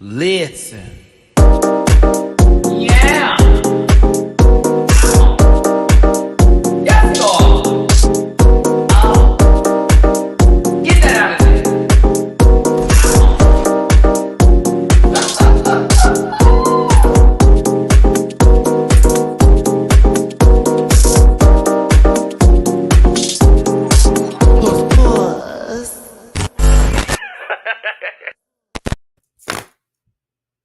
Listen. Yeah. Yes, Lord. Get that out of there.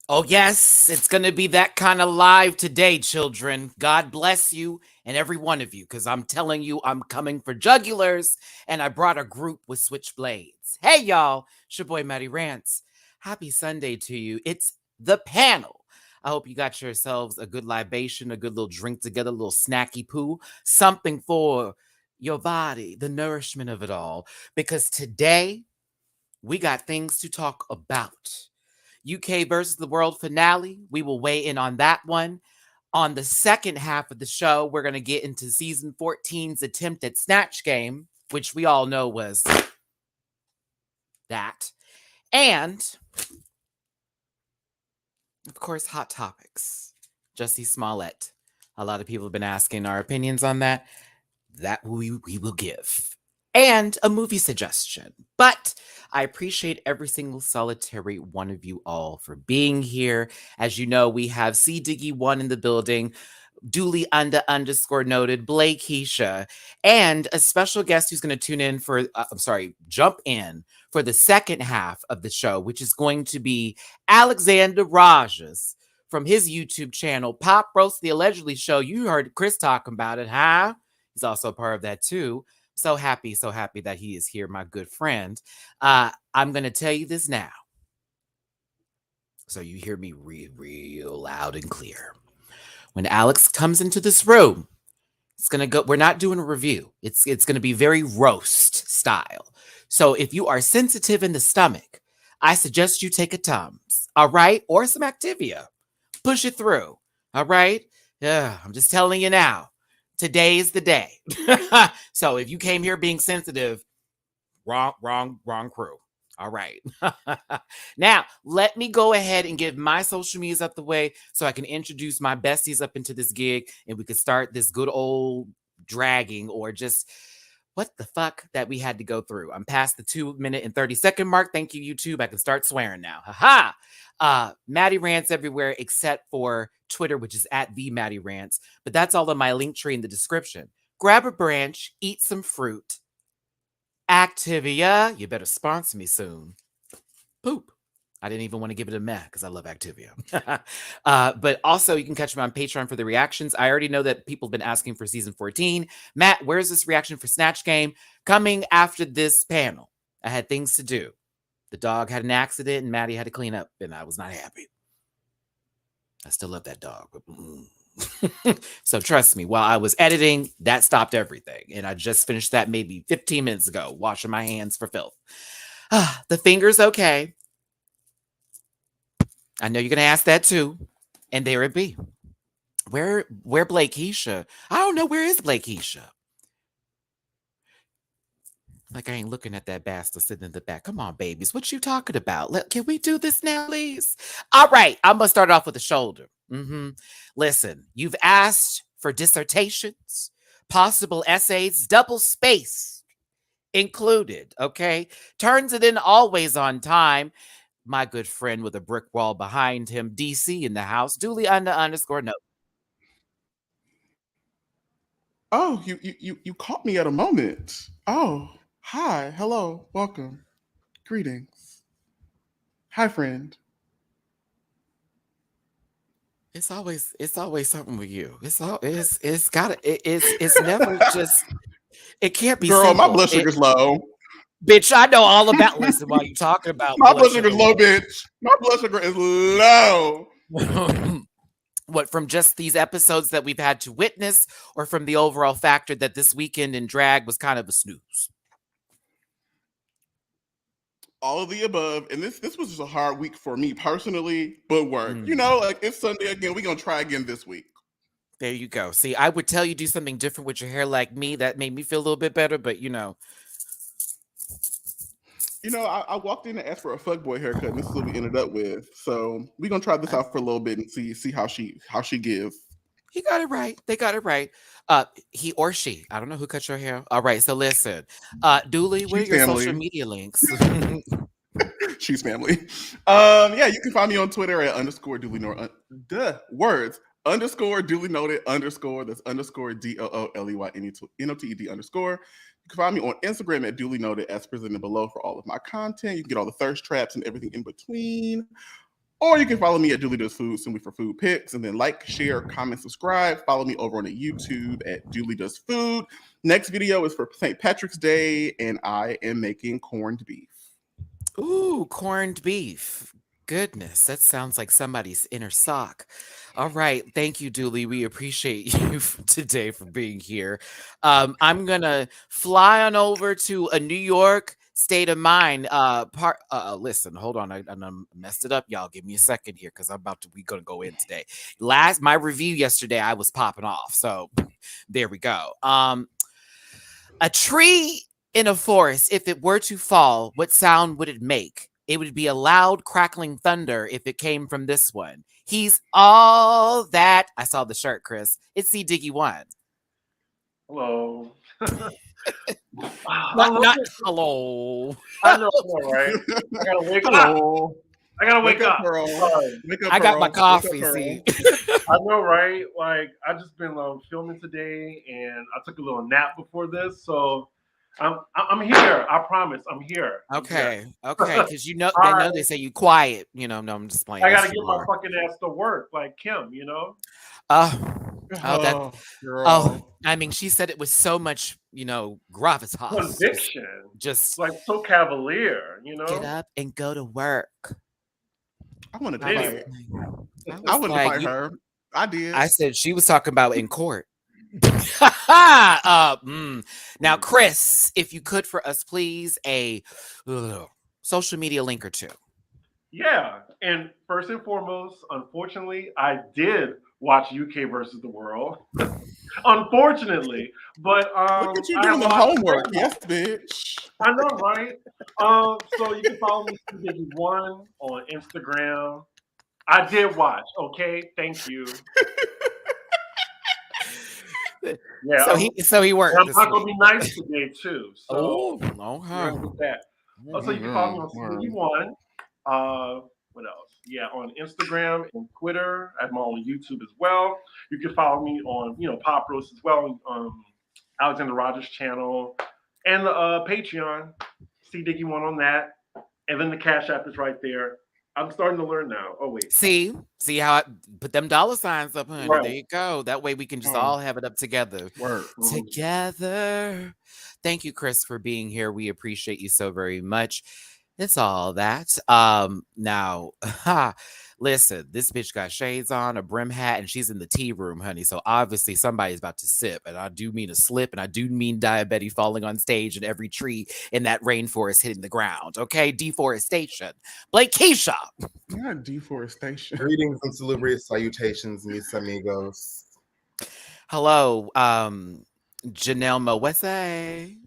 Oh, yes, it's going to be that kind of live today, children. God bless you and every one of you, because I'm telling you, I'm coming for jugulars, and I brought a group with switchblades. Hey, y'all, it's your boy, Matty Rants. Happy Sunday to you. It's the panel. I hope you got yourselves a good libation, a good little drink together, a little snacky poo, something for your body, the nourishment of it all, because today we got things to talk about. UK versus the world finale. We will weigh in on that one. On the second half of the show, we're going to get into season 14's attempt at Snatch Game, which we all know was that. And, of course, Hot Topics. Jussie Smollett. A lot of people have been asking our opinions on that. That we will give. And a movie suggestion. But I appreciate every single solitary one of you all for being here. As you know, we have C Diggy1 in the building, duly underscore noted, Blakeisha, and a special guest who's going to tune in for, jump in for the second half of the show, which is going to be Alexander Rodgers from his YouTube channel, Pop Roast the Allegedly Show. You heard Chris talking about it, huh? He's also a part of that too. So happy that he is here, my good friend. I'm going to tell you this now, so you hear me real loud and clear. When Alex comes into this room, it's going to go, we're not doing a review. It's going to be very roast style. So if you are sensitive in the stomach, I suggest you take a Tums, all right? Or some Activia. Push it through, all right? Yeah, I'm just telling you now. Today is the day. So if you came here being sensitive, wrong crew. All right. Now, let me go ahead and get my social medias up the way so I can introduce my besties up into this gig and we can start this good old dragging or just what the fuck that we had to go through. I'm past the 2-minute and 30-second mark. Thank you, YouTube. I can start swearing now. Ha ha. Matty Rants everywhere except for Twitter, which is at the Matty Rants. But that's all in my link tree in the description. Grab a branch, eat some fruit. Activia, you better sponsor me soon. Poop. I didn't even want to give it a meh because I love Activia. But also, you can catch me on Patreon for the reactions. I already know that people have been asking for season 14. Matt, where's this reaction for Snatch Game? Coming after this panel. I had things to do. The dog had an accident and Maddie had to clean up, and I was not happy. I still love that dog. So trust me, while I was editing, that stopped everything. And I just finished that maybe 15 minutes ago, washing my hands for filth. The finger's okay. I know you're going to ask that too. And there it be. Where Blakeisha? I don't know. Where is Blakeisha? Like, I ain't looking at that bastard sitting in the back. Come on, babies. What you talking about? Can we do this now, please? All right. I'm going to start off with the shoulder. Listen, you've asked for dissertations, possible essays, double space included, okay? Turns it in always on time. My good friend with a brick wall behind him, DC in the house, duly underscore note. Oh, you caught me at a moment. Oh, hi, hello, welcome, greetings. Hi, friend. It's always something with you. It's never just, it can't be Girl, simple. my blood sugar's low. Bitch, I know all about, listen, while you're talking about my blood sugar's low, bitch. My blood sugar is low. What, from just these episodes that we've had to witness, or from the overall factor that this weekend in drag was kind of a snooze? All of the above, and this was just a hard week for me personally, but work. You know, like it's Sunday again. We're gonna try again this week. There you go. See, I would tell you do something different with your hair like me. That made me feel a little bit better, but you know. You know, I walked in and asked for a fuckboy haircut, and this is what we ended up with. So we're gonna try this out for a little bit and see how she gives. He got it right. They got it right. He or she. I don't know who cut your hair. All right. So listen, Dooley, what are She's your social family. media links? She's family. Yeah, you can find me on Twitter at underscore Dooley Noted. Words underscore Dooley Noted underscore. That's underscore DOOLEYNOTED underscore. You can find me on Instagram at Duly Noted as presented below for all of my content. You can get all the thirst traps and everything in between. Or you can follow me at Dooley Does Food, simply for food pics. And then like, share, comment, subscribe. Follow me over on the YouTube at Dooley Does Food. Next video is for St. Patrick's Day, and I am making corned beef. Ooh, corned beef. Goodness, that sounds like somebody's inner sock. All right. Thank you, Dooley. We appreciate you today for being here. I'm going to fly on over to a New York state of mind. Listen, hold on. I messed it up, y'all. Give me a second here because we're going to go in today. My review yesterday, I was popping off. So there we go. A tree in a forest, if it were to fall, what sound would it make? It would be a loud crackling thunder if it came from this one. He's all that. I saw the shirt, Chris. It's C Diggy One. Hello. Not hello. I know, right? I gotta wake up. I gotta wake up. Pearl. Wake up, I got Pearl. my coffee. Wake up, See, I know, right? Like I just been filming today, and I took a little nap before this, so I'm here. I promise, I'm here. okay, because they know they say you quiet. No, I'm just playing. I gotta get my fucking ass to work, like Kim. I mean, she said it with so much, gravitas. Conviction. Just like so cavalier, Get up and go to work. I want to Anyway. I wouldn't fight her. I did. I said she was talking about in court. Now, Chris, if you could for us, please, a social media link or two. Yeah, and first and foremost, unfortunately, I did watch UK versus the World. Unfortunately, but look at you doing the homework. Yes, bitch. I know, right? So you can follow me Diggy1 on Instagram. I did watch. Okay, thank you. Yeah. So he worked. I'm not gonna be nice today too. So okay. With that. So you can follow me on Diggy1. What else? Yeah, on Instagram and Twitter. I'm on YouTube as well. You can follow me on, Pop Roast as well, Alexander Rodgers channel, and the Patreon. See Diggy1 on that, and then the Cash App is right there. I'm starting to learn now. Oh wait. See how I put them dollar signs up, honey. Right. There you go. That way we can just all have it up together. Together. Thank you, Chris, for being here. We appreciate you so very much. It's all that. Now, listen, this bitch got shades on, a brim hat, and she's in the tea room, honey. So obviously somebody's about to sip, and I do mean a slip, and I do mean diabetes falling on stage and every tree in that rainforest hitting the ground. Okay, deforestation. Blakeisha. Not deforestation. Greetings and salubrious salutations, mis amigos. Hello, Janelle Moese.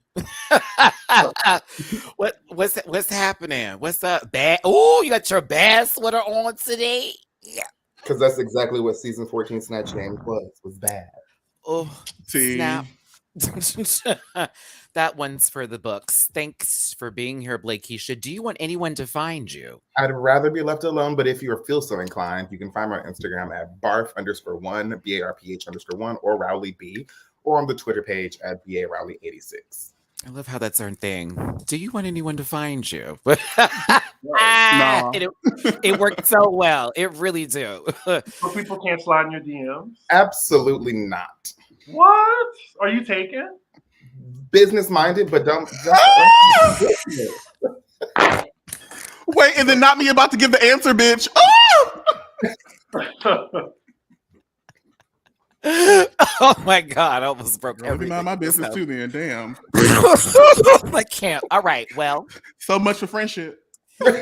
What's happening? What's up? Bad. Oh, you got your bad sweater on today. Yeah, because that's exactly what season 14 Snatch Game was bad. Oh, see, snap. That one's for the books. Thanks for being here, Blakeisha. Do you want anyone to find you? I'd rather be left alone, but if you feel so inclined, you can find me on Instagram at barf_1, BARPH_1, or Rowley B, or on the Twitter page at BARowley86. I love how that's our thing. Do you want anyone to find you? No. It worked so well. It really do. So people can't slide in your DMs? Absolutely not. What? Are you taken? Business minded, but don't. Wait, and then not me about to give the answer, bitch. Oh my God, I almost broke everything. Mind my business too, then. Damn. I can't. All right, well. So much for friendship. I'm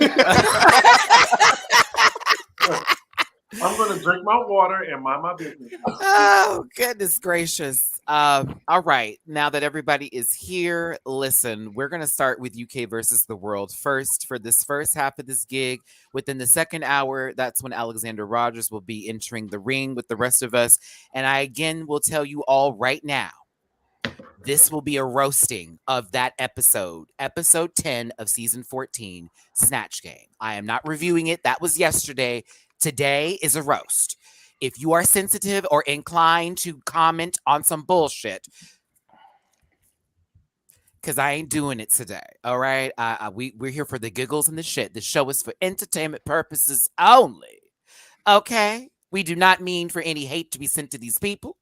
going to drink my water and mind my business. Oh, goodness gracious. All right. Now that everybody is here, listen, we're going to start with UK versus the world first for this first half of this gig. Within the second hour, that's when Alexander Rodgers will be entering the ring with the rest of us. And I again will tell you all right now, this will be a roasting of that episode 10 of season 14, Snatch Game. I am not reviewing it. That was yesterday. Today is a roast. If you are sensitive or inclined to comment on some bullshit, because I ain't doing it today, all right? We're here for the giggles and the shit. The show is for entertainment purposes only, okay? We do not mean for any hate to be sent to these people,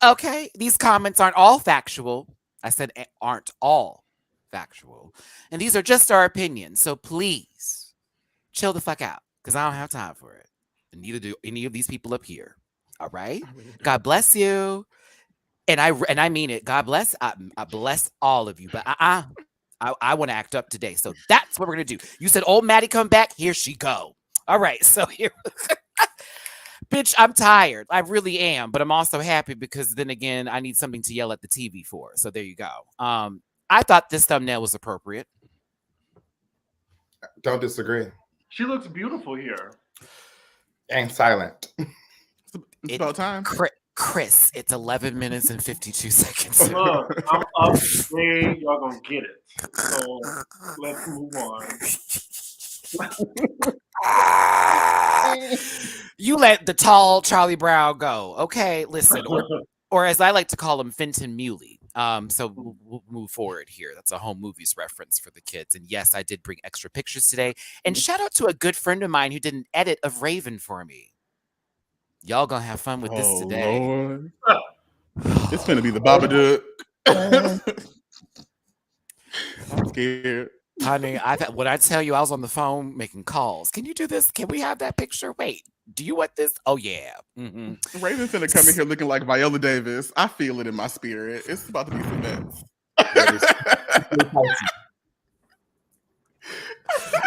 okay? These comments aren't all factual. I said aren't all factual. And these are just our opinions, so please chill the fuck out, because I don't have time for it. And neither do any of these people up here. All right. God bless you. And I mean it. God bless. I bless all of you. But I want to act up today. So that's what we're gonna do. You said old Matty come back. Here she go. All right. So here, bitch, I'm tired. I really am. But I'm also happy because then again, I need something to yell at the TV for. So there you go. I thought this thumbnail was appropriate. Don't disagree. She looks beautiful here. And silent. It's about time. Chris, it's 11 minutes and 52 seconds. Look, I'm up today. Y'all gonna get it. So let's move on. You let the tall Charlie Brown go. Okay, listen. Or as I like to call him, Fenton Muley. So we'll move forward here. That's a home movies reference for the kids. And yes, I did bring extra pictures today. And shout out to a good friend of mine who did an edit of Raven for me. Y'all gonna have fun with this today. Lord. It's gonna be the Babadook. I'm scared. Honey, when I tell you I was on the phone making calls, can you do this? Can we have that picture? Wait, do you want this? Oh, yeah. Mm-hmm. Raven's gonna come in here looking like Viola Davis. I feel it in my spirit. It's about to be some mess.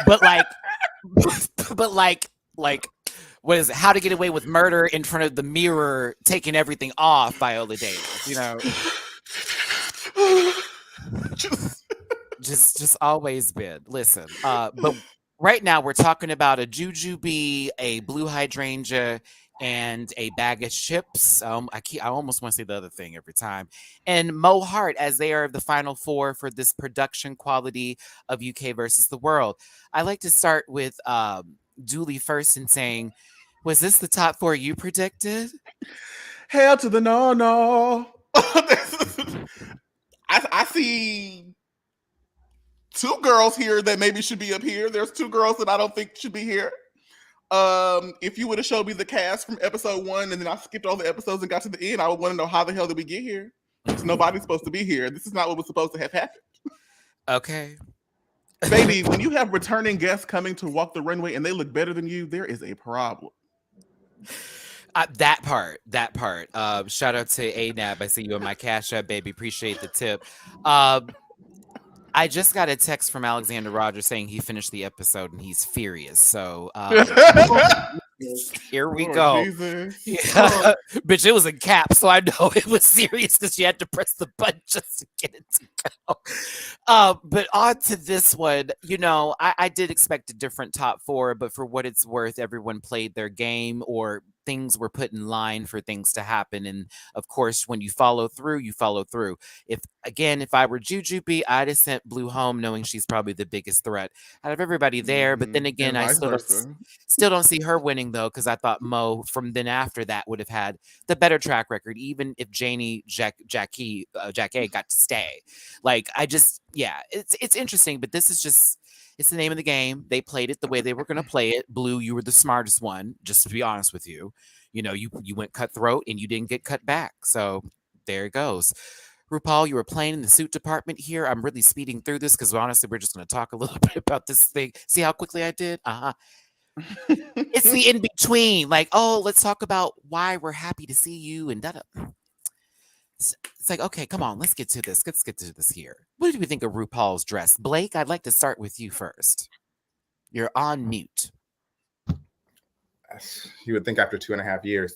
but like, what is it? How to Get Away with Murder in front of the mirror, taking everything off, Viola Davis, you know? Just always been. Listen, but right now we're talking about a jujube, a blue hydrangea, and a bag of chips. I almost want to say the other thing every time. And Mo Hart, as they are the final four for this production quality of UK versus the world. I like to start with Dooley first and saying, was this the top four you predicted? Hell to the no. I see two girls here that maybe should be up here. There's two girls that I don't think should be here. If you would have showed me the cast from episode 1 and then I skipped all the episodes and got to the end, I would want to know how the hell did we get here? Nobody's supposed to be here. This is not what was supposed to have happened. Okay. Baby, when you have returning guests coming to walk the runway and they look better than you, there is a problem. That part. Shout out to ANAB. I see you on my Cash App, baby. Appreciate the tip. I just got a text from Alexander Rodgers saying he finished the episode and he's furious. So here we go. Yeah. Bitch, it was in caps, so I know it was serious because you had to press the button just to get it to go. But on to this one, you know, I did expect a different top four, but for what it's worth, everyone played their game or things were put in line for things to happen. And of course, when you follow through, you follow through. If I were Jujubee, I'd have sent Blue home knowing she's probably the biggest threat out of everybody there. But then again, I still don't see her winning though, because I thought Mo from then after that would have had the better track record, even if Jackie got to stay. Like, it's interesting, but this is just, it's the name of the game. They played it the way they were going to play it. Blue, you were the smartest one, just to be honest with you. You know, you went cutthroat and you didn't get cut back. So there it goes. RuPaul, you were playing in the suit department here. I'm really speeding through this because honestly, we're just going to talk a little bit about this thing. See how quickly I did? It's the in between. Like, oh, let's talk about why we're happy to see you and da-da. It's like, okay, come on, let's get to this. Let's get to this here. What did we think of RuPaul's dress? Blake, I'd like to start with you first. You're on mute. You would think after 2.5 years.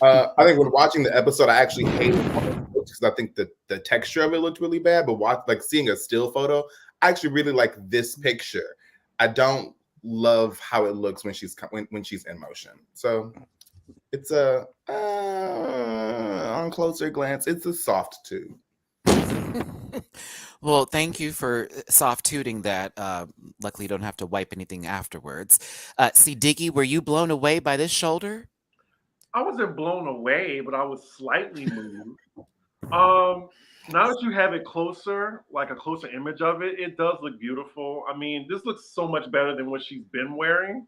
I think when watching the episode, I actually hated it because I think the texture of it looked really bad. But seeing a still photo, I actually really like this picture. I don't love how it looks when she's in motion. So it's on closer glance, it's a soft 2. Well, thank you for soft tooting that. Luckily, you don't have to wipe anything afterwards. See, Diggy, were you blown away by this shoulder? I wasn't blown away, but I was slightly moved. Now that you have it closer, like a closer image of it, it does look beautiful. I mean, this looks so much better than what she's been wearing.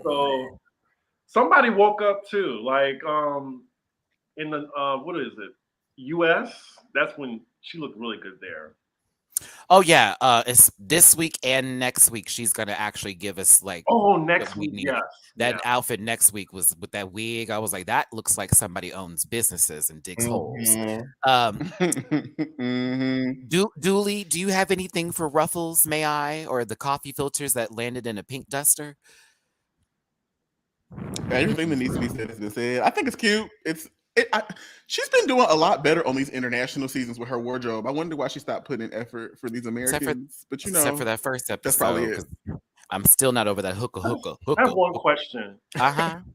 So somebody woke up too. Like in the what is it? US, that's when she looked really good there. Oh yeah, it's this week and next week. She's gonna actually give us like. Oh, next week, yes. That outfit next week was with that wig. I was like, that looks like somebody owns businesses and digs holes. Dooley, do you have anything for Ruffles? May I, or the coffee filters that landed in a pink duster? Everything that needs to be said has been said. I think it's cute. She's been doing a lot better on these international seasons with her wardrobe. I wonder why she stopped putting in effort for these Americans. But except for that first episode, that's probably it. I'm still not over that hookah. I have one question.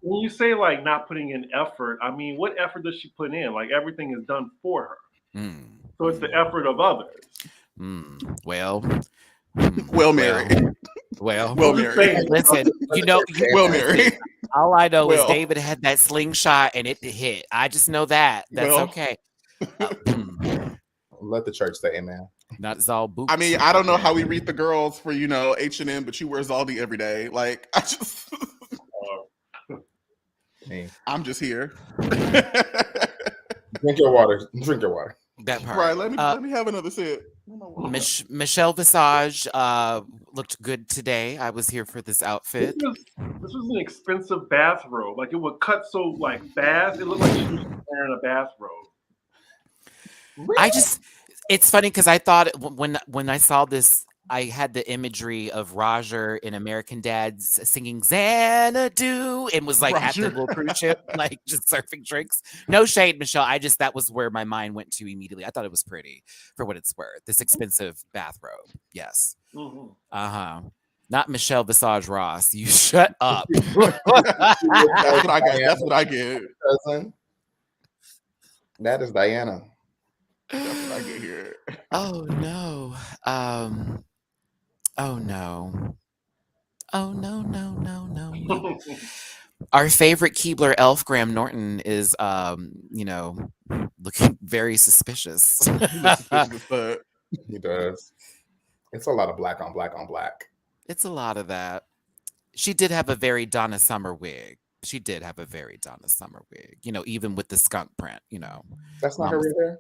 When you say like not putting in effort, I mean, what effort does she put in? Like everything is done for her. So it's the effort of others. Well, Mary. Well, Mary. Listen, Mary. All I know is David had that slingshot and it hit. I just know that. That's okay. Let the church say amen. Not Zal boots. I mean, I don't know how we read the girls for H&M, but she wears Zaldi every day. Like, I just, I'm just here. Drink your water. That part. Right. Let me have another sip. Michelle Visage looked good today. I was here for this outfit. This was an expensive bathrobe. Like it would cut so like fast. It looked like she was wearing a bathrobe. Really? It's funny because I thought when I saw this, I had the imagery of Rodgers in American Dad singing Xanadu and was like at the little cruise ship, like just surfing drinks. No shade, Michelle. That was where my mind went to immediately. I thought it was pretty for what it's worth. This expensive bathrobe. Yes. Not Michelle Visage Ross. You shut up. That's what I get. Cousin. That is Diana. That's what I get here. Oh no. Oh no. Oh no. Our favorite Keebler elf, Graham Norton, is looking very suspicious. He does. It's a lot of black on black on black. It's a lot of that. She did have a very Donna Summer wig. Even with the skunk print, That's not her right there?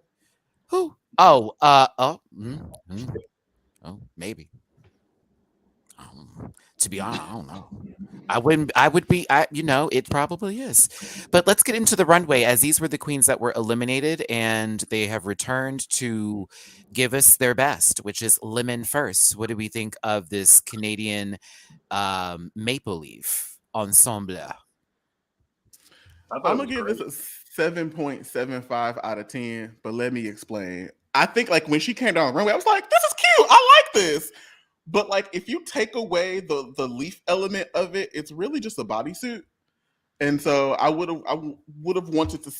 Who? Maybe. To be honest, I don't know. It probably is. But let's get into the runway, as these were the queens that were eliminated and they have returned to give us their best, which is Lemon first. What do we think of this Canadian Maple Leaf ensemble? I'm going to give this a 7.75 out of 10, but let me explain. I think like when she came down the runway, I was like, this is cute. I like this. But like if you take away the leaf element of it, it's really just a bodysuit. And so I would have wanted to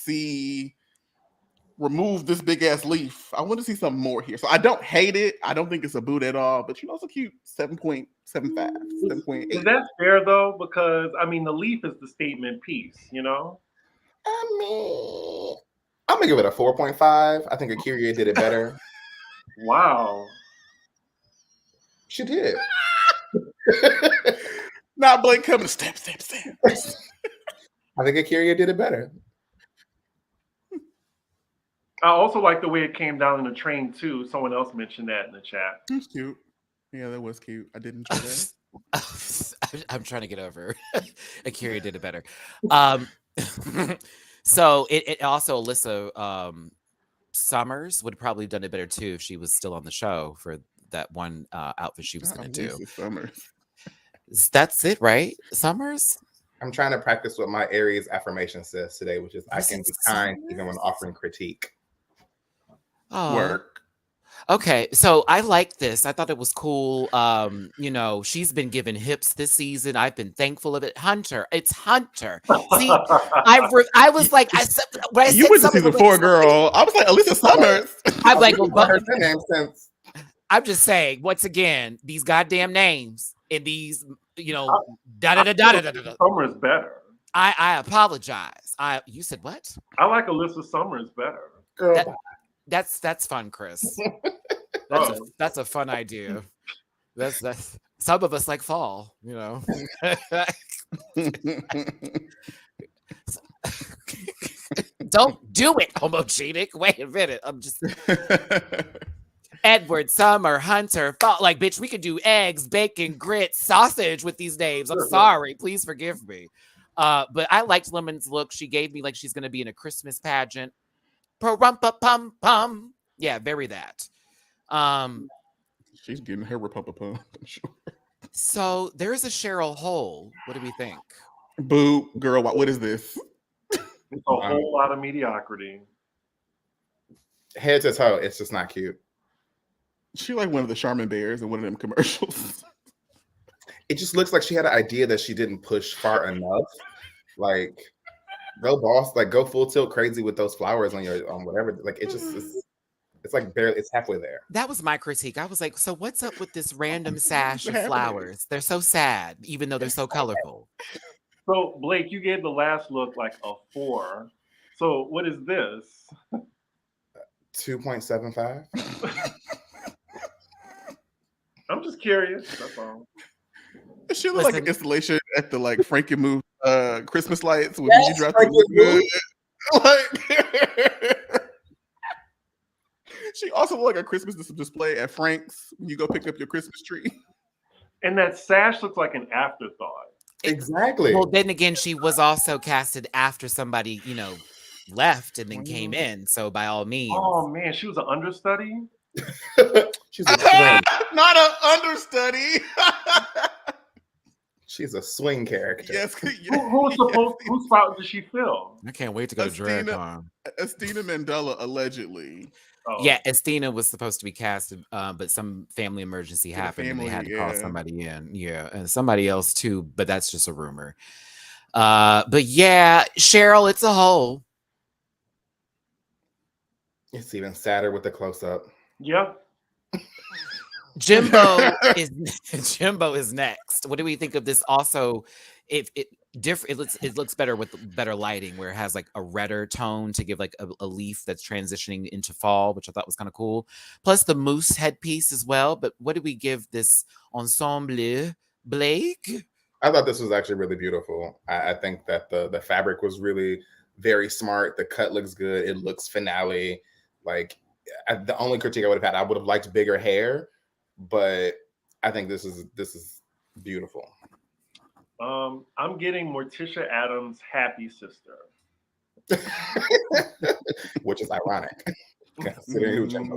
remove this big ass leaf. I want to see something more here. So I don't hate it. I don't think it's a boot at all, but it's a cute 7.75, 7.8. Is that fair though? Because I mean the leaf is the statement piece, I mean, I'm gonna give it a 4.5. I think Akira did it better. Wow. She did. Not Blake coming to stamp. I think Akira did it better. I also like the way it came down in the train too. Someone else mentioned that in the chat. That's cute. Yeah, that was cute. I did enjoy that. I'm trying to get over. Akira did it better. So it also Alyssa Summers would have probably done it better too if she was still on the show for that one outfit she was going to do. Summers. That's it, right? Summers? I'm trying to practice what my Aries affirmation says today, which is I can be kind even when offering critique. Work. Okay, so I like this. I thought it was cool. She's been given hips this season. I've been thankful of it. Hunter, it's Hunter. See, I was like, I said when I You said went to something season 4, girl. I was like, Elisa Summers. I'm like, I'm just saying. Once again, these goddamn names and these, da da da da da da. Summers better. I apologize. You said what? I like Alyssa Summers better. Girl. That's fun, Chris. That's a fun idea. That's some of us like fall, Don't do it, homogenic. Wait a minute. I'm just Edward, Summer, Hunter, fall. Like, bitch, we could do eggs, bacon, grits, sausage with these names. I'm sorry. Please forgive me. But I liked Lemon's look. She gave me like she's gonna be in a Christmas pageant. Pum. Yeah, very that. She's getting her pum, I'm sure. So there's a Cheryl Hole. What do we think? Boo, girl, what is this? It's a whole lot of mediocrity. Head to toe, it's just not cute. She like one of the Charmin Bears in one of them commercials. It just looks like she had an idea that she didn't push far enough. Like, go boss, like go full tilt crazy with those flowers on whatever. Like it's like barely, it's halfway there. That was my critique. I was like, so what's up with this random sash of flowers? They're so sad, even though they're so colorful. So Blake, you gave the last look like a 4. So what is this? 2.75. I'm just curious. That's all. She looked like an installation at the like Frankie Move Christmas lights when Yes, you drop the like. She also looked like a Christmas display at Frank's when you go pick up your Christmas tree. And that sash looks like an afterthought. Exactly. Well, then again, she was also casted after somebody, left and then came in. So by all means. Oh man, she was an understudy. She's a swing. Not an understudy. She's a swing character. Yes. Whose spot did she fill? I can't wait to go to DragCon. Estina Mandela, allegedly. Oh. Yeah, Estina was supposed to be casted, but some family emergency happened and they had to call somebody in. Yeah, and somebody else too, but that's just a rumor. But yeah, Cheryl, it's a hole. It's even sadder with the close-up. Yeah. Jimbo is next. What do we think of this? Also, it looks better with better lighting, where it has like a redder tone to give like a leaf that's transitioning into fall, which I thought was kind of cool. Plus the moose headpiece as well. But what do we give this ensemble, Blake? I thought this was actually really beautiful. I think that the fabric was really very smart. The cut looks good. It looks finale. Like the only critique I would have had, I would have liked bigger hair, but I think this is beautiful. I'm getting Morticia Adams' happy sister. Which is ironic.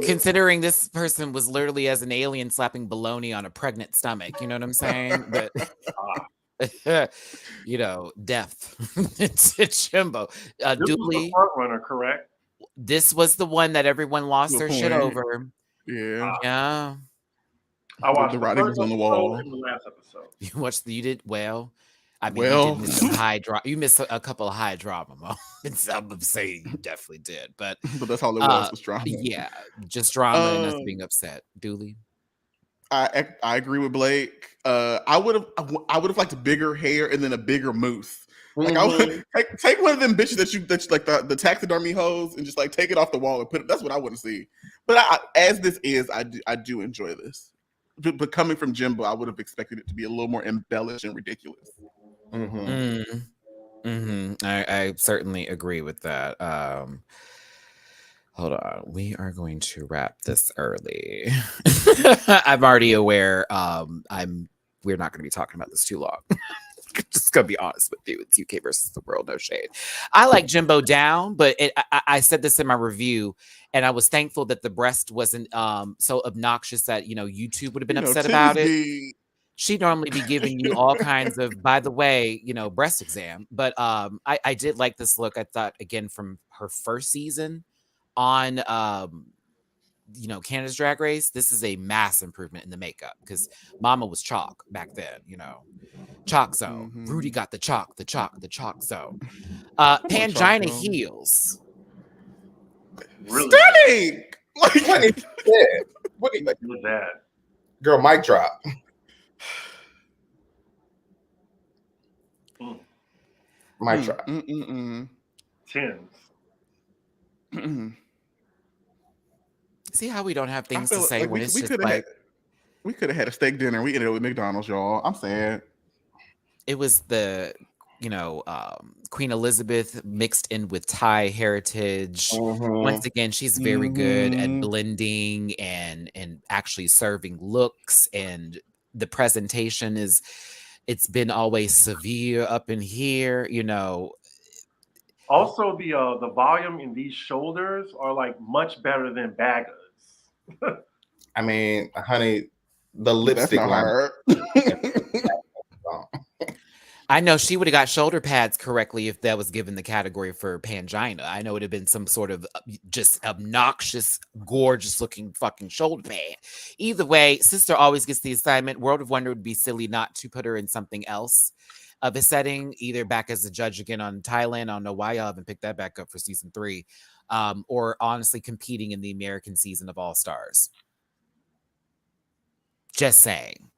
Considering this person was literally as an alien slapping bologna on a pregnant stomach. You know what I'm saying? But death. It's Jimbo. This was the front runner, correct? This was the one that everyone lost their shit over. Yeah. Yeah. I watched the writing was on the wall. In the last episode. You did well. I mean, you did miss some high drama. You missed a couple of high drama moments. I'm saying you definitely did, but that's all it was drama. Yeah, just drama and us being upset. Dooley, I agree with Blake. I would have liked bigger hair and then a bigger moose. Like I would take one of them bitches that you like the taxidermy hoes and just like take it off the wall and put it. That's what I want to see. But as this is, I do enjoy this. But coming from Jimbo, I would have expected it to be a little more embellished and ridiculous. I certainly agree with that. Hold on, we are going to wrap this early. I'm already aware. We're not going to be talking about this too long. Just gonna be honest with you, it's UK versus the world, no shade. I like Jimbo down, but I said this in my review, and I was thankful that the breast wasn't so obnoxious that YouTube would have been upset about it. She'd normally be giving you all kinds of, by the way, breast exam. But I did like this look. I thought, again, from her first season on Canada's Drag Race, this is a mass improvement in the makeup because Mama was chalk back then, chalk zone. Rudy got the chalk zone. Pangina heels. Really? Stunning! What do you do that? Girl, mic drop. Mic drop. 10s. See how we don't have things to say when it's just we could have had a steak dinner. We ended up with McDonald's, y'all. I'm sad. It was the Queen Elizabeth mixed in with Thai heritage. Once again, she's very good at blending and actually serving looks, and the presentation it's been always severe up in here, Also, the volume in these shoulders are like much better than Bagga's. I mean, honey, the lipstick line. I know she would have got shoulder pads correctly if that was given the category for Pangina. I know it would have been some sort of just obnoxious, gorgeous looking fucking shoulder pad. Either way, sister always gets the assignment. World of Wonder would be silly not to put her in something else of a setting, either back as a judge again on Thailand. I don't know why y'all haven't picked that back up for season 3, or honestly competing in the American season of All Stars. Just saying.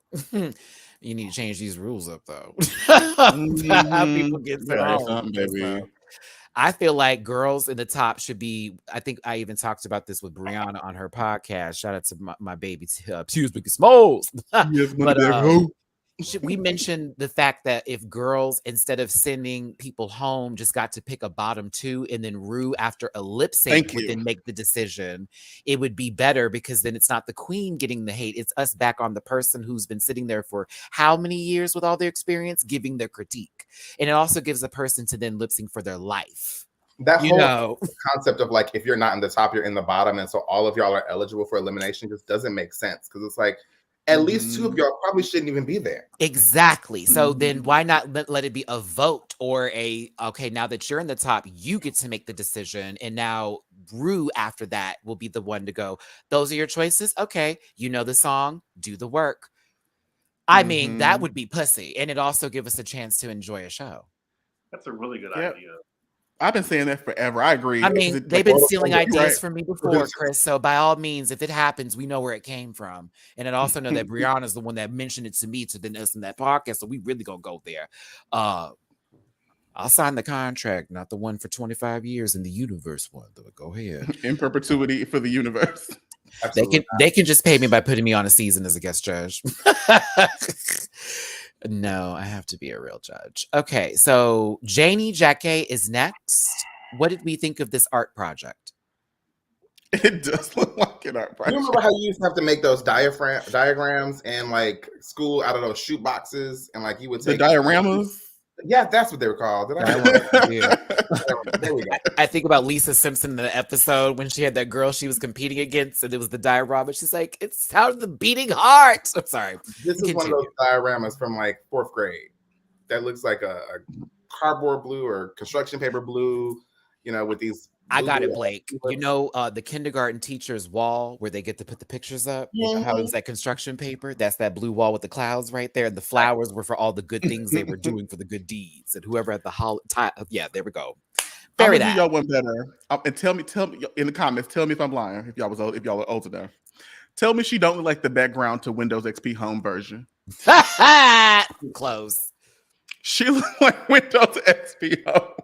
You need to change these rules up, though. How people get baby. I feel like girls in the top should be. I think I even talked about this with Brianna on her podcast. Shout out to my baby, Biggie Smalls. Yes, but we mentioned the fact that if girls, instead of sending people home, just got to pick a bottom 2, and then Rue after a lip sync would then make the decision, it would be better, because then it's not the queen getting the hate. It's us back on the person who's been sitting there for how many years with all their experience giving their critique. And it also gives a person to then lip sync for their life. That whole concept of like, if you're not in the top, you're in the bottom. And so all of y'all are eligible for elimination just doesn't make sense, because it's like, at least 2 of y'all probably shouldn't even be there. Exactly. So then why not let it be a vote or okay, now that you're in the top, you get to make the decision. And now Rue after that will be the one to go, those are your choices. Okay. You know the song, do the work. I mean, that would be pussy. And it also give us a chance to enjoy a show. That's a really good idea. I've been saying that forever. I agree. I mean, they've been stealing ideas from me before, Chris. So by all means, if it happens, we know where it came from. And I also know that Brianna's the one that mentioned it to me to then us in that podcast. So we really gonna go there. I'll sign the contract, not the one for 25 years in the universe one. Go ahead. In perpetuity for the universe. They can just pay me by putting me on a season as a guest judge. No, I have to be a real judge. Okay, so Janie Jacquet is next. What did we think of this art project? It does look like an art project. You remember how you used to have to make those diagrams and like school out of those shoot boxes, and like you would take the dioramas? Yeah, that's what they were called. Yeah. There we go. I think about Lisa Simpson in the episode when she had that girl she was competing against, and it was the diorama. She's like, "It's how the beating heart." I'm sorry. This is one of those dioramas from like 4th grade. That looks like a cardboard blue or construction paper blue. With these. I got it, Blake. The kindergarten teacher's wall where they get to put the pictures up. How it was that construction paper? That's that blue wall with the clouds right there. And the flowers were for all the good things they were doing for the good deeds. And whoever at the yeah, there we go. Bury that. Y'all one better. And tell me in the comments. Tell me if I'm lying. If y'all are old enough, tell me she don't look like the background to Windows XP home version. Close. She looked like Windows XP home.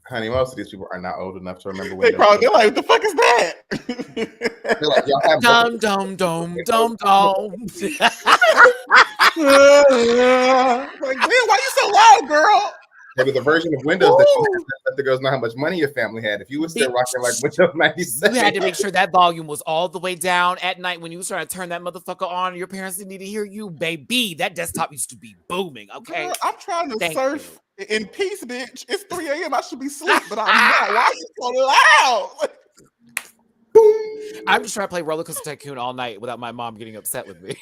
Honey, most of these people are not old enough to remember. They're like, what the fuck is that? They're like, y'all have dum. Like, man, why you so loud, girl? Maybe the version of Windows that you had, let the girls know how much money your family had. If you were still rocking like Windows 97, you had to make sure that volume was all the way down at night when you was trying to turn that motherfucker on. Your parents didn't need to hear you, baby. That desktop used to be booming. Okay, girl, I'm trying to surf in peace, bitch. It's 3 a.m. I should be asleep, but I'm not. Why are you so loud? I'm just trying to play Roller Coaster Tycoon all night without my mom getting upset with me.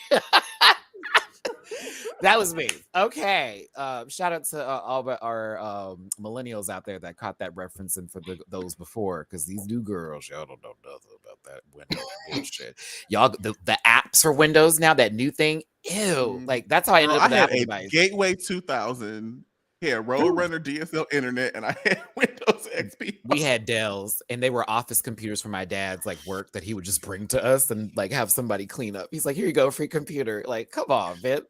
That was me. Okay. Shout out to all our millennials out there that caught that reference and for those before, because these new girls, y'all don't know nothing about that Windows bullshit. Y'all, the apps for Windows now, that new thing. Ew. Like that's how I ended up with I had Apple a device. Gateway 2000. Yeah, Roadrunner DSL internet, and I had Windows XP. We had Dells, and they were office computers for my dad's like work that he would just bring to us and like have somebody clean up. He's like, "Here you go, free computer." Like, come on, Vince.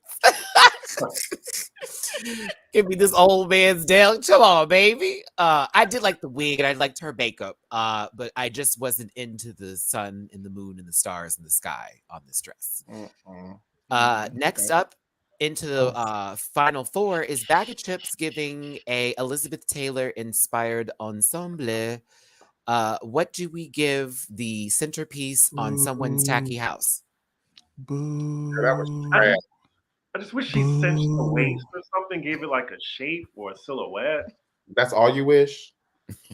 Give me this old man's Dell. Come on, baby. I did like the wig and I liked her makeup. But I just wasn't into the sun and the moon and the stars and the sky on this dress. Next up into the final four is Bag of Chips giving a Elizabeth Taylor inspired ensemble. What do we give the centerpiece on someone's tacky house? Boo. That was trash. I just wish she cinched the waist or something, gave it like a shape or a silhouette. That's all you wish?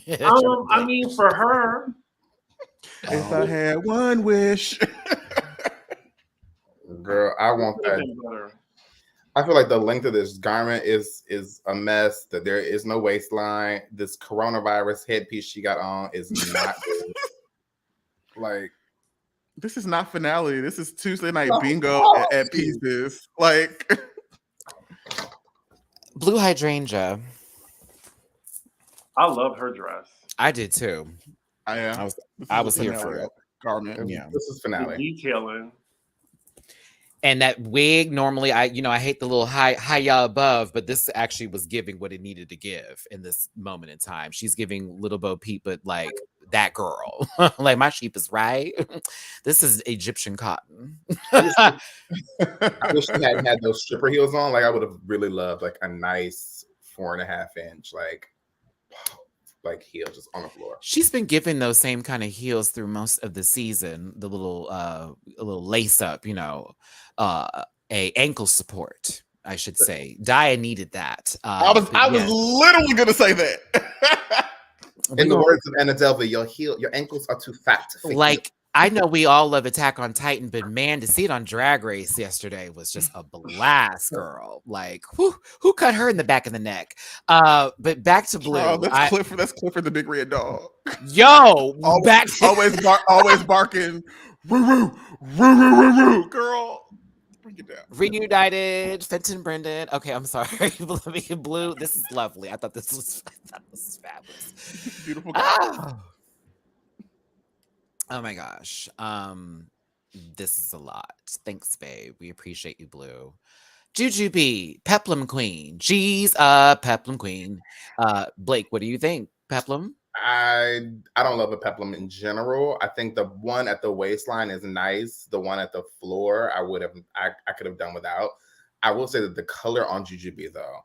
I mean, for her. If I had one wish. Girl, I want that. I feel like the length of this garment is a mess, that there is no waistline. This coronavirus headpiece she got on is not good. Like, this is not finale. This is Tuesday night bingo at Pieces. Like, Blue Hydrangea. I love her dress. I did too. I was here for it. Garment. Yeah. This is finale. The detailing. And that wig, normally I hate the little high above, but this actually was giving what it needed to give in this moment in time. She's giving Little Bo Peep, but like that girl. Like my sheep is right. This is Egyptian cotton. I wish she hadn't had those stripper heels on. Like I would have really loved like a nice 4.5 inch like heel just on the floor. She's been giving those same kind of heels through most of the season. The little a little lace up, a ankle support, I should say. Daya needed that. I was literally gonna say that. In the words of Anna Delvey, your ankles are too fat to fit. Like, I know we all love Attack on Titan, but man, to see it on Drag Race yesterday was just a blast, girl. Like, who cut her in the back of the neck? But back to Blue. Oh, that's Clifford the Big Red Dog. Yo, always barking, woo woo woo woo woo woo, girl. Bring it down. Reunited, Fenton Brendan. Okay, I'm sorry. Blue, this is lovely. I thought this was fabulous. Beautiful guy. Oh my gosh. This is a lot. Thanks, babe. We appreciate you, Blue. Jujubee, Peplum Queen. She's a Peplum Queen. Blake, what do you think? Peplum? I don't love a peplum in general. I think the one at the waistline is nice. The one at the floor, I could have done without. I will say that the color on Jujubee though,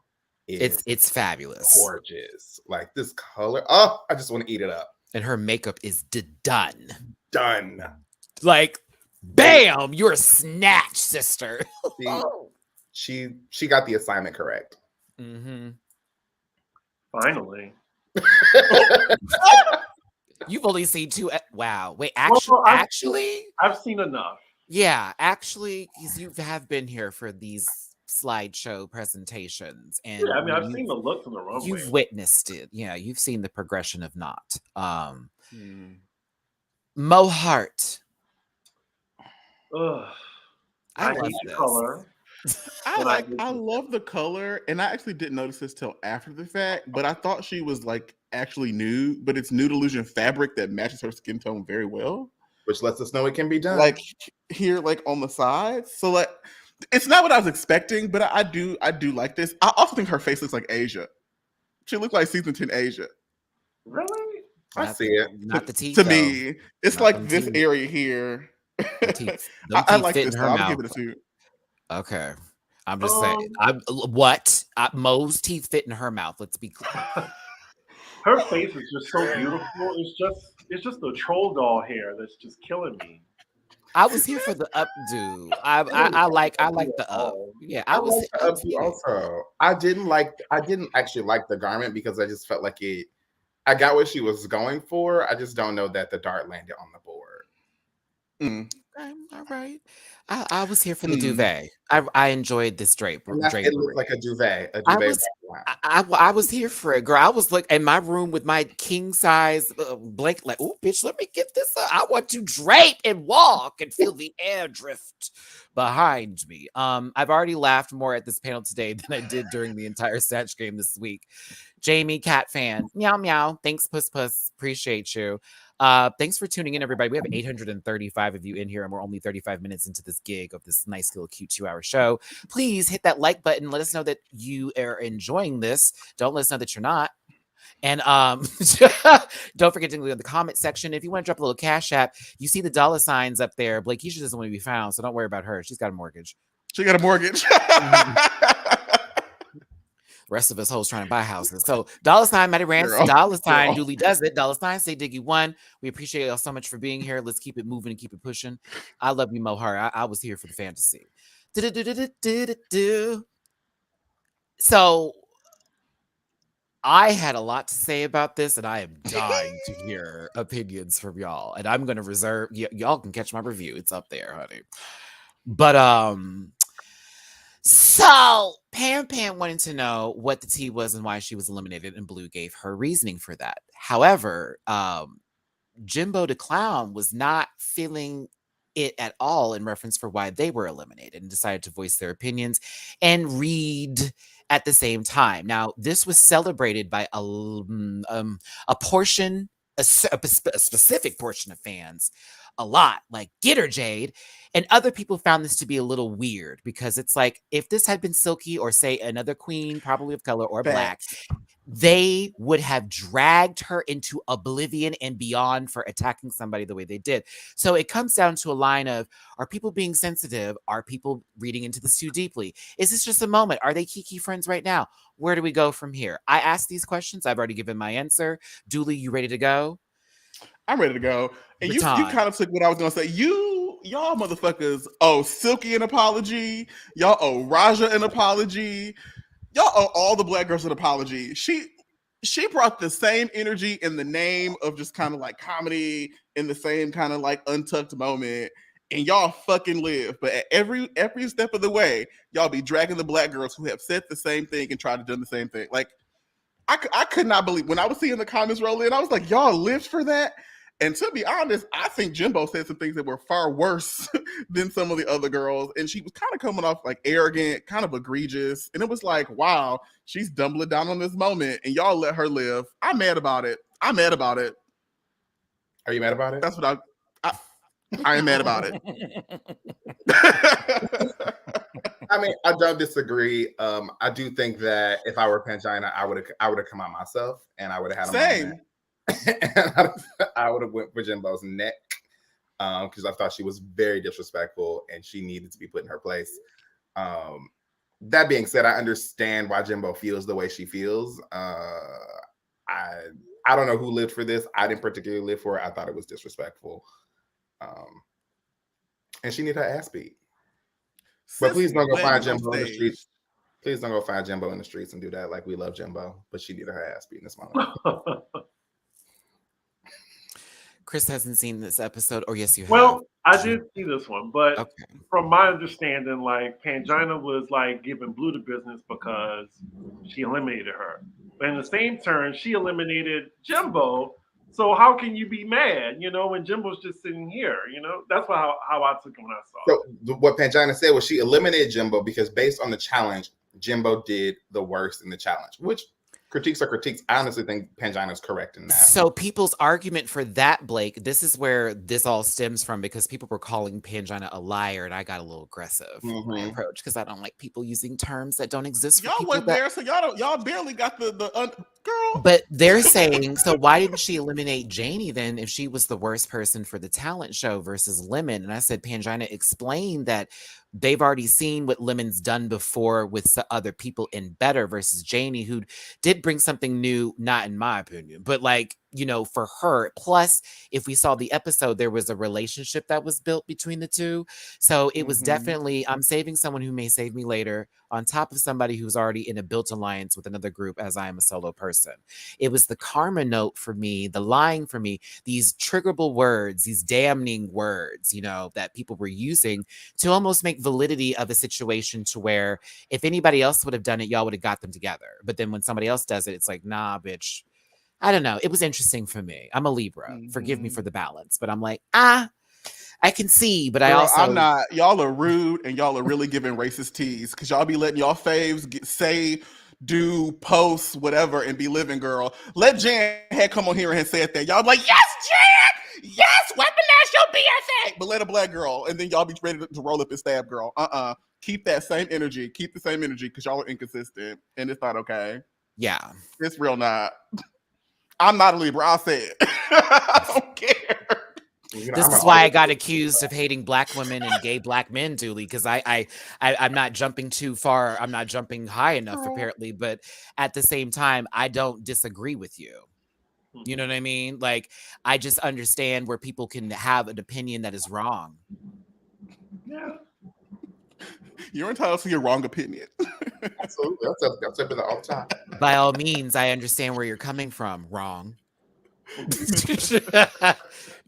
it's fabulous, gorgeous. Like this color, oh, I just want to eat it up. And her makeup is done. Like, bam! You're a snatch, sister. She got the assignment correct. Mm-hmm. Finally. You've only seen two. Wow. Wait, actually, I've seen enough. Yeah, actually, because you have been here for these slideshow presentations, and yeah, I mean, I've seen the look from the runway. You've witnessed it. Yeah, you've seen the progression of not. Mo Hart. I love this color. I love the color, and I actually didn't notice this till after the fact, but I thought she was like actually nude, but it's nude illusion fabric that matches her skin tone very well, which lets us know it can be done. Like here, like on the sides. So like, it's not what I was expecting, but I do like this. I also think her face looks like Asia. She looked like season 10 Asia. Really? I see it. Not the teeth. To me, it's not like this area here. I like this. I'll give it a 2. Okay. I'm just saying. Mo's teeth fit in her mouth. Let's be clear. Her face is just so beautiful. It's just the troll doll hair that's just killing me. I was here for the updo. I like the up. Yeah, I was the updo also. I didn't actually like the garment because I just felt like I got what she was going for. I just don't know that the dart landed on the board. Okay, all right. I was here for the duvet. I enjoyed this drapery. It looked like a duvet. A I duvet. was I was here for it, girl. I was like in my room with my king size blanket, like, oh, bitch, let me get this up. I want to drape and walk and feel the air drift behind me. I've already laughed more at this panel today than I did during the entire Satch game this week. Jamie, cat fan, meow meow. Thanks, puss puss. Appreciate you. Thanks for tuning in, everybody. We have 835 of you in here, and we're only 35 minutes into this gig of this nice little cute 2-hour show. Please hit that like button. Let us know that you are enjoying this. Don't let us know that you're not. And don't forget to leave in the comment section. If you want to drop a little cash app, you see the dollar signs up there. Blakeisha doesn't want to be found, so don't worry about her. She's got a mortgage. She got a mortgage. Rest of us hoes trying to buy houses. So $, Matty Rants, $, Julie does it, $, Say Diggy1. We appreciate y'all so much for being here. Let's keep it moving and keep it pushing. I love you, Mo Hart. I was here for the fantasy. So I had a lot to say about this, and I am dying to hear opinions from y'all. And I'm going to reserve. Y'all can catch my review. It's up there, honey. But so Pam wanted to know what the tea was and why she was eliminated, and Blue gave her reasoning for that. However, Jimbo the Clown was not feeling it at all in reference for why they were eliminated and decided to voice their opinions and read at the same time. Now, this was celebrated by a portion, a specific portion of fans a lot, like get her, Jade. And other people found this to be a little weird because it's like, if this had been Silky or say another queen, probably of color or black, they would have dragged her into oblivion and beyond for attacking somebody the way they did. So it comes down to a line of, are people being sensitive? Are people reading into this too deeply? Is this just a moment? Are they kiki friends right now? Where do we go from here? I asked these questions. I've already given my answer. Dooley, you ready to go? I'm ready to go. And you kind of took what I was going to say. Y'all motherfuckers owe Silky an apology. Y'all owe Raja an apology. Y'all owe all the black girls an apology. She brought the same energy in the name of just kind of like comedy in the same kind of like untucked moment. And y'all fucking live. But at every step of the way, y'all be dragging the black girls who have said the same thing and tried to do the same thing. Like, I could not believe when I was seeing the comments roll in, I was like, y'all lived for that? And to be honest, I think Jimbo said some things that were far worse than some of the other girls. And she was kind of coming off like arrogant, kind of egregious. And it was like, wow, she's dumbling down on this moment. And y'all let her live. I'm mad about it. I'm mad about it. Are you mad about it? That's what I am mad about it. I mean, I don't disagree. I do think that if I were Pangina, I would have come out myself and I would have had a moment. And I would have went for Jimbo's neck because I thought she was very disrespectful and she needed to be put in her place. That being said, I understand why Jimbo feels the way she feels. I don't know who lived for this. I didn't particularly live for it. I thought it was disrespectful. And she needed her ass beat. But please don't go find Jimbo in the streets. Please don't go find Jimbo in the streets and do that. Like, we love Jimbo, but she needed her ass beat in this moment. Chris hasn't seen this episode, or yes, you have. Well, I did see this one, but from my understanding, like Pangina was like giving Blue the business because she eliminated her. But in the same turn, she eliminated Jimbo. So how can you be mad, when Jimbo's just sitting here, That's how I took it when I saw it. So what Pangina said was she eliminated Jimbo because based on the challenge, Jimbo did the worst in the challenge, which critiques are critiques. I honestly think Pangina is correct in that. So people's argument for that, Blake, this is where this all stems from because people were calling Pangina a liar, and I got a little aggressive in my approach because I don't like people using terms that don't exist. Y'all went there, so y'all barely got the girl. But they're saying, so why didn't she eliminate Janie then if she was the worst person for the talent show versus Lemon? And I said, Pangina explained that they've already seen what Lemon's done before with other people in Better versus Janie, who did bring something new, not in my opinion, but like for her. Plus, if we saw the episode, there was a relationship that was built between the two. So it was definitely, I'm saving someone who may save me later on top of somebody who's already in a built alliance with another group as I am a solo person. It was the karma note for me, the lying for me, these triggerable words, these damning words, that people were using to almost make validity of a situation to where if anybody else would have done it, y'all would have got them together. But then when somebody else does it, it's like, nah, bitch. I don't know. It was interesting for me. I'm a Libra. Forgive me for the balance, but I'm like, I can see, but I also I'm not. Y'all are rude and y'all are really giving racist tease because y'all be letting y'all faves say, do, post, whatever, and be living, girl. Let Jan had come on here and said that. Y'all be like, yes, Jan! Yes, weaponize your BFA! But let a black girl, and then y'all be ready to roll up and stab girl. Keep that same energy. Keep the same energy because y'all are inconsistent. And it's not okay. Yeah. It's real not. I'm not a Libra. I'll say it. I don't care. This is why I got accused of hating black women and gay black men, Dooley, because I'm not jumping too far. I'm not jumping high enough, apparently. But at the same time, I don't disagree with you. You know what I mean? Like, I just understand where people can have an opinion that is wrong. Yeah. You're entitled to your wrong opinion. Absolutely. That's all the time. By all means, I understand where you're coming from. Wrong.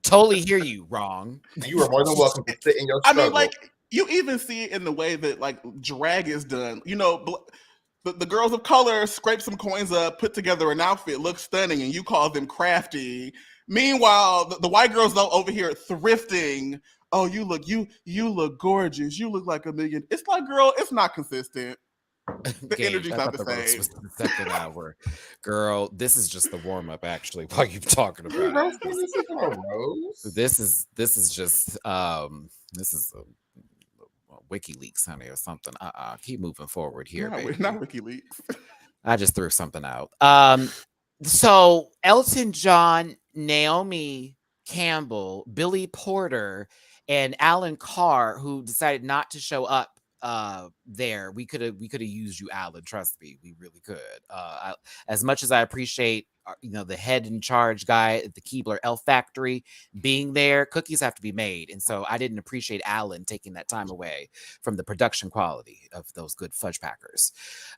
Totally hear you. Wrong. You are more than welcome to sit in your struggle. I mean, like, you even see it in the way that, like, drag is done. The girls of color scrape some coins up, put together an outfit, look stunning, and you call them crafty. Meanwhile, the white girls over here thrifting. Oh, you look gorgeous. You look like a million. It's like, girl, it's not consistent. The energy's not the same. Was the second hour. Girl, this is just the warm up. Actually, while you're talking about it, this is just this is a WikiLeaks, honey, or something. Keep moving forward here, baby. Not WikiLeaks. I just threw something out. So Elton John, Naomi Campbell, Billy Porter, and Alan Carr, who decided not to show up there. We could have used you, Alan. Trust me, we really could. As much as I appreciate the head in charge guy at the Keebler Elf Factory being there, cookies have to be made, and so I didn't appreciate Alan taking that time away from the production quality of those good fudge packers.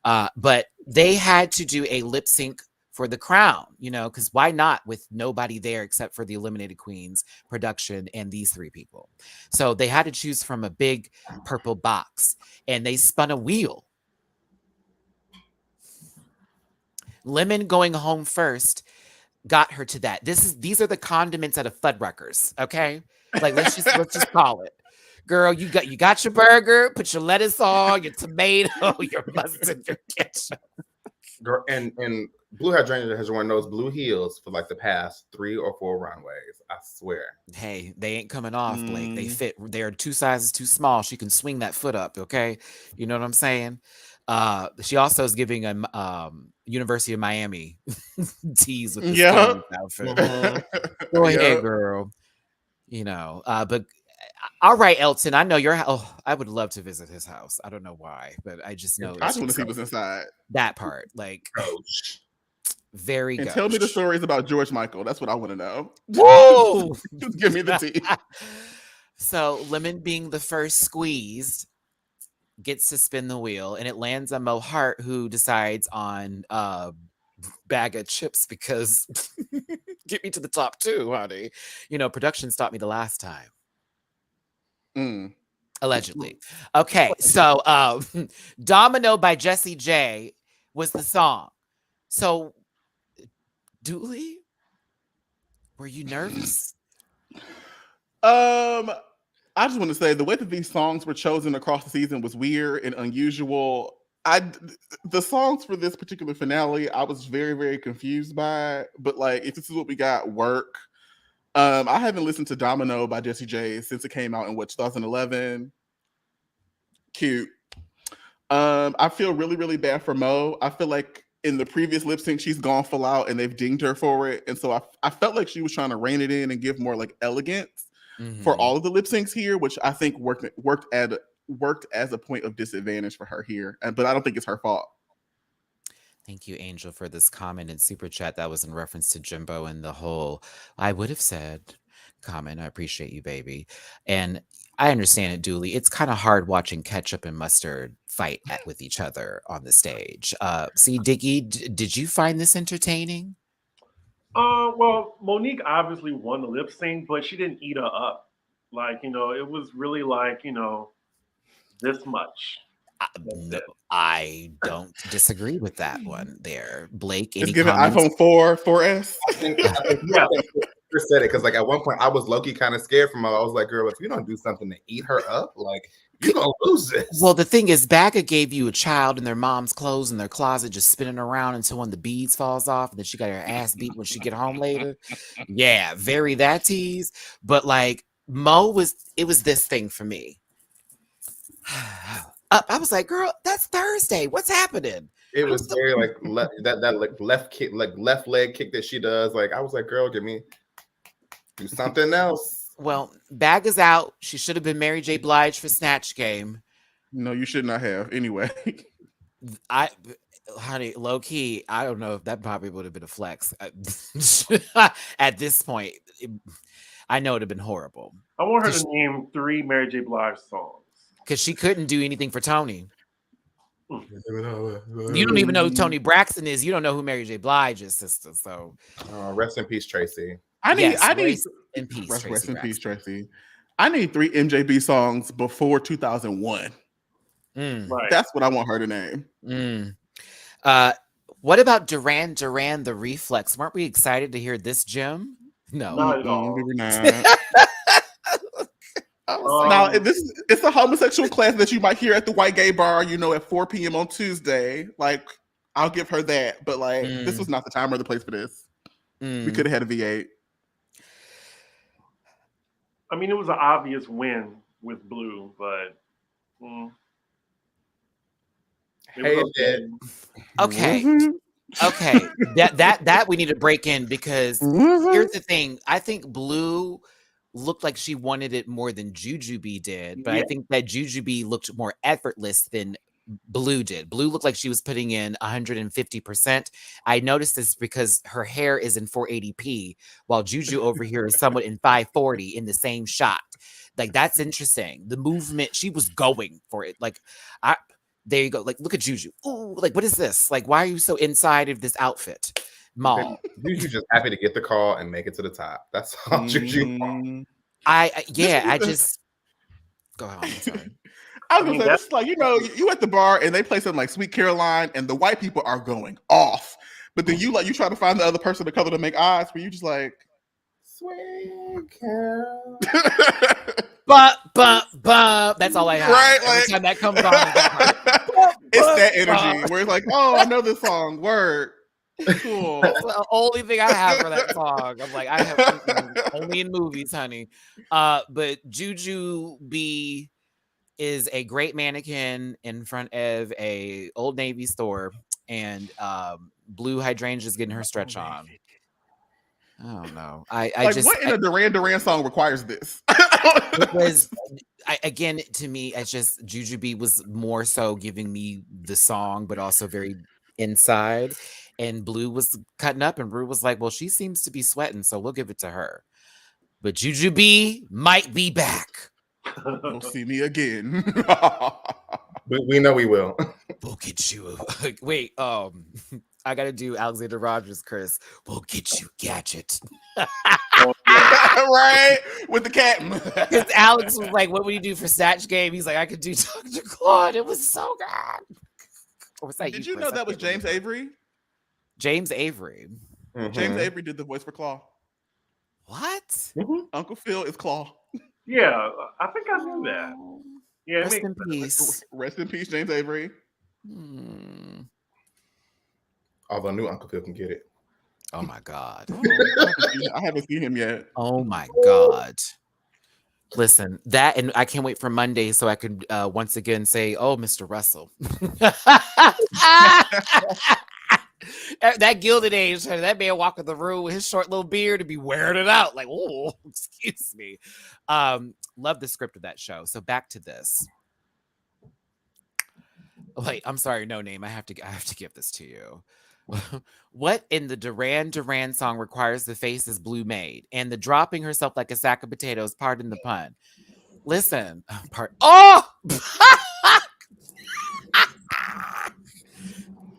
But they had to do a lip sync for the crown, because why not with nobody there except for the Eliminated Queens production and these three people. So they had to choose from a big purple box and they spun a wheel. Lemon going home first got her to that. These are the condiments at a Fuddruckers, okay? Like let's just call it. Girl, you got your burger, put your lettuce on, your tomato, your mustard, your ketchup. Girl, and Blue Hydrangea has worn those blue heels for like the past 3 or 4 runways. I swear. Hey, they ain't coming off, Blake. They fit. They're 2 sizes too small. She can swing that foot up. Okay, you know what I'm saying? She also is giving a University of Miami tease with this outfit. Go ahead, girl. But all right, Elton. I know I would love to visit his house. I don't know why, but I just know. I just want to see what's inside. That part, like, very. And tell me the stories about George Michael. That's what I want to know. Whoa! Just give me the tea. So, Lemon being the first squeezed gets to spin the wheel, and it lands on Mo Hart, who decides on bag of chips because get me to the top 2, honey. Production stopped me the last time. Allegedly. Okay, so Domino by Jessie J was the song. So, Dooley, were you nervous? I just want to say the way that these songs were chosen across the season was weird and unusual. The songs for this particular finale, I was very, very confused by. But like, if this is what we got, work. I haven't listened to Domino by Jessie J since it came out in 2011. Cute. I feel really, really bad for Mo. I feel like in the previous lip sync, she's gone full out and they've dinged her for it. And so I felt like she was trying to rein it in and give more like elegance for all of the lip syncs here, which I think worked as a point of disadvantage for her here. But I don't think it's her fault. Thank you, Angel, for this comment and super chat. That was in reference to Jimbo and the whole I would have said comment. I appreciate you, baby. And I understand it, Dooley. It's kind of hard watching ketchup and mustard fight with each other on the stage. See, Diggy, did you find this entertaining? Well, Monique obviously won the lip sync, but she didn't eat her up. Like, it was really like, this much. No, I don't disagree with that one there. Blake, any Just give it comments? iPhone 4, 4S. I think Chris said it because, like, at one point I was low-key kind of scared from her. I was like, girl, if you don't do something to eat her up, like, you're gonna lose this. Well, the thing is, Bagga gave you a child in their mom's clothes in their closet, just spinning around until one of the beads falls off, and then she got her ass beat when she get home later. Yeah, very that tease. But like it was this thing for me. I was like, girl, that's Thursday. What's happening? It was very like that like left kick, like left leg kick that she does. Like, I was like, girl, do something else. Well, Bagga's out. She should have been Mary J. Blige for Snatch Game. No, you should not have. Anyway, honey, low key, I don't know if that probably would have been a flex. At this point, I know it'd have been horrible. I want her to name 3 Mary J. Blige songs. Because she couldn't do anything for Tony. You don't even know who Tony Braxton is. You don't know who Mary J. Blige is, sister. So, rest in peace, Tracy. Rest in peace, rest in peace, Tracy. I need 3 MJB songs before 2001. Right. That's what I want her to name. What about Duran Duran the Reflex? Weren't we excited to hear this, Jim? No, not at all. We were not. Now, it's a homosexual class that you might hear at the white gay bar, at 4 p.m. on Tuesday. Like, I'll give her that. But, like, this was not the time or the place for this. We could have had a V8. I mean, it was an obvious win with Blue, but... Okay. Okay. That we need to break in because here's the thing. I think Blue looked like she wanted it more than Jujubee did, but I think that Jujubee looked more effortless than Blue did. Blue looked like she was putting in 150%. I noticed this because her hair is in 480p, while Juju over here is somewhat in 540 in the same shot. Like, that's interesting. The movement, she was going for it. Like, there you go. Like, look at Juju. Ooh, like, what is this? Like, why are you so inside of this outfit? Maul. Juju's just happy to get the call and make it to the top. That's all Juju. I just go on. I'm sorry. I was gonna say, it's like, you at the bar and they play something like Sweet Caroline and the white people are going off. But then you try to find the other person of color to make eyes where you just like, Sweet Caroline. But that's all I have. Right? Every time that comes on, it's that energy where it's like, oh, I know this song. Word. Cool. That's the only thing I have for that song. I'm like, I have only in movies, honey. But Juju B is a great mannequin in front of a Old Navy store, and Blue Hydrangea is getting her stretch on. I don't know. What in a Duran Duran song requires this? It was again, to me, it's just Jujubee was more so giving me the song, but also very inside. And Blue was cutting up, and Rue was like, "Well, she seems to be sweating, so we'll give it to her." But Jujubee might be back. You'll see me again. We know we will. We'll get you. Wait, I gotta do Alexander Rodgers, Chris. We'll get you, Gadget. Right? With the cat. Because Alex was like, what would you do for Snatch Game? He's like, I could do Dr. Claude. It was so good. Or was that Did you know that was James Avery? James Avery. Mm-hmm. James Avery did the voice for Claw. What? Mm-hmm. Uncle Phil is Claw. Yeah, I think I knew that. Yeah, rest in peace. Rest in peace, James Avery. Although new Uncle Phil can get it. Oh my God. I haven't seen him yet. Oh my God. Listen, that, and I can't wait for Monday so I could once again say, oh, Mr. Russell. That Gilded Age, that man walking the room with his short little beard and be wearing it out. Like, oh, excuse me. Love the script of that show. So back to this. Wait, I'm sorry, no name. I have to give this to you. What in the Duran Duran song requires the face is blue made and the dropping herself like a sack of potatoes? Pardon the pun. Listen, oh,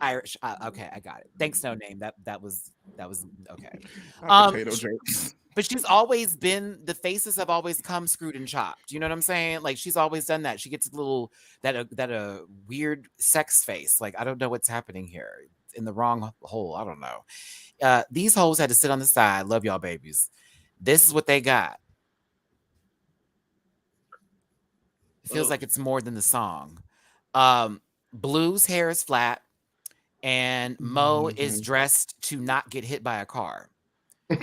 Irish. Okay, I got it. Thanks, no name. That was okay. Potato jokes. But she's always been, the faces have always come screwed and chopped. You know what I'm saying? Like she's always done that. She gets a little that weird sex face. Like I don't know what's happening here. In the wrong hole. I don't know. These hoes had to sit on the side. Love y'all babies. This is what they got. It feels like it's more than the song. Blue's hair is flat and Mo is dressed to not get hit by a car. I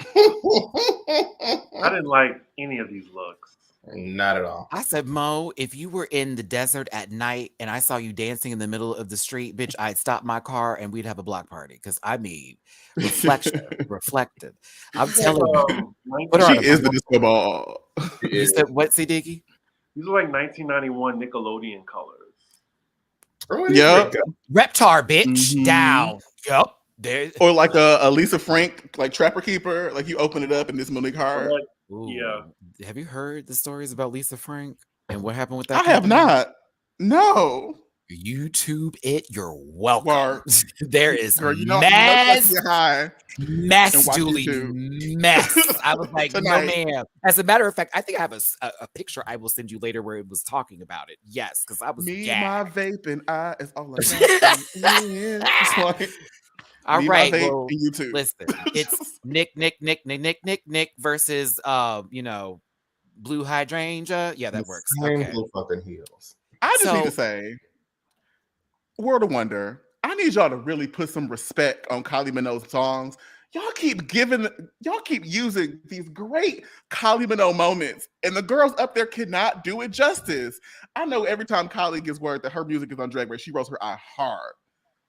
didn't like any of these looks. Not at all. I said, Mo, if you were in the desert at night and I saw you dancing in the middle of the street, bitch, I'd stop my car and we'd have a block party. Because I mean, reflected. I'm telling you. She is the disco ball. You said what, C. Diggy? These are like 1991 Nickelodeon colors. Yep. Reptar, bitch. Down. Yep. There. Or like a Lisa Frank, like Trapper Keeper. Like you open it up and this Monique Hart. Ooh. Yeah. Have you heard the stories about Lisa Frank and what happened with that? I have not. No. YouTube it. You're welcome. There is girl, mess duly mess. I was like, no, ma'am. As a matter of fact, I think I have a picture I will send you later where it was talking about it. Yes, because I was my vape and I is all about. All right, well, listen, it's Nick versus Blue Hydrangea. Yeah, that works. Okay. Blue fucking heels. I just need to say, World of Wonder, I need y'all to really put some respect on Kylie Minogue's songs. Y'all keep using these great Kylie Minogue moments, and the girls up there cannot do it justice. I know every time Kylie gets word that her music is on Drag Race, she rolls her eye hard.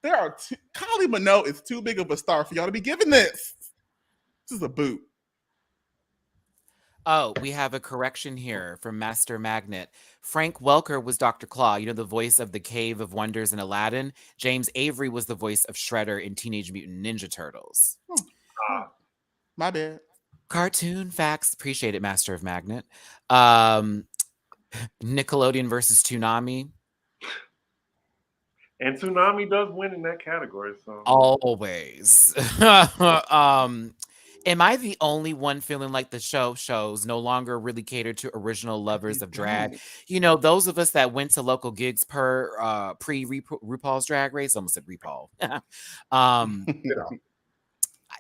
Kylie Minogue is too big of a star for y'all to be giving this. This is a boot. Oh, we have a correction here from Master Magnet. Frank Welker was Dr. Claw, the voice of the Cave of Wonders in Aladdin. James Avery was the voice of Shredder in Teenage Mutant Ninja Turtles. My bad. Cartoon facts. Appreciate it, Master of Magnet. Nickelodeon versus Toonami. And Toonami does win in that category. So always. Am I the only one feeling like the shows no longer really cater to original lovers of drag? Those of us that went to local gigs pre RuPaul's Drag Race, almost said RuPaul.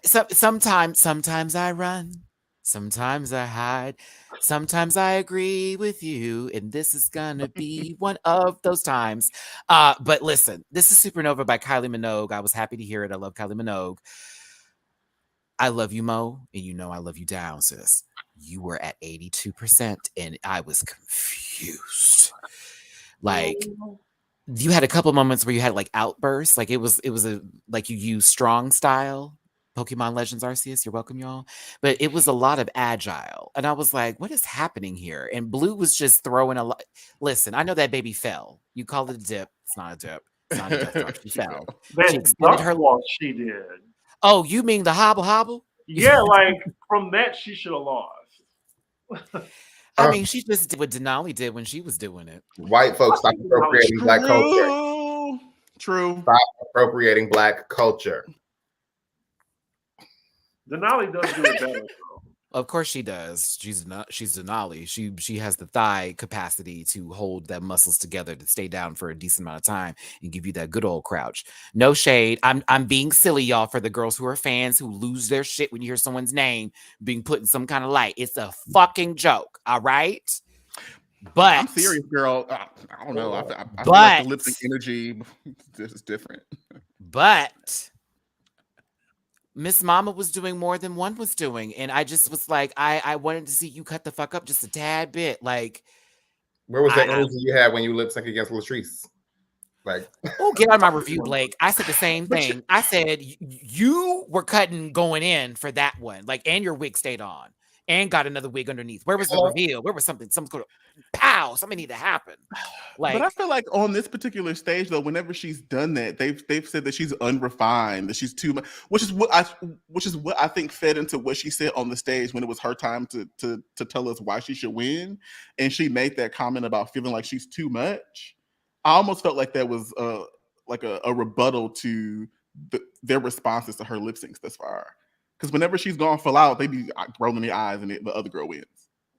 Sometimes I run, sometimes I hide, sometimes I agree with you, and this is gonna be one of those times. But listen, this is Supernova by Kylie Minogue. I was happy to hear it. I love Kylie Minogue. I love you, Mo, and I love you down, sis. You were at 82%, and I was confused. Like, you had a couple moments where you had like outbursts, like it was like you used strong style. Pokemon Legends Arceus, you're welcome, y'all. But it was a lot of agile, and I was like, "What is happening here?" And Blue was just throwing a lot. Listen, I know that baby fell. You call it a dip. It's not a dip. It's not a dip. She fell. She extended her walk. She did. Oh, you mean the hobble? Yeah, like from that she should have lost. I mean, she just did what Denali did when she was doing it. White folks stop appropriating Black culture. True. Stop appropriating Black culture. Denali does do it better. Of course she does. She's Denali. She has the thigh capacity to hold that muscles together to stay down for a decent amount of time and give you that good old crouch. No shade. I'm being silly, y'all, for the girls who are fans who lose their shit when you hear someone's name being put in some kind of light. It's a fucking joke, all right? But I'm serious, girl. I don't know. I feel like the lip sync energy is different. But Miss Mama was doing more than one was doing. And I just was like, I wanted to see you cut the fuck up just a tad bit. Like, where was that energy you had when you lip sync against Latrice? Like, oh, get on my review, Blake. I said the same thing. I said you were cutting going in for that one. Like, and your wig stayed on. and got another wig underneath. Where was the reveal? Where was something? Some sort of pow. Something need to happen. But I feel like on this particular stage, though, whenever she's done that, they've said that she's unrefined, that she's too much, which is what I think fed into what she said on the stage when it was her time to tell us why she should win, and she made that comment about feeling like she's too much. I almost felt like that was like a rebuttal to their responses to her lip syncs thus far. Because whenever she's gone full out, they be rolling their eyes and the other girl wins.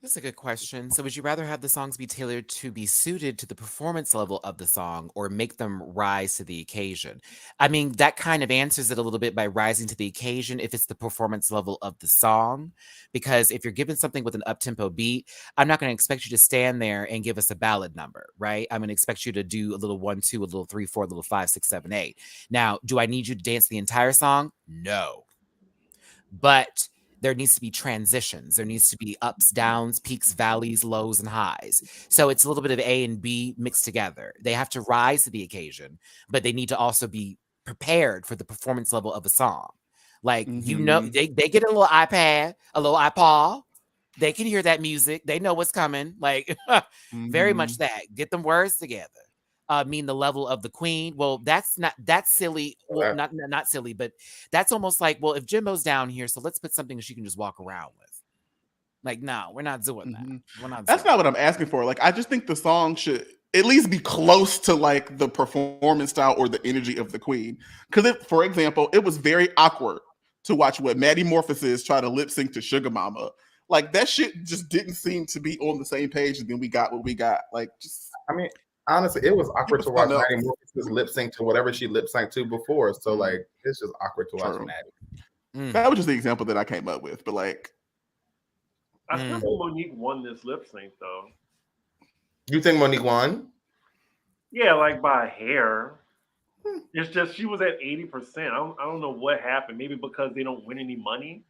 That's a good question. So would you rather have the songs be tailored to be suited to the performance level of the song or make them rise to the occasion? I mean, that kind of answers it a little bit by rising to the occasion if it's the performance level of the song. Because if you're given something with an up-tempo beat, I'm not going to expect you to stand there and give us a ballad number, right? I'm going to expect you to do a little 1, 2, a little 3, 4, a little 5, 6, 7, 8. Now, do I need you to dance the entire song? No. But there needs to be transitions. There needs to be ups, downs, peaks, valleys, lows, and highs. So it's a little bit of A and B mixed together. They have to rise to the occasion, but they need to also be prepared for the performance level of a song. Like, you know, they get a little iPad, a little iPod. They can hear that music. They know what's coming. Like, very much that. Get them words together. Mean the level of the queen. Well, that's silly. Well, not silly, but that's almost like, well, if Jimbo's down here, so let's put something she can just walk around with. Like, no, we're not doing that. We're not. That's not what I'm asking for. Like, I just think the song should at least be close to like the performance style or the energy of the queen. Because, for example, it was very awkward to watch what Maddie Morphosis try to lip sync to Sugar Mama. Like, that shit just didn't seem to be on the same page, and then we got what we got. Like, just, I mean, honestly, it was awkward to watch Maddie Morphosis lip sync to whatever she lip synced to before. So, like, it's just awkward to watch Maddie. That was just the example that I came up with. But, like, I still think Monique won this lip sync, though. You think Monique won? Yeah, like by a hair. It's just she was at 80%. I don't know what happened. Maybe because they don't win any money.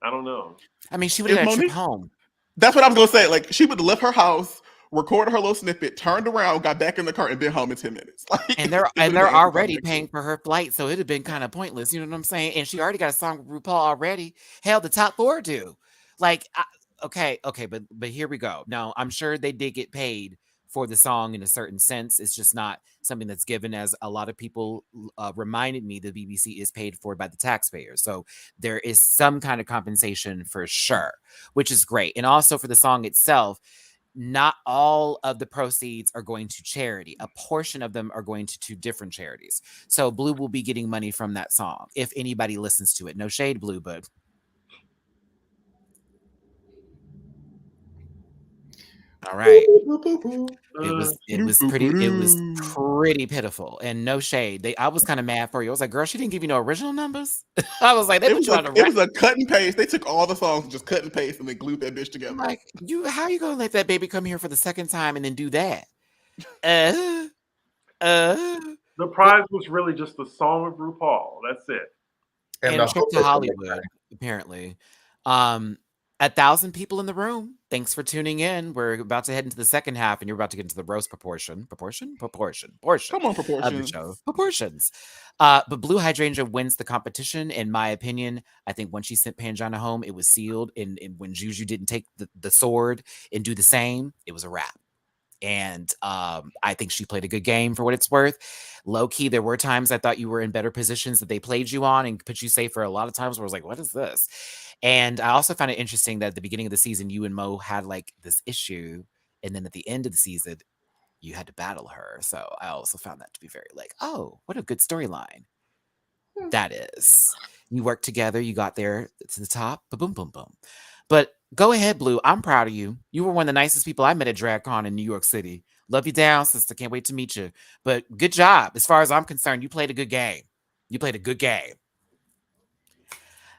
I don't know. I mean, she would have had a trip home. That's what I was gonna say. Like, she would have left her house, recorded her little snippet, turned around, got back in the car, and been home in 10 minutes. Like, and they're already paying for her flight, so it'd have been kind of pointless. You know what I'm saying? And she already got a song with RuPaul already. Hell, the top 4 do. Like, okay, but here we go. Now, I'm sure they did get paid for the song in a certain sense. It's just not something that's given, as a lot of people reminded me the BBC is paid for by the taxpayers. So there is some kind of compensation for sure, which is great. And also for the song itself, not all of the proceeds are going to charity. A portion of them are going to 2 different charities. So Blue will be getting money from that song if anybody listens to it. No shade, Blue, but all right. It was pretty pitiful, and no shade. I was kind of mad for you. I was like, girl, she didn't give you no original numbers. I was like, it was a cut and paste. They took all the songs, just cut and paste, and they glued that bitch together. Like, how you gonna let that baby come here for the second time and then do that? The prize was really just the song of RuPaul. That's it. And a trip to Hollywood, apparently. 1,000 people in the room. Thanks for tuning in. We're about to head into the second half, and you're about to get into the roast portion. Come on, proportions proportions. of the show. Proportions. But Blue Hydrangea wins the competition, in my opinion. I think when she sent Pangina home, it was sealed. And when Juju didn't take the sword and do the same, it was a wrap. And I think she played a good game for what it's worth. Low key, there were times I thought you were in better positions that they played you on and put you safer. A lot of times where I was like, what is this? And I also found it interesting that at the beginning of the season, you and Mo had like this issue. And then at the end of the season, you had to battle her. So I also found that to be very like, oh, what a good storyline. That is. You worked together. You got there to the top. Boom, boom, boom. But go ahead, Blue. I'm proud of you. You were one of the nicest people I met at DragCon in New York City. Love you down, sister. Can't wait to meet you. But good job. As far as I'm concerned, you played a good game.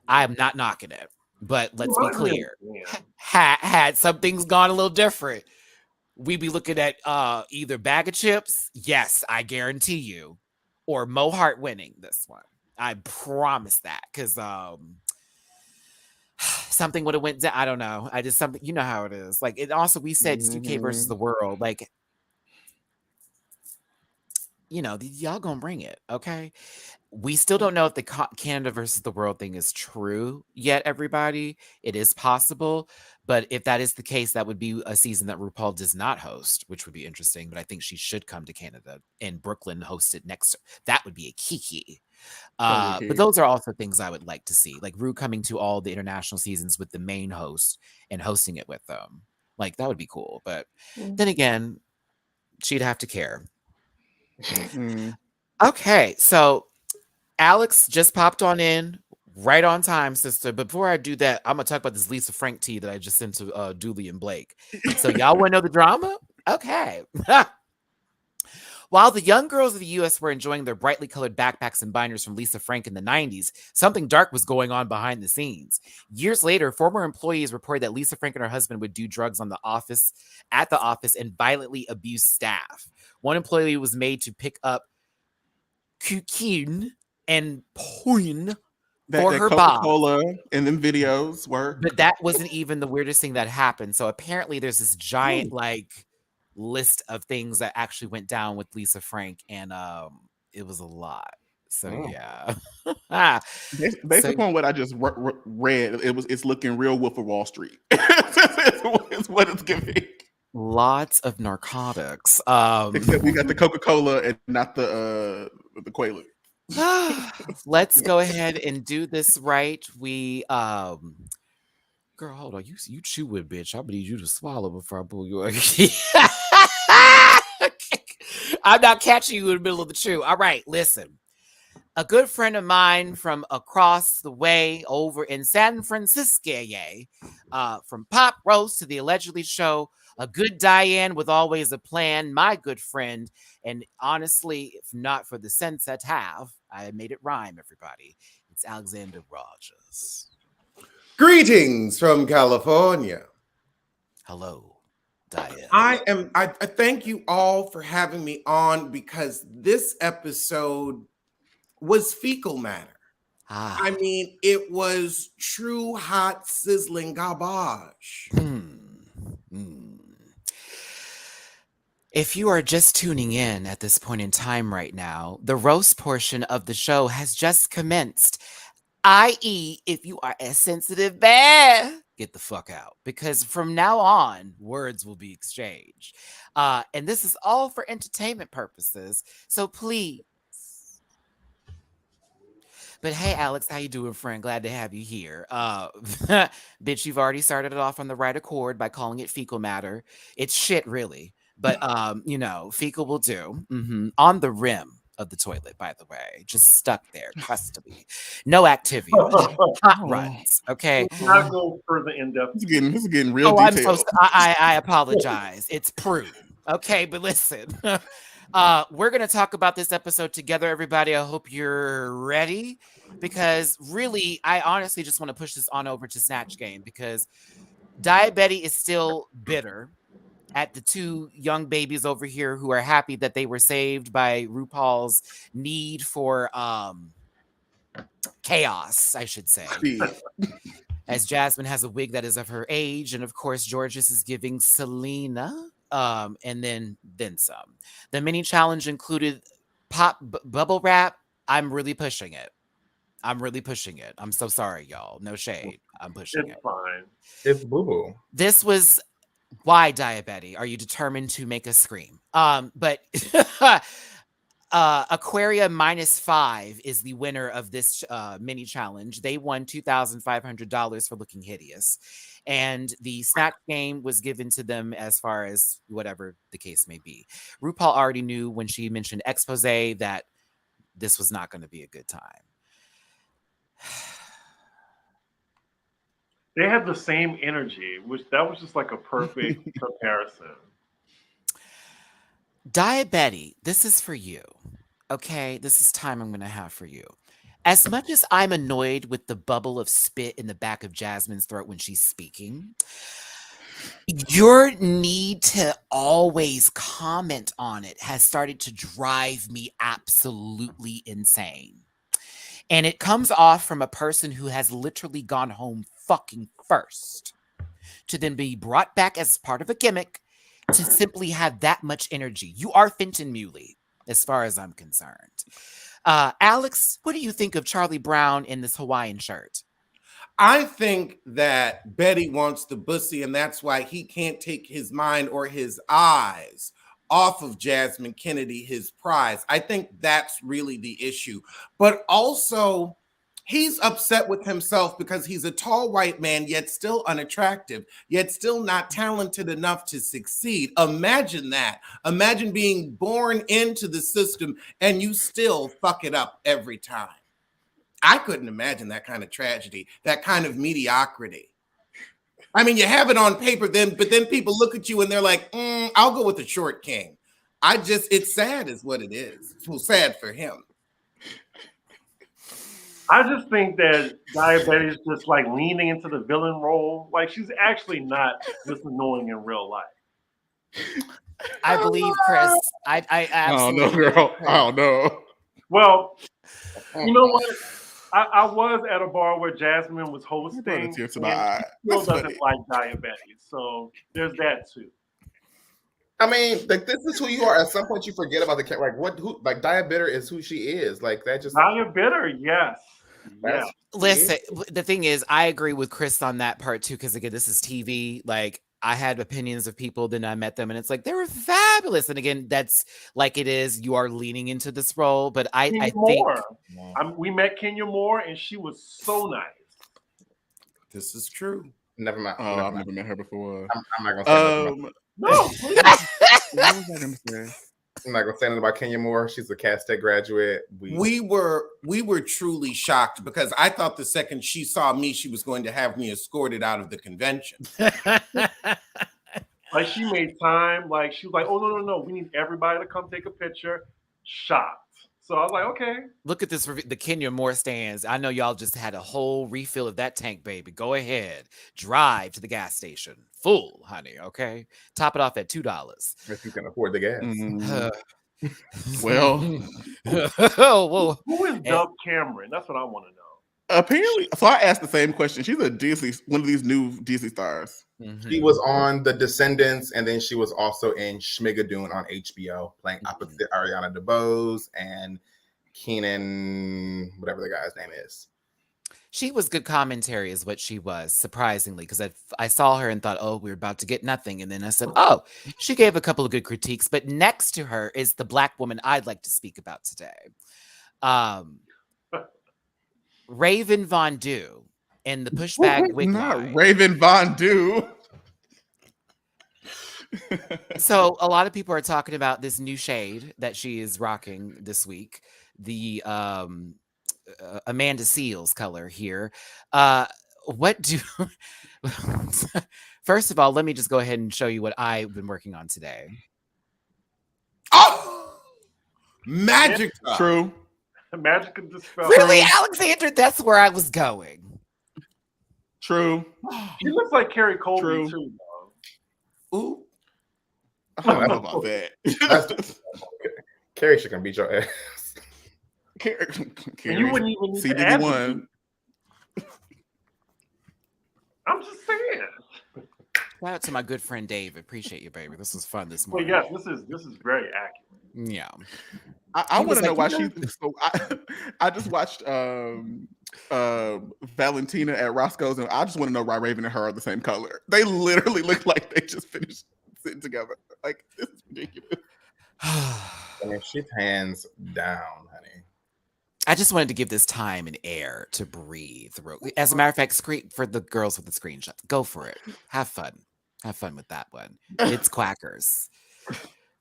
I'm not knocking it. But let's be clear. Had some things gone a little different, we'd be looking at either Bag of Chips, yes, I guarantee you, or Mo Hart winning this one. I promise that. Because something would have went down. I don't know. I just something, you know how it is. Like, it also, we said UK versus the world. Like, y'all gonna bring it, okay? We still don't know if the Canada versus the world thing is true yet, everybody. It is possible, but if that is the case, that would be a season that RuPaul does not host, which would be interesting, but I think she should come to Canada and Brooklyn host it next. That would be a kiki. But those are also things I would like to see, like Ru coming to all the international seasons with the main host and hosting it with them. Like, that would be cool. But then again, she'd have to care. Okay, so Alex just popped on in right on time, sister. But before I do that, I'm gonna talk about this Lisa Frank tea that I just sent to Dooley and Blake. So y'all want to know the drama? Okay. While the young girls of the U.S. were enjoying their brightly colored backpacks and binders from Lisa Frank in the 90s, something dark was going on behind the scenes. Years later, former employees reported that Lisa Frank and her husband would do drugs at the office and violently abuse staff. One employee was made to pick up cocaine and porn for her Coca-Cola and then videos were. But that wasn't even the weirdest thing that happened. So apparently there's this giant list of things that actually went down with Lisa Frank, and it was a lot. So yeah. Based upon what I just read, it's looking real Wolf of Wall Street. It's what it's giving. Lots of narcotics. Except we got the Coca-Cola and not the Quaalude. Let's go ahead and do this right. We girl, hold on. You chew it, bitch. I need you to swallow before I pull you. I'm not catching you in the middle of the chew. All right, listen. A good friend of mine from across the way over in San Francisco, from Pop Roast to the Allegedly Show, a good Diane with always a plan, my good friend. And honestly, if not for the sense I have, I made it rhyme, everybody. It's Alexander Rodgers. Greetings from California. Hello, Diane. I thank you all for having me on, because this episode was fecal matter. I mean, it was true hot sizzling garbage. If you are just tuning in at this point in time right now, the roast portion of the show has just commenced. I.e., if you are a sensitive bear, get the fuck out. Because from now on, words will be exchanged. And this is all for entertainment purposes. So please. But hey, Alex, how you doing, friend? Glad to have you here. Bitch, you've already started it off on the right accord by calling it fecal matter. It's shit, really. But, fecal will do. On the rim of the toilet, by the way. Just stuck there, crustily. No activity. Hot runs, okay? I'll go further in depth. This is getting real detailed. I apologize. It's prude. Okay, but listen. We're going to talk about this episode together, everybody. I hope you're ready, because really, I honestly just want to push this on over to Snatch Game, because Diabetes is still bitter at the two young babies over here who are happy that they were saved by RuPaul's need for chaos, I should say. As Jasmine has a wig that is of her age, and of course, Georges is giving Selena. And then some. The mini challenge included pop bubble wrap. I'm really pushing it. I'm so sorry, y'all. No shade. I'm pushing it. It's fine. It's boo-boo. This was why, Diabetes. Are you determined to make us scream? But Aquaria -5 is the winner of this mini challenge. They won $2,500 for looking hideous. And the snack game was given to them as far as whatever the case may be. RuPaul already knew when she mentioned expose that this was not going to be a good time. They had the same energy, which that was just like a perfect comparison. Diabetes, this is for you. Okay, this is time I'm going to have for you. As much as I'm annoyed with the bubble of spit in the back of Jasmine's throat when she's speaking, your need to always comment on it has started to drive me absolutely insane. And it comes off from a person who has literally gone home fucking first to then be brought back as part of a gimmick to simply have that much energy. You are Fenton Muley. as far as I'm concerned. Alex, what do you think of Charlie Brown in this Hawaiian shirt? I think that Betty wants the bussy, and that's why he can't take his mind or his eyes off of Jasmine Kennedy, his prize. I think that's really the issue. But also, he's upset with himself because he's a tall white man, yet still unattractive, yet still not talented enough to succeed. Imagine that. Imagine being born into the system and you still fuck it up every time. I couldn't imagine that kind of tragedy, that kind of mediocrity. I mean, you have it on paper, but then people look at you and they're like, I'll go with the short king. It's sad is what it is. It's sad for him. I just think that Diabetes just like leaning into the villain role. Like she's actually not this annoying in real life. I believe, Chris. I absolutely. Oh no, girl. Oh no. Well, you know what? I was at a bar where Jasmine was hosting. And she still doesn't like Diabetes, so there's that too. I mean, like this is who you are. At some point, you forget about the like Diabetes is who she is. Like that just Diabetes, yes. Yeah. Listen, the thing is, I agree with Chris on that part too, because again, this is TV. Like I had opinions of people, then I met them, and it's like they were fabulous. And again, that's like it is. You are leaning into this role, but I think we met Kenya Moore, and she was so nice. This is true. Never mind. I've never met her before. I'm not gonna say no. What was I gonna say? I'm not gonna say anything about Kenya Moore. She's a Cal State graduate. We were truly shocked because I thought the second she saw me, she was going to have me escorted out of the convention. Like she made time. Like she was like, "Oh no, we need everybody to come take a picture." Shocked. So I was like, "Okay." Look at this. The Kenya Moore stands. I know y'all just had a whole refill of that tank, baby. Go ahead, drive to the gas station, full, honey. Okay, top it off at $2 if you can afford the gas. Well, who is Dove Cameron? That's what I want to know. Apparently, so I asked the same question. She's one of these new Disney stars. She was on The Descendants, and then she was also in Schmigadoon on HBO, playing opposite Ariana DeBose and Keenan, whatever the guy's name is. She was good commentary is what she was, surprisingly, because I saw her and thought, oh, we're about to get nothing. And then I said, oh, she gave a couple of good critiques. But next to her is the Black woman I'd like to speak about today. Raven Von Du in the pushback wig line. Raven Von Du. So a lot of people are talking about this new shade that she is rocking this week. The Amanda Seals color here. First of all, let me just go ahead and show you what I've been working on today. Oh, magic. True. Magic and dispel. Really, Alexander? That's where I was going. True. She looks like Carrie Colby too, though. Ooh. I don't know about that. Carrie should can beat your ass. Carrie, you wouldn't even need to ask CBD1. I'm just saying. Shout out to my good friend Dave. Appreciate you, baby. This was fun this morning. Well, yes, this is very accurate. Yeah. I want to know why she. So I just watched Valentina at Roscoe's, and I just want to know why Raven and her are the same color. They literally look like they just finished sitting together. Like this is ridiculous. I mean, she's hands down, honey. I just wanted to give this time and air to breathe. As a matter of fact, for the girls with the screenshots, go for it. Have fun. Have fun with that one. It's quackers.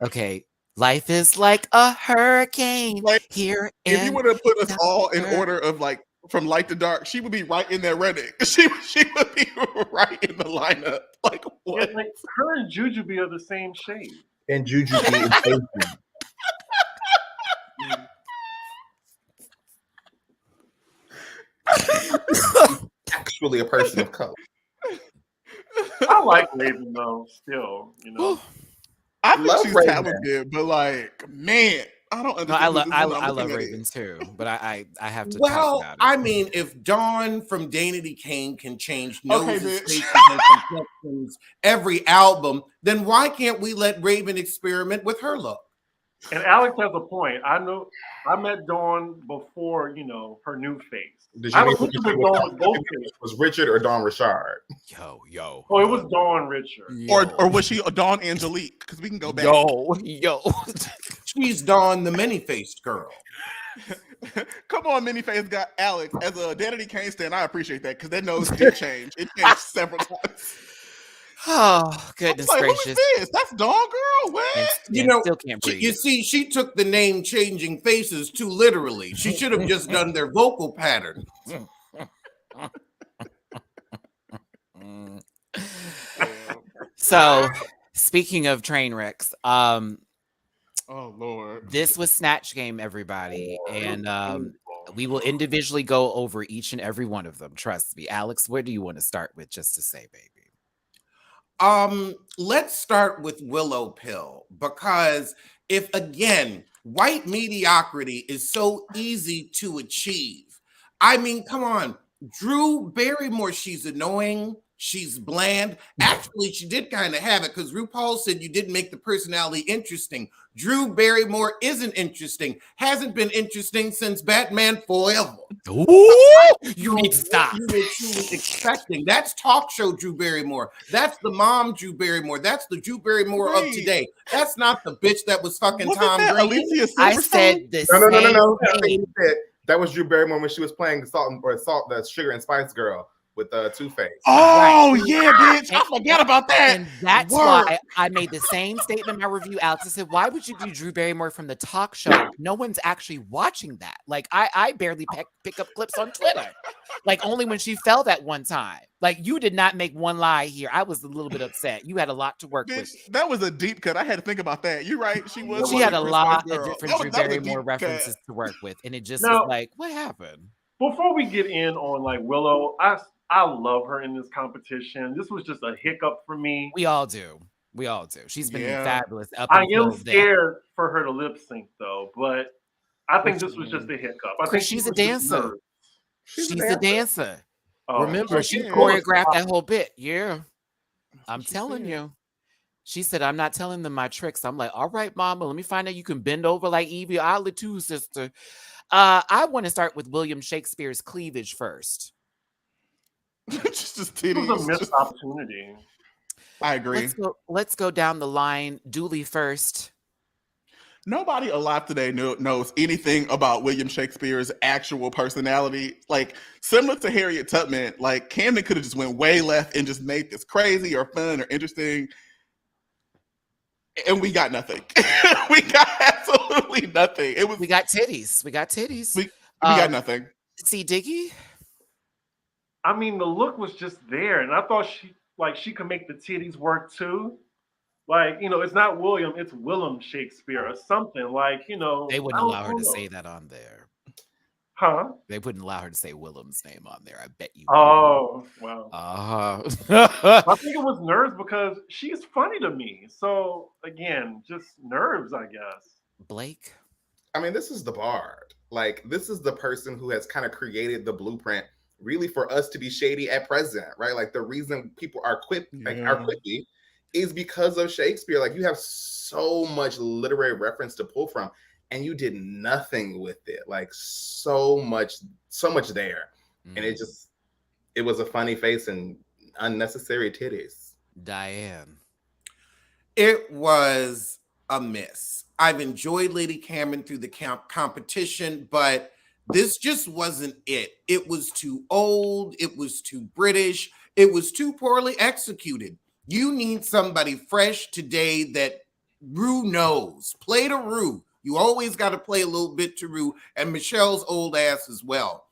Okay. Life is like a hurricane here. If you would have put us all in order of like from light to dark, she would be right in there running. She would be right in the lineup. Like what? Yeah, like her and Jujubee are the same shade. And Jujubee is Asian. Actually a person of color. I like Raven though, still, you know. I think she's talented, but like, man, I don't understand. I love Raven too, but I have to talk about it. I mean, if Dawn from Danity Kane can change noses, faces, and complexions every album, then why can't we let Raven experiment with her look? And Alex has a point. I know I met Dawn before, her new face. Did you I mean was looking at Dawn with both faces. was Richard or Dawn Richard? Yo. Oh, it was Dawn Richard. Or was she a Dawn Angelique? Because we can go back. Yo. She's Dawn, the many-faced girl. Come on, many-faced guy Alex. As a Danity Kane stan, I appreciate that because that nose did change. It changed several times. Oh, goodness gracious. Who is this? That's Dawn Girl? What? Still can't breathe. You see, she took the name changing faces too literally. She should have just done their vocal pattern. So, speaking of train wrecks, oh Lord, this was Snatch Game, everybody, and we will individually go over each and every one of them. Trust me, Alex. Where do you want to start with? Just to say, baby. Let's start with Willow Pill, because if again, white mediocrity is so easy to achieve. I mean, come on, Drew Barrymore, she's annoying, she's bland. Actually, she did kind of have it because RuPaul said you didn't make the personality interesting. Drew Barrymore isn't interesting, hasn't been interesting since Batman Forever. Ooh, you need to stop. You were truly expecting. That's talk show Drew Barrymore. That's the mom Drew Barrymore. That's the Drew Barrymore of today. That's not the bitch that was fucking Tom Brady. I said this. No. That was Drew Barrymore when she was playing the Sugar and Spice Girl with Two-Face. Oh, right. Yeah, bitch. I forgot about that. And that's why I made the same statement in my review, Alex. I said, why would you do Drew Barrymore from the talk show? No one's actually watching that. Like, I barely pick up clips on Twitter. Like, only when she fell that one time. Like, you did not make one lie here. I was a little bit upset. You had a lot to work with. That was a deep cut. I had to think about that. You're right. She had a lot of different Drew Barrymore references to work with. And it just was like, what happened? Before we get in on, like, Willow, I love her in this competition. This was just a hiccup for me. We all do. She's been fabulous. I am scared for her to lip sync, though, but I think this was just a hiccup. I think she's a dancer. She's a dancer. Oh, remember, she choreographed that whole bit. Yeah. I'm telling you. She said, I'm not telling them my tricks. I'm like, all right, mama, let me find out you can bend over like Evie Oddly too, sister. I want to start with William Shakespeare's cleavage first. Just titties. It was a missed opportunity. I agree. Let's go down the line. Dooley first. Nobody alive today knows anything about William Shakespeare's actual personality. Like, similar to Harriet Tubman, like Camden could have just went way left and just made this crazy or fun or interesting. And we got nothing. We got absolutely nothing. We got titties. We got nothing. See, Diggy? I mean, the look was just there, and I thought she could make the titties work too. Like, it's not William, it's Willem Shakespeare or something. Like, they wouldn't allow her to say that on there. Huh? They wouldn't allow her to say Willem's name on there. I bet you. Oh, wow. I think it was nerves because she's funny to me. So again, just nerves, I guess. Blake? I mean, this is the Bard. Like, this is the person who has kind of created the blueprint really for us to be shady at present, right? Like, the reason people are quippy is because of Shakespeare. Like, you have so much literary reference to pull from, and you did nothing with it. Like, so much there. And it was a funny face and unnecessary titties. Diane. It was a miss. I've enjoyed Lady Cameron through the competition, but this just wasn't it. It was too old. It was too British. It was too poorly executed. You need somebody fresh today that Rue knows. Play to Rue. You always got to play a little bit to Rue and Michelle's old ass as well.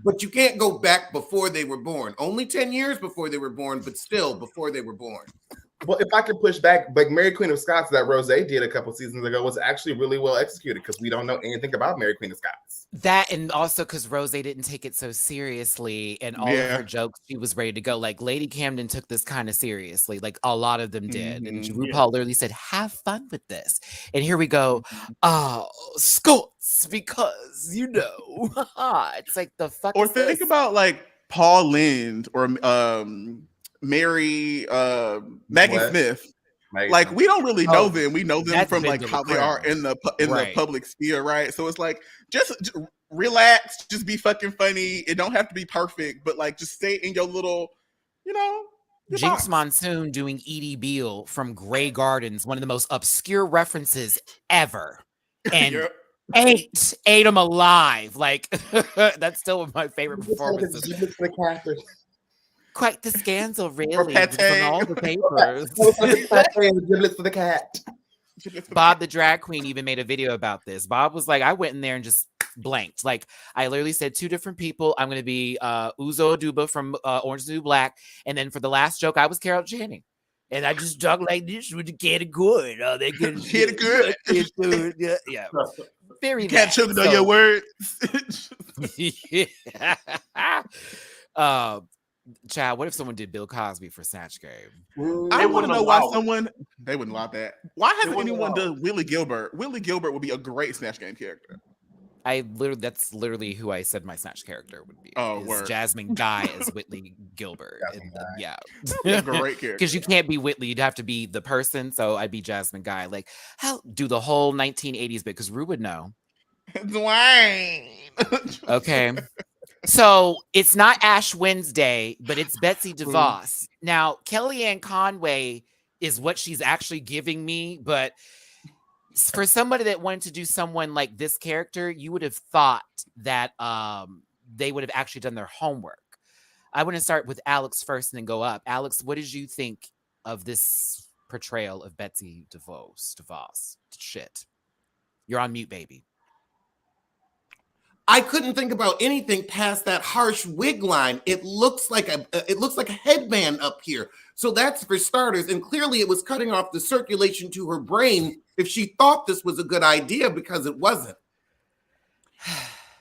But you can't go back before they were born. Only 10 years before they were born, but still before they were born. Well, if I could push back, like Mary Queen of Scots that Rosé did a couple seasons ago was actually really well executed because we don't know anything about Mary Queen of Scots. That, and also because Rosé didn't take it so seriously, and all of her jokes, she was ready to go. Like, Lady Camden took this kind of seriously, like a lot of them did. And RuPaul literally said, have fun with this. And here we go, Scots, because, it's like the fuck. Or think about like Paul Lynde or Maggie Smith. like we don't really know them. We know them That's from like how they are in the public sphere, right? So it's like just relax, just be fucking funny. It don't have to be perfect, but like just stay in your little, your Jinx box. Monsoon doing Edie Beale from Grey Gardens, one of the most obscure references ever, and ate him alive. Like that's still one of my favorite performances. Quite the scandal, really. On all the papers. Giblets for the cat. Bob the drag queen even made a video about this. Bob was like, I went in there and just blanked. Like, I literally said 2 different people. I'm going to be Uzo Aduba from Orange is the New Black. And then for the last joke, I was Carol Channing. And I just talk like this with the kid of good. Oh, they good. Kid good. Yeah. Very you can't choke on your words. Chad, what if someone did Bill Cosby for Snatch Game? I want to know why they wouldn't allow that. Why hasn't anyone done Willie Gilbert? Willie Gilbert would be a great Snatch Game character. That's literally who I said my Snatch character would be. Word. Jasmine Guy as Whitley Gilbert. Yeah. Great character. Because you can't be Whitley, you'd have to be the person. So I'd be Jasmine Guy. Like, how do the whole 1980s bit? Because Rue would know. Dwayne. Okay. So it's not Ash Wednesday, but it's Betsy DeVos. Now, Kellyanne Conway is what she's actually giving me, but for somebody that wanted to do someone like this character, you would have thought that they would have actually done their homework. I want to start with Alex first and then go up. Alex, what did you think of this portrayal of Betsy DeVos? Shit. You're on mute, baby. I couldn't think about anything past that harsh wig line. It looks like a headband up here. So that's for starters. And clearly it was cutting off the circulation to her brain if she thought this was a good idea, because it wasn't.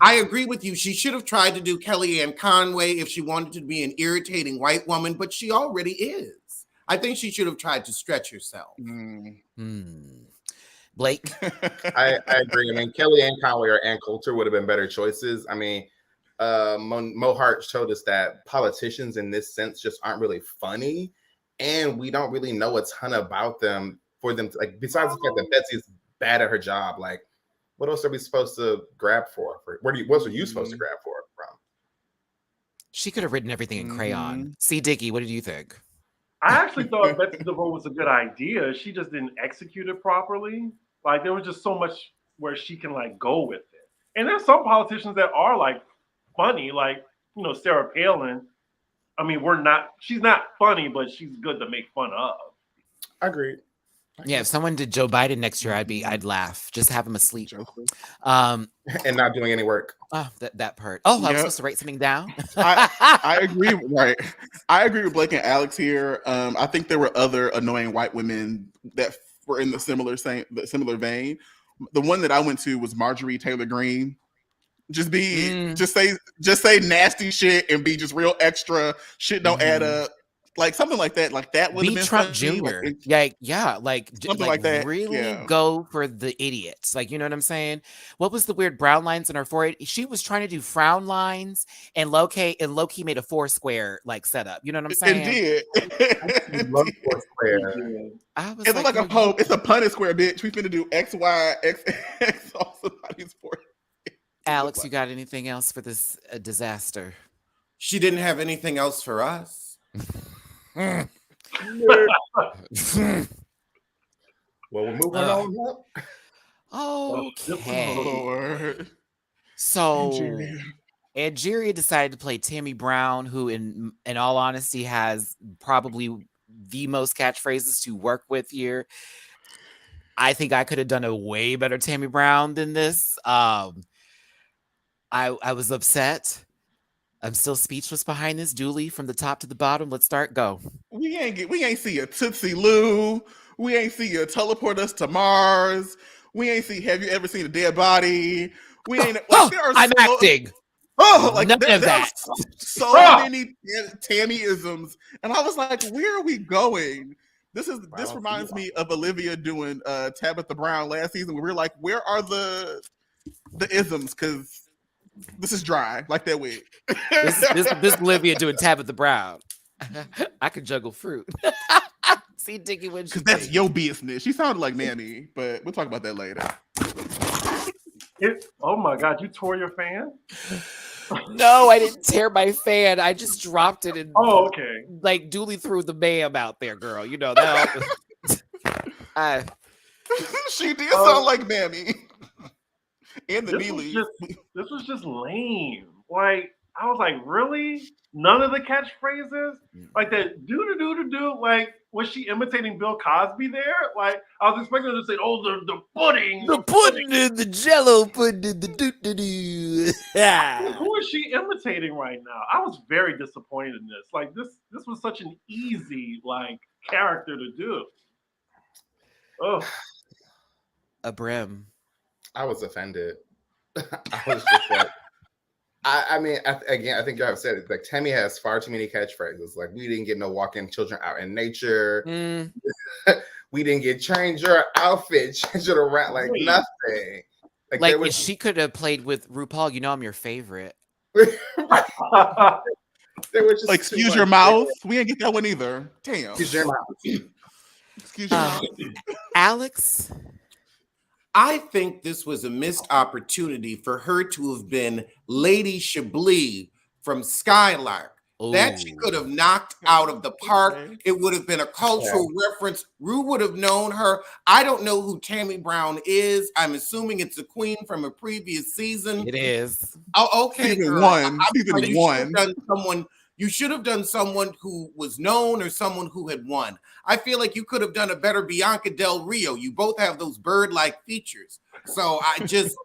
I agree with you. She should have tried to do Kellyanne Conway if she wanted to be an irritating white woman, but she already is. I think she should have tried to stretch herself. Blake? I agree. I mean, Kellyanne Conway or Ann Coulter would have been better choices. I mean, Mo Hart showed us that politicians in this sense just aren't really funny, and we don't really know a ton about them for them to, like, besides the fact that Betsy's bad at her job. Like, what else are we supposed to grab for? What are you supposed to grab for from? She could have written everything in crayon. See, Dickie, what did you think? I actually thought Betsy DeVos was a good idea. She just didn't execute it properly. Like, there was just so much where she can like go with it. And there's some politicians that are like funny, like, Sarah Palin. I mean, she's not funny, but she's good to make fun of. Agreed. Yeah, if someone did Joe Biden next year, I'd laugh. Just have him asleep. And not doing any work. Oh, that part. Oh, I was supposed to write something down. I agree. Right. I agree with Blake and Alex here. I think there were other annoying white women that were in the similar vein. The one that I went to was Marjorie Taylor Greene. Just say nasty shit and be just real extra. Shit don't add up. Like something like that. Like that would have been Trump funny. Jr. Like something like that. Really go for the idiots. Like, you know what I'm saying? What was the weird brown lines in her forehead? She was trying to do frown lines, and low-key made a Foursquare like setup. You know what I'm saying? It love Foursquare. It's like a Pope. It's a Punnett square, bitch. We finna do X, Y, X on somebody's forehead. Alex, you got anything else for this disaster? She didn't have anything else for us. Well, we're moving on. Okay. So Angeria decided to play Tammy Brown, who in all honesty has probably the most catchphrases to work with here. I think I could have done a way better Tammy Brown than this. I was upset. I'm still speechless behind this. Dooley, from the top to the bottom. Let's start. Go. We ain't see a Tootsie Lou. We ain't see you teleport us to Mars. We ain't see. Have you ever seen a dead body? We ain't. I'm acting. None of that. So many Tammy-isms, and I was like, where are we going? This reminds me of Olivia doing Tabitha Brown last season, where we're like, where are the isms? Because this is dry, like that wig. This Olivia doing Tabitha Brown. I could juggle fruit. See Dickie when she because that's your business. She sounded like Mammy, but we'll talk about that later. Oh my God, you tore your fan? No, I didn't tear my fan. I just dropped it and okay. Like duly threw the ma'am out there, girl. You know that. She did sound like Mammy. And the this Neely. This was just lame. Like, I was like, really? None of the catchphrases? Like that do. Like, was she imitating Bill Cosby there? Like, I was expecting her to say, "Oh, the pudding, the pudding, the Jello pudding, the do." Who is she imitating right now? I was very disappointed in this. Like, this was such an easy character to do. Oh, a brim. I was offended. I was just like, I mean, again, I think y'all have said it. Like, Tammy has far too many catchphrases. Like, we didn't get no walking children out in nature. We didn't get change your outfit, change it around, like nothing. Like if she could have played with RuPaul, you know I'm your favorite. They were just like, excuse your mouth. We didn't get that one either. Damn. Excuse your mouth. Excuse your mouth. Alex? I think this was a missed opportunity for her to have been Lady Chablis from Skylark. Ooh. That she could have knocked out of the park. It would have been a cultural reference. Rue would have known her. I don't know who Tammy Brown is. I'm assuming it's a queen from a previous season. It is. Oh, okay. Season one. You should have done someone who was known or someone who had won. I feel like you could have done a better Bianca Del Rio. You both have those bird-like features. So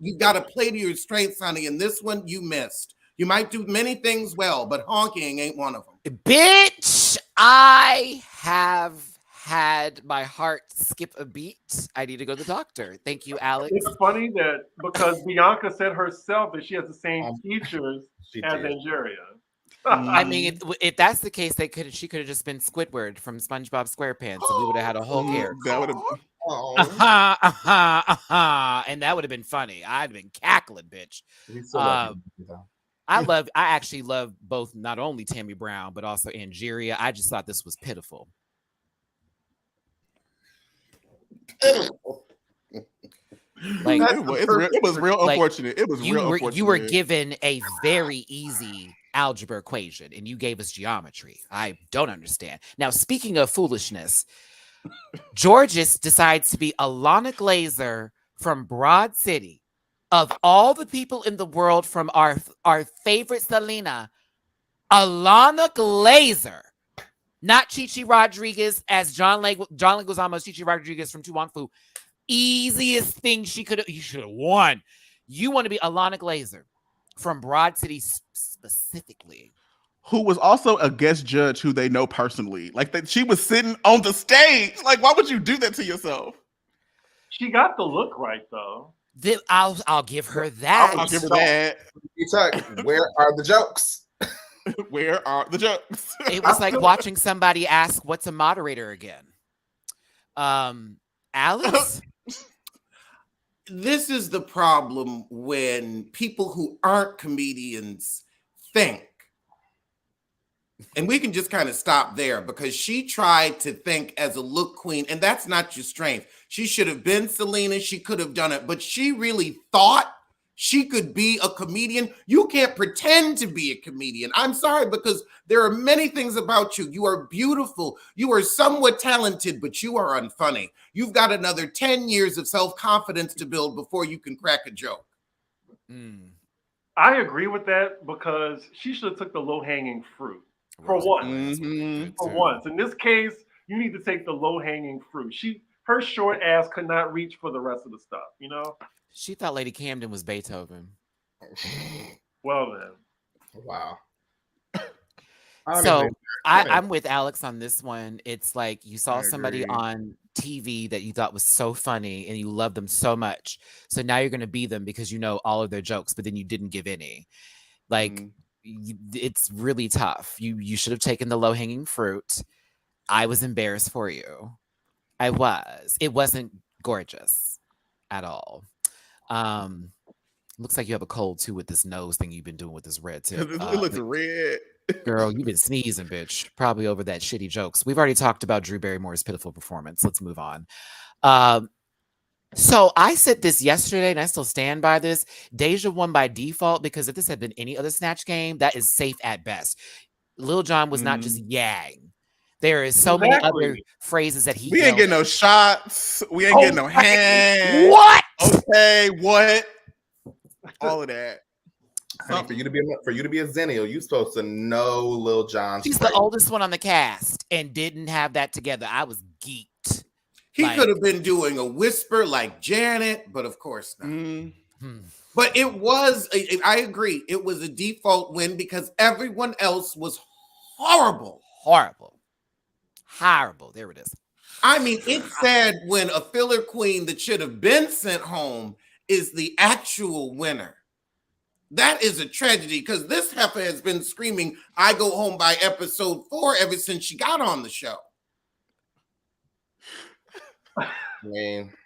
you got to play to your strengths, honey. And this one, you missed. You might do many things well, but honking ain't one of them. Bitch, I have had my heart skip a beat. I need to go to the doctor. Thank you, Alex. It's funny that because Bianca said herself that she has the same features as Angeria. I mean, if that's the case, she could have just been Squidward from SpongeBob SquarePants, and we would have had a whole character. That would have, and that would have been funny. I'd have been cackling, bitch. I actually love both, not only Tammy Brown but also Angeria. I just thought this was pitiful. Like it was real unfortunate. It was real unfortunate. You were given a very easy algebra equation and you gave us geometry. I don't understand. Now, speaking of foolishness, Georges decides to be Alana Glazer from Broad City. Of all the people in the world from our favorite Selena, Alana Glazer, not Chichi Rodriguez as John Leguizamo's Chichi Rodriguez from Tu Wong Fu. Easiest thing you should have won. You want to be Alana Glazer from Broad City specifically, who was also a guest judge who they know personally. Like that, she was sitting on the stage. Like, why would you do that to yourself? She got the look right though. I'll give her that. I'll give her that. Where are the jokes? Where are the jokes? It was like watching somebody ask, "What's a moderator again?" Alex. This is the problem when people who aren't comedians think. And we can just kind of stop there because she tried to think as a look queen, and that's not your strength. She should have been Selena. She could have done it, but she really thought she could be a comedian. You can't pretend to be a comedian. I'm sorry, because there are many things about you. You are beautiful. You are somewhat talented, but you are unfunny. You've got another 10 years of self-confidence to build before you can crack a joke. I agree with that because she should have took the low-hanging fruit for once. For once. In this case, you need to take the low-hanging fruit. Her short ass could not reach for the rest of the stuff, you know? She thought Lady Camden was Beethoven. Well then. Wow. So I'm with Alex on this one. It's like you saw somebody on TV that you thought was so funny and you love them so much. So now you're going to be them because you know all of their jokes, but then you didn't give any. Like, it's really tough. You should have taken the low-hanging fruit. I was embarrassed for you. I was. It wasn't gorgeous at all. Looks like you have a cold too with this nose thing you've been doing with this red tip. It looks red. Girl, you've been sneezing, bitch. Probably over that shitty jokes. We've already talked about Drew Barrymore's pitiful performance. Let's move on. So I said this yesterday, and I still stand by this. Deja won by default because if this had been any other Snatch game, that is safe at best. Lil Jon was not just yang. There is so many other phrases that he. We ain't getting no shots. We ain't getting no hands. What? Okay, what? All of that. For you to be a Zennial, you supposed to know Lil Jon's. She's the oldest one on the cast and didn't have that together. I was geeked. He could have been doing a whisper like Janet, but of course not. But it was, I agree, it was a default win because everyone else was horrible. Horrible. There it is. I mean, it's sad when a filler queen that should have been sent home is the actual winner. That is a tragedy because this heifer has been screaming, I go home by episode 4 ever since she got on the show.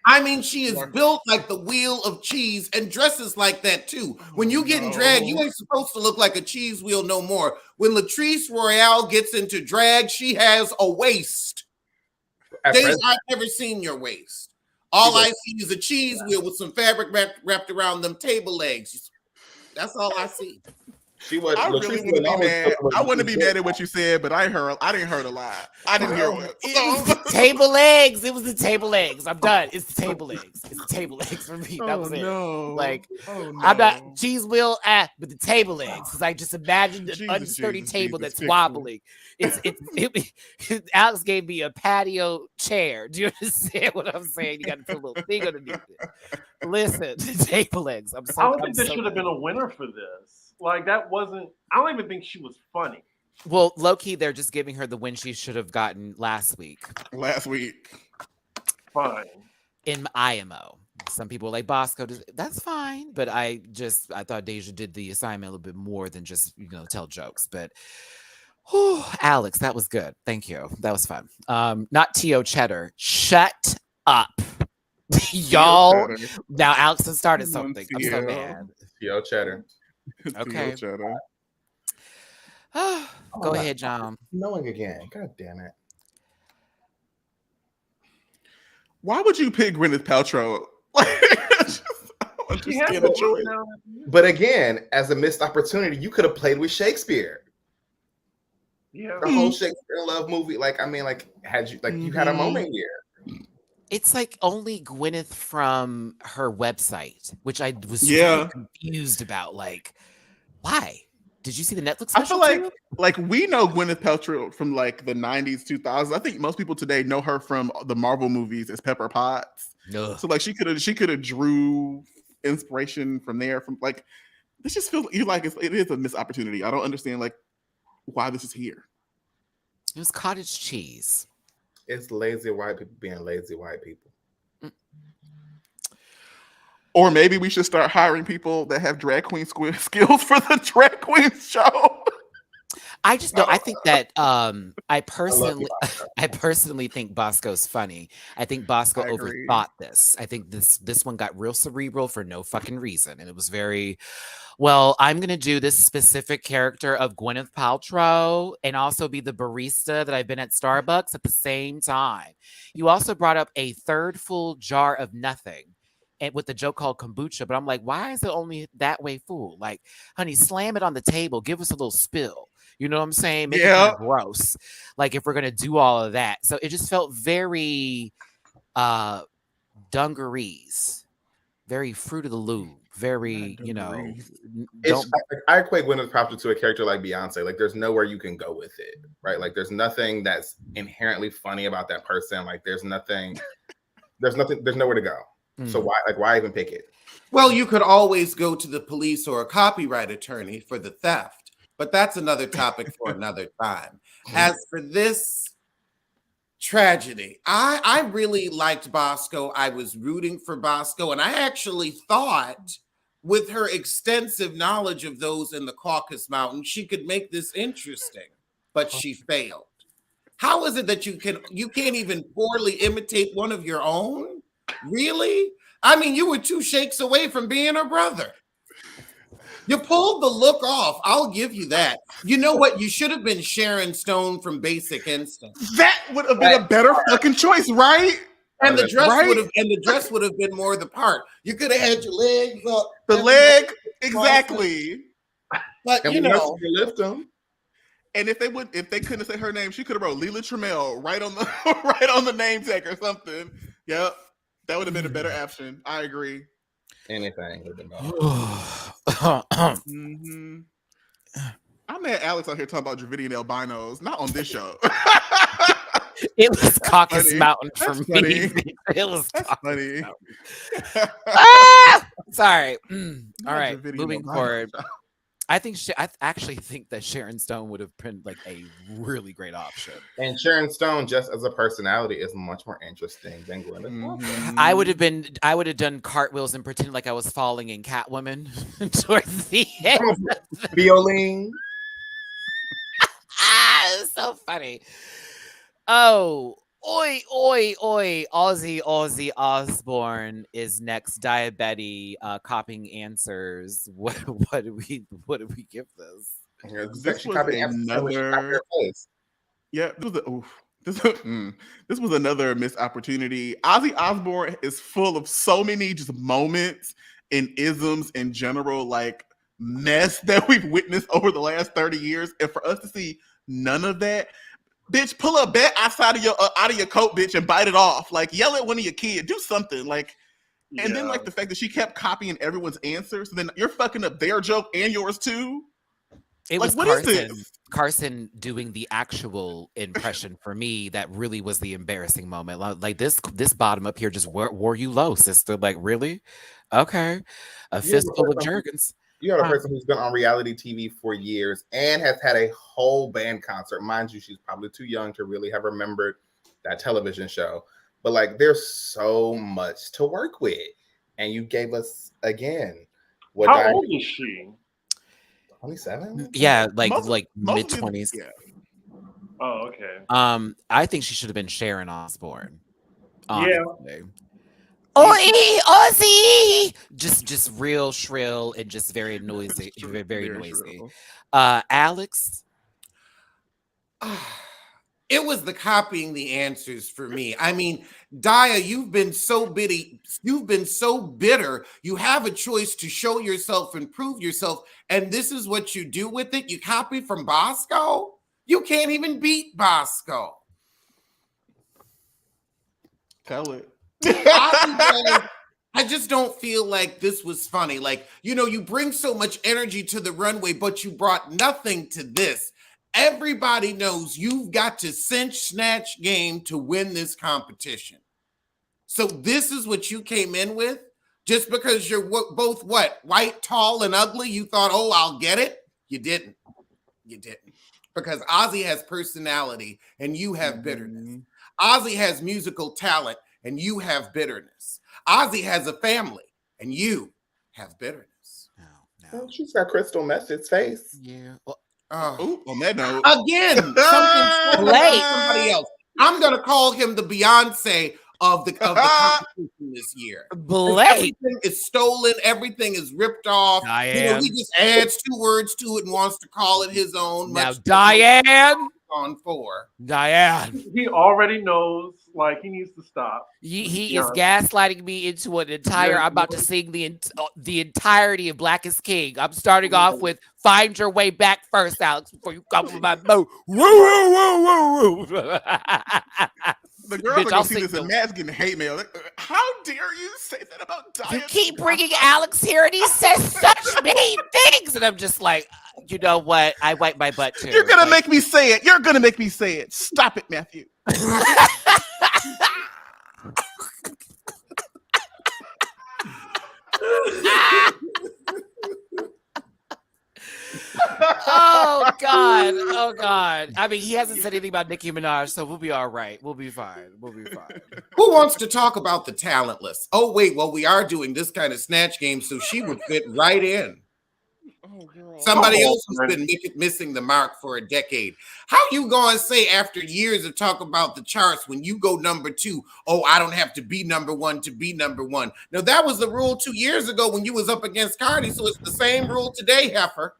I mean, she is built like the wheel of cheese and dresses like that too. When you get in drag, you ain't supposed to look like a cheese wheel no more. When Latrice Royale gets into drag, she has a waist. Days I've never seen your waist. All I see is a cheese wheel with some fabric wrapped around them table legs. That's all I see. I really wouldn't be mad. I wouldn't be mad at what you said, but I didn't hear a lot. I didn't hear what. It was the table legs. It was the table legs. I'm done. It's the table legs. It's the table legs for me. That was it. Like, I'm not cheese wheel, but the table legs. Because I just imagined an unsturdy table that's wobbling. Alex gave me a patio chair. Do you understand what I'm saying? You got to put a little thing underneath it. Listen, the table legs. I don't think there should have been a winner for this. Like, that wasn't, I don't even think she was funny. Well, low-key, they're just giving her the win she should have gotten last week. Fine. In IMO. Some people are like, Bosco, that's fine. But I thought Deja did the assignment a little bit more than just, tell jokes. But, Alex, that was good. Thank you. That was fun. Not T.O. Cheddar. Shut up. Y'all. Now, Alex has started something. I'm so mad. T.O. Cheddar. Okay. Go ahead, John. Knowing again. God damn it. Why would you pick Gwyneth Paltrow? But again, as a missed opportunity, you could have played with Shakespeare. Yeah. The whole Shakespeare love movie. Had you you had a moment here. It's like only Gwyneth from her website, which I was really confused about. Like, why? Did you see the Netflix special? I feel like we know Gwyneth Paltrow from like the 90s, 2000s. I think most people today know her from the Marvel movies as Pepper Potts. Ugh. So like she could have drew inspiration from there. From like, this just feels it is a missed opportunity. I don't understand like why this is here. It was cottage cheese. It's lazy white people being lazy white people. Or maybe we should start hiring people that have drag queen skills for the drag queen show. I just know. I think that I personally think Bosco's funny. I think Bosco overthought this. I think this one got real cerebral for no fucking reason, and it was very. Well, I'm going to do this specific character of Gwyneth Paltrow and also be the barista that I've been at Starbucks at the same time. You also brought up a third full jar of nothing and with the joke called kombucha, but I'm like, why is it only that way full? Like, honey, slam it on the table. Give us a little spill. You know what I'm saying? Make it kind of gross. Like, if we're going to do all of that. So it just felt very dungarees, very Fruit of the Loom. Very, I equate Gwyneth Paltrow to a character like Beyonce. Like, there's nowhere you can go with it, right? Like, there's nothing that's inherently funny about that person. Like, there's nowhere to go. So why even pick it? Well, you could always go to the police or a copyright attorney for the theft, but that's another topic for another time. As for this tragedy, I really liked Bosco. I was rooting for Bosco, and I actually thought with her extensive knowledge of those in the Caucasus Mountains, she could make this interesting, but she failed. How is it that you can't even poorly imitate one of your own? Really? I mean, you were 2 shakes away from being her brother. You pulled the look off. I'll give you that. You know what? You should have been Sharon Stone from Basic Instinct. That would have been a better fucking choice, right? And the dress would have been more the part. You could have had your legs up. The leg, exactly. But and you know, lift them. And if they couldn't have said her name, she could have wrote Leela Trammell right on the name tag or something. Yep, that would have been a better option. I agree. Anything would have been mm-hmm. I'm mad Alex out here talking about Dravidian albinos, not on this show. It was Caucasus funny. Mountain for That's me. funny. It was funny. Sorry. All right, Dravidian moving albino. forward. I actually think that Sharon Stone would have been like a really great option. And Sharon Stone, just as a personality, is much more interesting than Gwyneth. Mm-hmm. I would have done cartwheels and pretended like I was falling in Catwoman towards the end. Violin. It was so funny. Oh, oi. Ozzy Osbourne is next. Diabetes, copying answers. What do we give this? Yeah, This was another. Yeah, this was another missed opportunity. Ozzy Osbourne is full of so many just moments and isms in general, like mess that we've witnessed over the last 30 years, and for us to see none of that. Bitch, pull a bat outside of your coat, bitch, and bite it off. Like, yell at one of your kids. Do something. Like, and then like the fact that she kept copying everyone's answers. So then you're fucking up their joke and yours too. It like, was Carson doing the actual impression for me that really was the embarrassing moment. Like this bottom up here just wore you low, sister. Like, really? Okay. A fistful of Jergens. You got a person who's been on reality TV for years and has had a whole band concert. Mind you, she's probably too young to really have remembered that television show. But like, there's so much to work with. And you gave us, again, what How old is she? 27? Yeah, like mid-20s. Yeah. Oh, okay. I think she should have been Sharon Osbourne. Yeah. Oi, Ozzy! Just real shrill and just very noisy, very noisy. Alex? It was the copying the answers for me. I mean, Daya, you've been so bitter. You have a choice to show yourself and prove yourself, and this is what you do with it. You copy from Bosco? You can't even beat Bosco. Tell it. I just don't feel like this was funny. Like, you know, you bring so much energy to the runway, but you brought nothing to this. Everybody knows you've got to cinch snatch game to win this competition. So this is what you came in with? Just because you're both what? White, tall, and ugly? You thought, oh, I'll get it? You didn't. You didn't. Because Ozzy has personality and you have bitterness. Ozzy has musical talent and you have bitterness. Ozzy has a family and you have bitterness. No. Well, she's got Crystal Method's face. Yeah. Well, on that note. Again, somebody else. I'm going to call him the Beyonce of the competition this year. Blake. Everything is stolen. Everything is ripped off. Diane. He just adds 2 words to it and wants to call it his own. Now, Diane. On 4. Diane. He already knows, like, he needs to stop. He is gaslighting me into an entire. I'm about to sing the entirety of Black is King. I'm starting off with "Find Your Way Back" first, Alex, before you come with my mo. Woo. The girls are going to see this and Matt's getting hate mail. How dare you say that about Diane? You keep bringing Alex here and he says such mean things. And I'm just like, you know what? I wipe my butt too. You're going to make me say it. You're going to make me say it. Stop it, Matthew. Oh God. I mean, he hasn't said anything about Nicki Minaj, so we'll be all right. We'll be fine. Who wants to talk about the talentless? Oh, wait, well, we are doing this kind of snatch game, so she would fit right in. Oh, girl. Somebody else who's been missing the mark for a decade. How you going to say after years of talk about the charts when you go number 2, oh, I don't have to be number 1 to be number 1. No, that was the rule 2 years ago when you was up against Cardi, so it's the same rule today, heifer.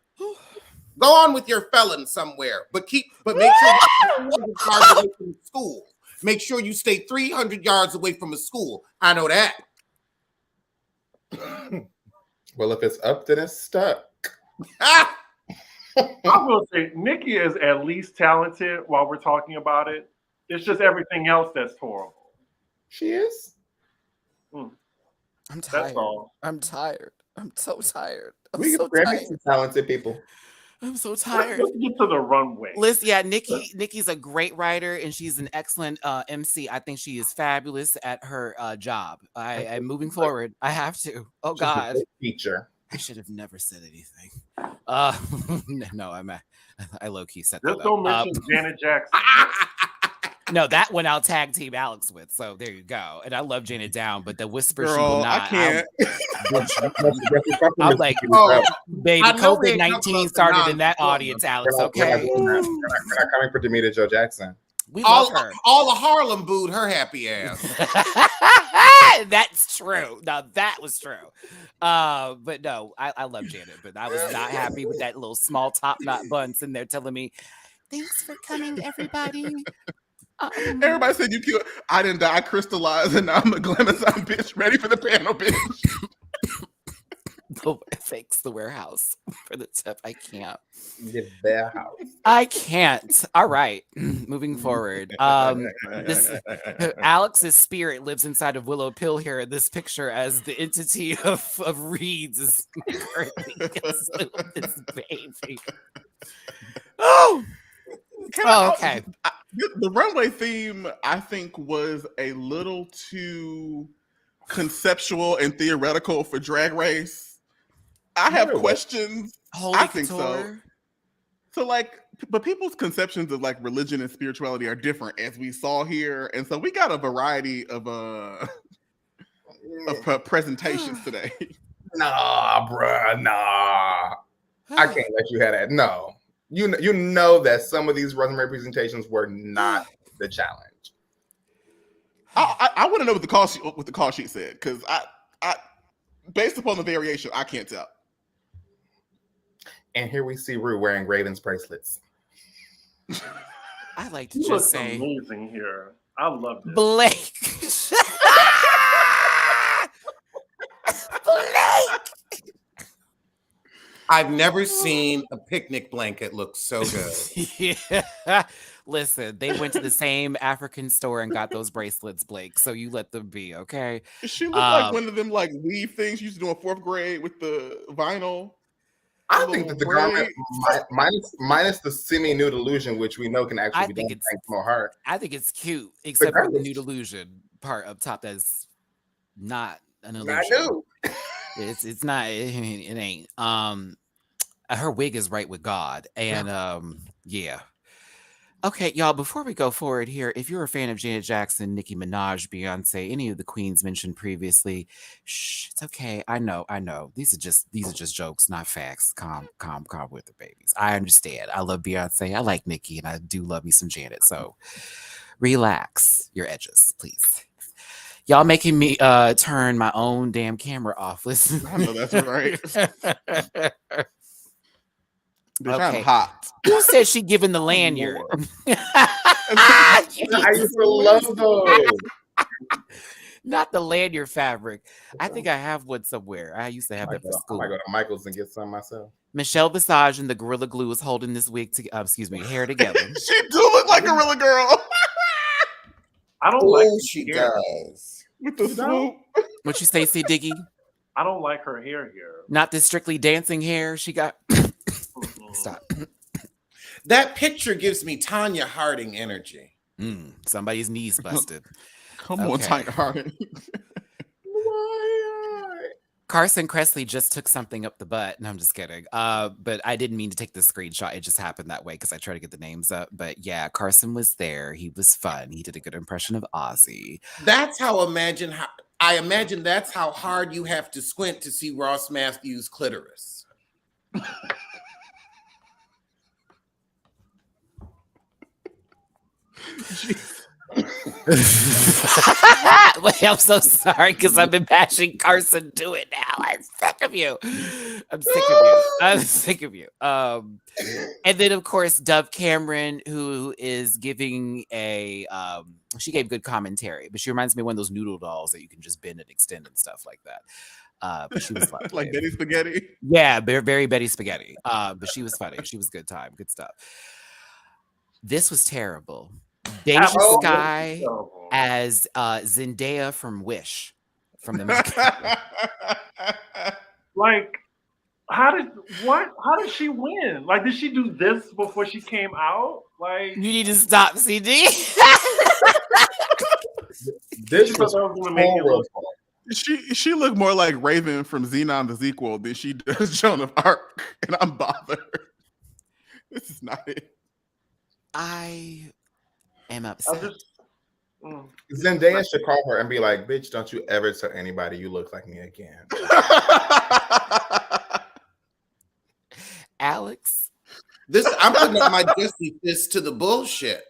Go on with your felon somewhere, but make sure you 300 yards away from school. Make sure you stay 300 yards away from a school. I know that. Well, if it's up, then it's stuck. I will say Nikki is at least talented while we're talking about it. It's just everything else that's horrible. She is? I'm tired. That's all. I'm tired. I'm so tired. We can Grammy some talented people. I'm so tired. Let's get to the runway. Listen, yeah, Nikki's a great writer and she's an excellent MC. I think she is fabulous at her job. I'm moving forward. I have to. Oh God. Feature. I should have never said anything. No, I low key said that. Just don't mention Janet Jackson. No, that one I'll tag team Alex with. So there you go. And I love Janet Down, but the whisper she will not. I can't. I'm like, oh, baby, COVID-19 started in that audience, Alex. Okay. We're not coming for Demita Jo Jackson. We love her. All of Harlem booed her happy ass. That's true. Now that was true. But no, I love Janet, but I was not happy with that little small top knot bun sitting there telling me, "Thanks for coming, everybody." Everybody said you killed. I didn't die. I crystallized, and now I'm a glamazon bitch ready for the panel, bitch. Thanks, the warehouse for the tip. I can't. The warehouse. I can't. All right, moving forward. Alex's spirit lives inside of Willow Pill here in this picture as the entity of Reeds is currently consumed this baby. Oh, okay. The runway theme, I think, was a little too conceptual and theoretical for Drag Race. I have questions. I think so. So, like, but people's conceptions of like religion and spirituality are different, as we saw here, and so we got a variety of presentations today. Nah, bruh, nah. I can't let you have that. No, you know that some of these runway presentations were not the challenge. I want to know what the call sheet said, because I based upon the variation, I can't tell. And here we see Rue wearing Raven's bracelets. I like to just say, amazing here. I love this. Blake. Blake. I've never seen a picnic blanket look so good. Yeah. Listen, they went to the same African store and got those bracelets, Blake. So you let them be, okay? She looked like one of them like weave things you used to do in 4th grade with the vinyl. I think that the garment, minus the semi-nude illusion, which we know can actually be done thanks to Mohart. I think it's cute, except for the nude illusion part up top that's not an illusion. I knew. It's not. It ain't. Her wig is right with God, and yeah. Okay, y'all, before we go forward here, if you're a fan of Janet Jackson, Nicki Minaj, Beyonce, any of the queens mentioned previously, shh, it's okay. I know. These are just jokes, not facts. Calm with the babies. I understand. I love Beyonce. I like Nicki, and I do love me some Janet. So relax your edges, please. Y'all making me turn my own damn camera off. Listen. I know that's right. They're kind of hot. Who said she giving the lanyard? I used to love those. Not the lanyard fabric. I think I have one somewhere. I used to have that for school. I might go to Michael's and get some myself. Michelle Visage and the Gorilla Glue is holding this wig hair together. She do look like Gorilla Girl. I don't like she hair. does. With the swoop. What you say, C. Diggy? I don't like her hair here. Not this Strictly Dancing hair she got. Stop. That picture gives me Tanya Harding energy. Somebody's knees busted. Come on, Tanya Harding. Carson Kressley just took something up the butt. No, I'm just kidding. But I didn't mean to take the screenshot. It just happened that way because I tried to get the names up. But yeah, Carson was there. He was fun. He did a good impression of Ozzy. That's how I imagine that's how hard you have to squint to see Ross Matthews' clitoris. Wait, I'm so sorry because I've been bashing Carson to it now. I'm sick of you. I'm sick of you. And then of course Dove Cameron, who is giving a she gave good commentary, but she reminds me of one of those noodle dolls that you can just bend and extend and stuff like that. But she was funny. Like Betty Spaghetti. Yeah, very Betty Spaghetti. But she was funny. She was good time, good stuff. This was terrible. Deja Sky as Zendaya from Wish from the like how did she win? Like, did she do this before she came out? Like, you need to stop, CD. This was horrible. She looked more like Raven from Xenon the sequel than she does Joan of Arc, and I'm bothered. This is not it. I am upset. Zendaya should call her and be like, "Bitch, don't you ever tell anybody you look like me again." Alex, I'm putting up my Jesse fist to the bullshit.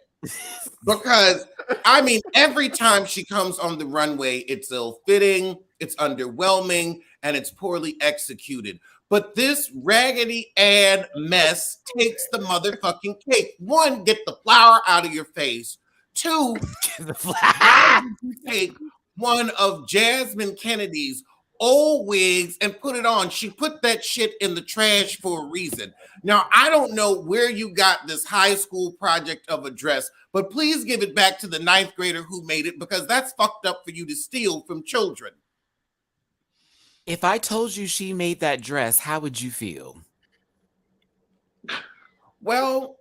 Because I mean, every time she comes on the runway, it's ill-fitting, it's underwhelming, and it's poorly executed. But this Raggedy Ann mess takes the motherfucking cake. One, get the flour out of your face. Two, take one of Jasmine Kennedy's old wigs and put it on. She put that shit in the trash for a reason. Now, I don't know where you got this high school project of a dress, but please give it back to the 9th grader who made it, because that's fucked up for you to steal from children. If I told you she made that dress, how would you feel? Well,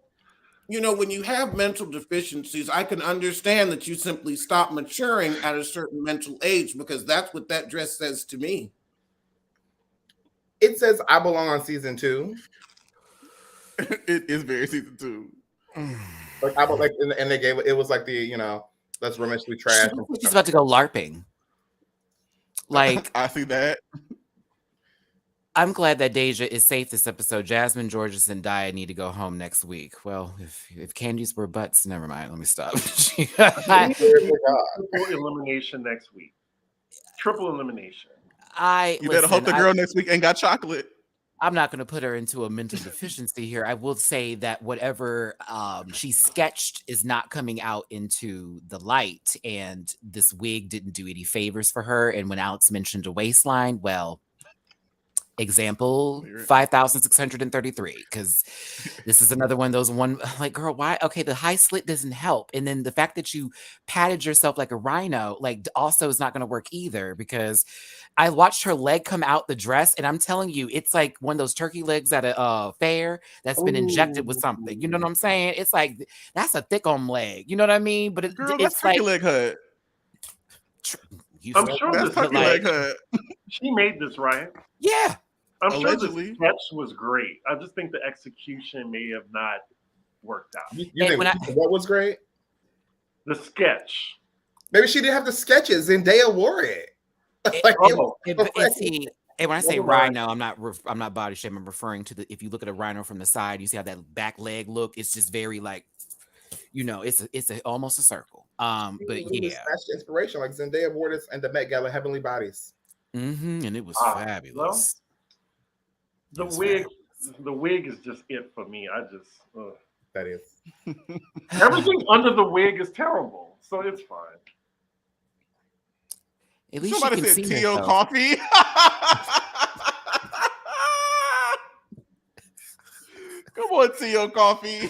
you know, when you have mental deficiencies, I can understand that you simply stop maturing at a certain mental age, because that's what that dress says to me. It says I belong on season 2. It is very season 2. Like I like, and they gave it. It was like the, you know, let's romantically trash. She's about to go LARPing. Like, I see that. I'm glad that Deja is safe this episode. Jasmine, Georges, and Zendaya need to go home next week. Well, if candies were butts, never mind. Let me stop. Triple elimination next week. Triple elimination. You better hope the girl next week ain't got chocolate. I'm not going to put her into a mental deficiency here. I will say that whatever she sketched is not coming out into the light, and this wig didn't do any favors for her. And when Alex mentioned a waistline, well, example 5,633, because this is another one of those like, girl, why? Okay, the high slit doesn't help, and then the fact that you patted yourself like a rhino, like, also is not going to work either, because I watched her leg come out the dress, and I'm telling you, it's like one of those turkey legs at a fair that's been injected with something. You know what I'm saying? It's like, that's a thick on leg. You know what I mean? But Girl, it's that's turkey leg hut. I'm sure that's turkey leg hut. She made this, right? Yeah. I'm Allegedly. sure the sketch was great. I just think the execution may have not worked out. You think what was great? The sketch. Maybe she didn't have to sketch it. Zendaya wore it. And when I say rhino, I'm not body shaming. I'm referring to if you look at a rhino from the side, you see how that back leg look. It's just very like, you know, it's almost a circle. But yeah, that's inspiration. Like Zendaya wore this and the Met Gala Heavenly Bodies. And it was fabulous. Well, the wig is just it for me. That is. Everything under the wig is terrible, so it's fine. At least somebody said T.O. Coffee. Come on, T.O. Coffee.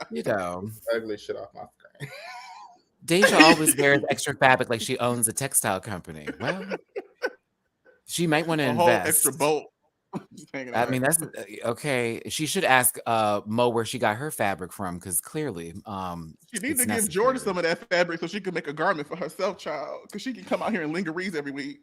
You know, ugly shit off my screen. Deja always wears extra fabric like she owns a textile company. Well, she might want to invest. Whole extra bolt. I mean, that's okay. She should ask Mo where she got her fabric from, because clearly she needs to give Jordan some of that fabric so she can make a garment for herself, child, because she can come out here in lingeries every week.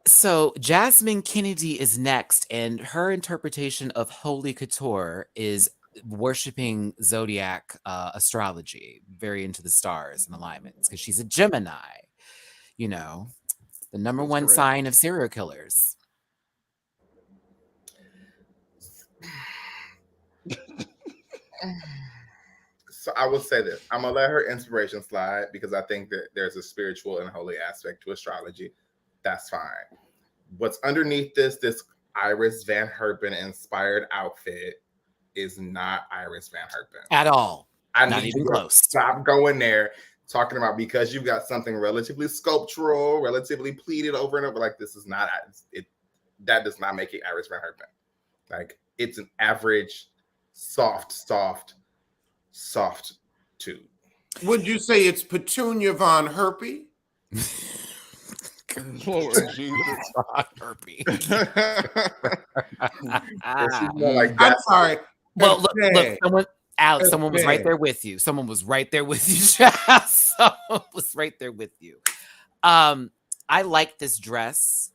So Jasmine Kennedy is next, and her interpretation of Holy Couture is worshiping zodiac astrology, very into the stars and alignments, because she's a Gemini, you know, the number one sign of serial killers. So I will say this. I'm going to let her inspiration slide because I think that there's a spiritual and holy aspect to astrology. That's fine. What's underneath this Iris Van Herpen inspired outfit is not Iris Van Herpen. At all. I not need even you to close. Stop going there talking about because you've got something relatively sculptural, relatively pleated over and over. Like, this is not it. That does not make it Iris Van Herpen. Like, it's an average, soft tube. Would you say it's Petunia Von Herpy? Lord Jesus. Herpy. I'm sorry. Well, look, someone was right there with you. Someone was right there with you. Someone was right there with you. I like this dress.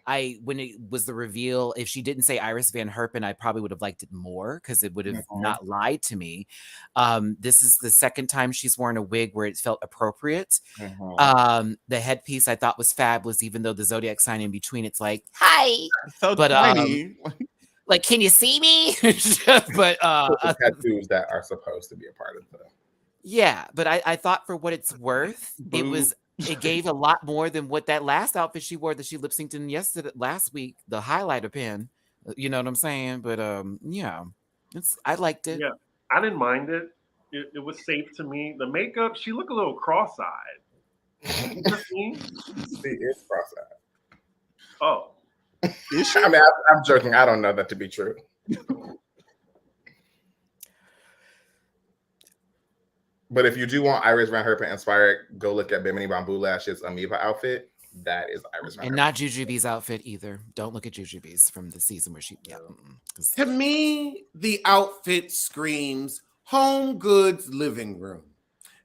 When it was the reveal, if she didn't say Iris Van Herpen, I probably would have liked it more because it would have not lied to me. This is the second time she's worn a wig where it felt appropriate. The headpiece I thought was fabulous, even though the zodiac sign in between, it's like, hi. So tiny. Like, can you see me? But tattoos that are supposed to be a part of the. Yeah, but I thought for what it's worth, it gave a lot more than what that last outfit she wore that she lip synced in last week, the highlighter pin. You know what I'm saying? But yeah, I liked it. Yeah, I didn't mind it. It was safe to me. The makeup, she looked a little cross-eyed. She is cross-eyed. Oh. Is she? I mean, I'm joking. I don't know that to be true. But if you do want Iris Van Herpen inspired, go look at Bimini Bamboo Lash's Amoeba outfit. That is Iris Van Herpen. And not Jujubee's outfit either. Don't look at Jujubee's from the season where she. Yeah. To me, the outfit screams Home Goods living room.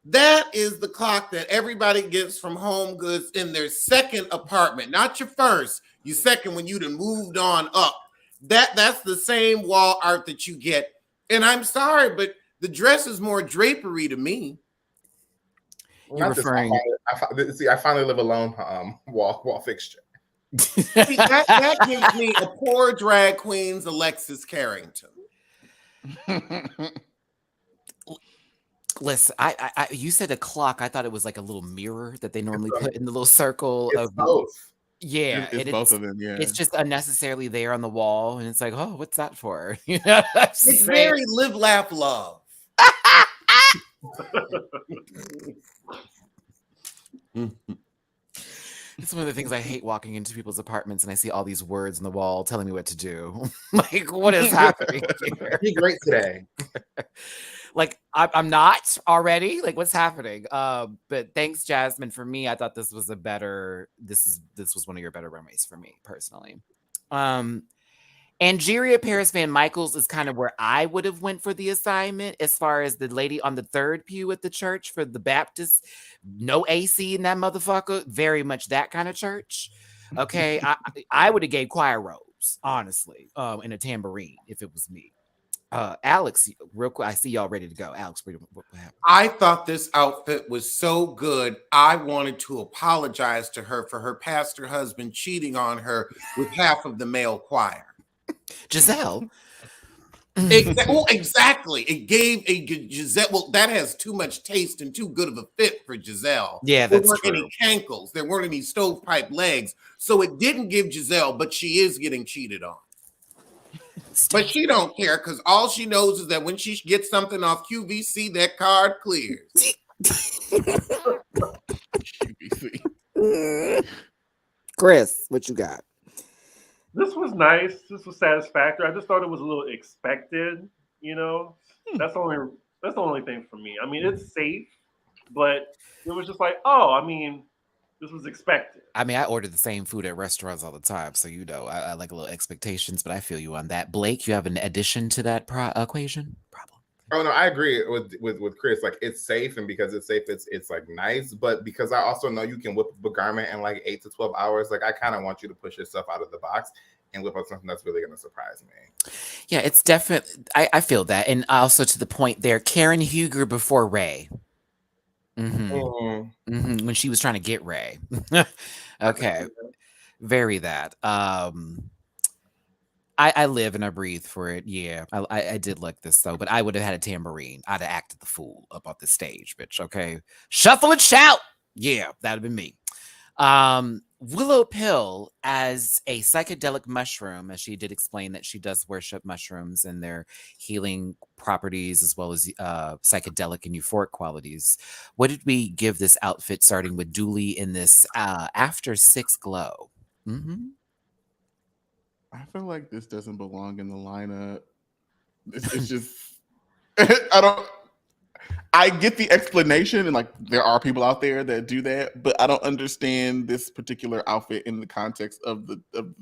That is the clock that everybody gets from Home Goods in their second apartment, not your first. Your second when you done moved on up. That's the same wall art that you get. And I'm sorry, but the dress is more drapery to me. You're referring. I finally live alone. Wall fixture. See, that gives me a poor drag queen's Alexis Carrington. Listen, I you said a clock. I thought it was like a little mirror that they normally put in the little circle it's of both. Yeah, it's both of them. Yeah, it's just unnecessarily there on the wall, and it's like, oh, what's that for? You know, it's very live, laugh, love. It's one of the things I hate, walking into people's apartments and I see all these words on the wall telling me what to do. Like, what is happening here? Be great today. Like, I'm not already. Like, what's happening? But thanks, Jasmine. For me, I thought this was this was one of your better runways for me personally. Angeria Paris Van Michaels is kind of where I would have went for the assignment, as far as the lady on the third pew at the church for the Baptist. No AC in that motherfucker. Very much that kind of church. Okay. I would have gave choir robes, honestly, and a tambourine if it was me. Alex, real quick, I see y'all ready to go. Alex, what happened? I thought this outfit was so good. I wanted to apologize to her for her pastor husband cheating on her with half of the male choir. Giselle. Exactly. It gave a Giselle. Well, that has too much taste and too good of a fit for Giselle. Yeah, that's true. There weren't any cankles. There weren't any stovepipe legs. So it didn't give Giselle, but she is getting cheated on. But she don't care because all she knows is that when she gets something off QVC, that card clears. QVC. Chris, what you got? This was nice. This was satisfactory. I just thought it was a little expected. You know, that's the only thing for me. I mean, it's safe, but it was just like, oh, I mean, this was expected. I mean, I order the same food at restaurants all the time, so you know, I like a little expectations, but I feel you on that. Blake, you have an addition to that equation? Problem. Oh no, I agree with Chris. Like, it's safe, and because it's safe, it's like nice. But because I also know you can whip up a garment in like 8 to 12 hours, like I kind of want you to push yourself out of the box and whip up something that's really going to surprise me. Yeah, it's definitely. I feel that, and also to the point there, Karen Huger before Ray. When she was trying to get Ray. Okay. Very that. I live and I breathe for it. Yeah, I did like this though, but I would have had a tambourine. I'd have acted the fool up on the stage, bitch. Okay, shuffle and shout. Yeah, that'd have been me. Willow Pill as a psychedelic mushroom, as she did explain that she does worship mushrooms and their healing properties as well as psychedelic and euphoric qualities. What did we give this outfit, starting with Dooley in this after 6 glow? I feel like this doesn't belong in the lineup. It's just I get the explanation, and like there are people out there that do that, but I don't understand this particular outfit in the context of the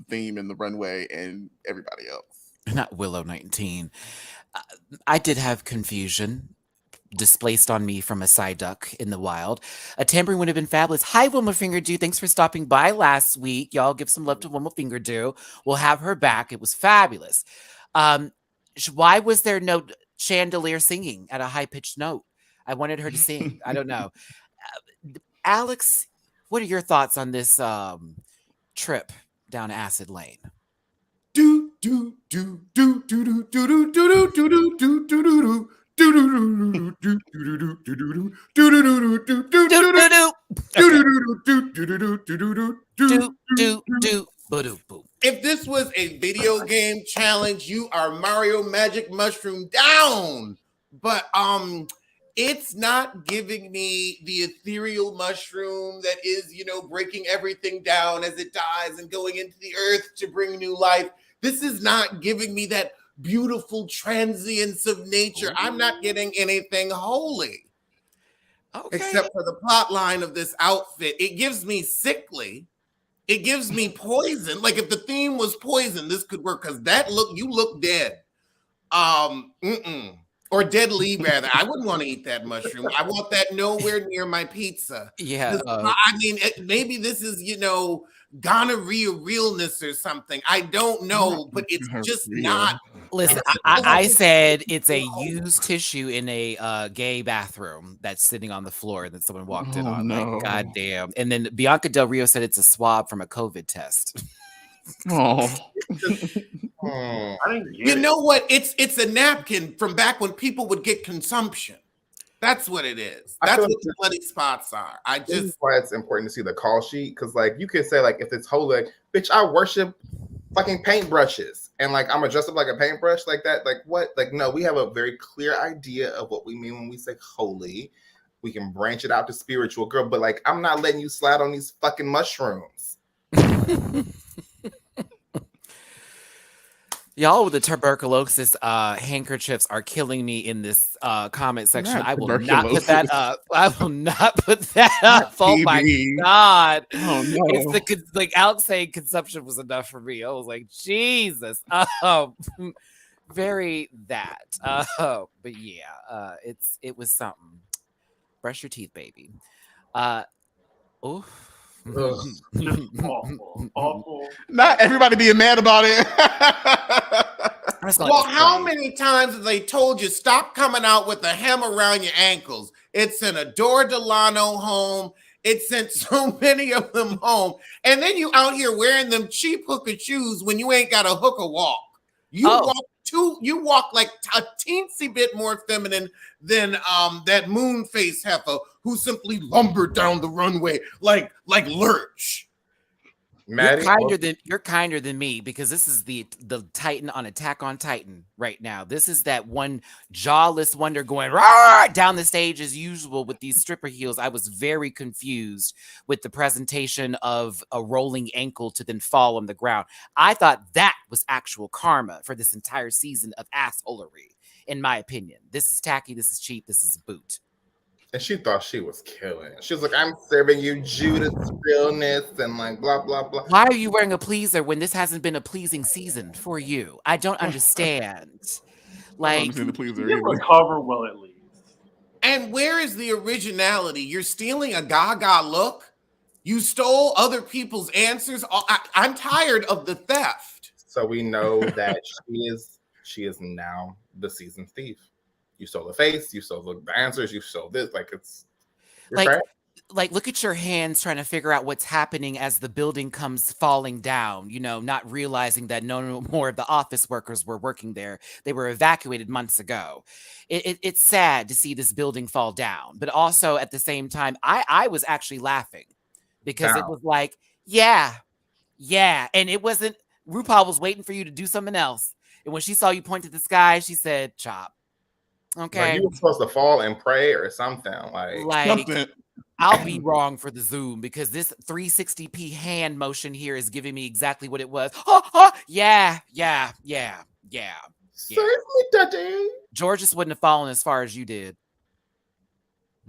theme and the runway and everybody else. Not Willow 19. I did have confusion displaced on me from a side duck in the wild. A tambourine would have been fabulous. Hi, Wilma Fingerdew. Thanks for stopping by last week. Y'all give some love to Wilma Fingerdew. We'll have her back. It was fabulous. Why was there no chandelier singing at a high-pitched note? I wanted her to sing. I don't know. Alex, what are your thoughts on this trip down acid lane? Do do do do do do do do do do do do do. If this was a video game challenge, you are Mario Magic Mushroom down. But it's not giving me the ethereal mushroom that is, breaking everything down as it dies and going into the earth to bring new life. This is not giving me that beautiful transience of nature. I'm not getting anything holy. Okay. Except for the plot line of this outfit. It gives me sickly. It gives me poison. Like if the theme was poison, this could work because you look dead. Or deadly rather. I wouldn't want to eat that mushroom. I want that nowhere near my pizza. Yeah. Maybe this is, gonorrhea realness or something. I don't know, but it's just not. Listen, I said it's a used tissue in a gay bathroom that's sitting on the floor that someone walked in on. No. Like, goddamn. And then Bianca Del Rio said it's a swab from a COVID test. Oh. You know what? It's a napkin from back when people would get consumption. That's what it is. That's what the bloody spots are. This is why it's important to see the call sheet, because like you could say like if it's holy, like, bitch, I worship fucking paintbrushes, and like I'm gonna dress up like a paintbrush like that. Like what? Like no, we have a very clear idea of what we mean when we say holy. We can branch it out to spiritual, girl, but like I'm not letting you slide on these fucking mushrooms. Y'all with the tuberculosis handkerchiefs are killing me in this comment section. I will not put that up. I will not put that up. Oh my God. Oh no. It's like Alex saying consumption was enough for me. I was like, Jesus. Very that. But yeah, it was something. Brush your teeth, baby. Oh. Awful. Not everybody being mad about it. Well, how many times have they told you stop coming out with a hem around your ankles? It's an Adore Delano home. It sent so many of them home. And then you out here wearing them cheap hooker shoes when you ain't got a hooker walk. You walk like a teensy bit more feminine than that moon face heifer who simply lumbered down the runway like Lurch. Matty, you're kinder than me, because this is the Titan on Attack on Titan right now. This is that one jawless wonder going down the stage as usual with these stripper heels. I was very confused with the presentation of a rolling ankle to then fall on the ground. I thought that was actual karma for this entire season of assholery, in my opinion. This is tacky, this is cheap, this is a boot. And she thought she was killing. She was like, I'm serving you Judas realness and like blah, blah, blah. Why are you wearing a pleaser when this hasn't been a pleasing season for you? I don't understand. Like, the pleaser you recover well at least. And where is the originality? You're stealing a Gaga look. You stole other people's answers. I'm tired of the theft. So we know that she is now the seasoned thief. You stole the face, you stole the answers, you stole this. Like it's like right. like, look at your hands trying to figure out what's happening as the building comes falling down, not realizing that no more of the office workers were working there. They were evacuated months ago. It's sad to see this building fall down, but also at the same time, I was actually laughing because it was like, yeah. And it wasn't, RuPaul was waiting for you to do something else. And when she saw you point to the sky, she said, chop. Okay. Like you were supposed to fall and pray or something. Like Something. I'll be wrong for the Zoom because this 360p hand motion here is giving me exactly what it was. Yeah. Certainly, Daddy. Georges wouldn't have fallen as far as you did.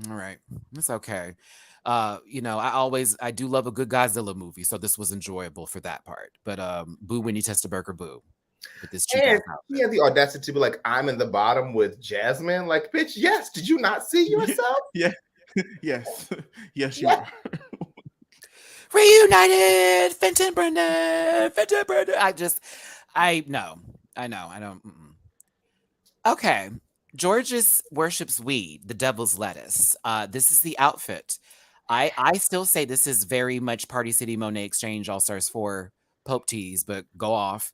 All right. It's okay. I do love a good Godzilla movie, so this was enjoyable for that part. But boo Winnie Testaberger, boo. With this cheap and he had the audacity to be like, I'm in the bottom with Jasmine. Like, bitch, yes. Did you not see yourself? Yeah. Yes. Yes, you are. Reunited, Fenton Brennan. I know. I don't. Okay. Georges worships weed, the devil's lettuce. This is the outfit. I still say this is very much Party City Monet Exchange All Stars 4 Pope tees, but go off.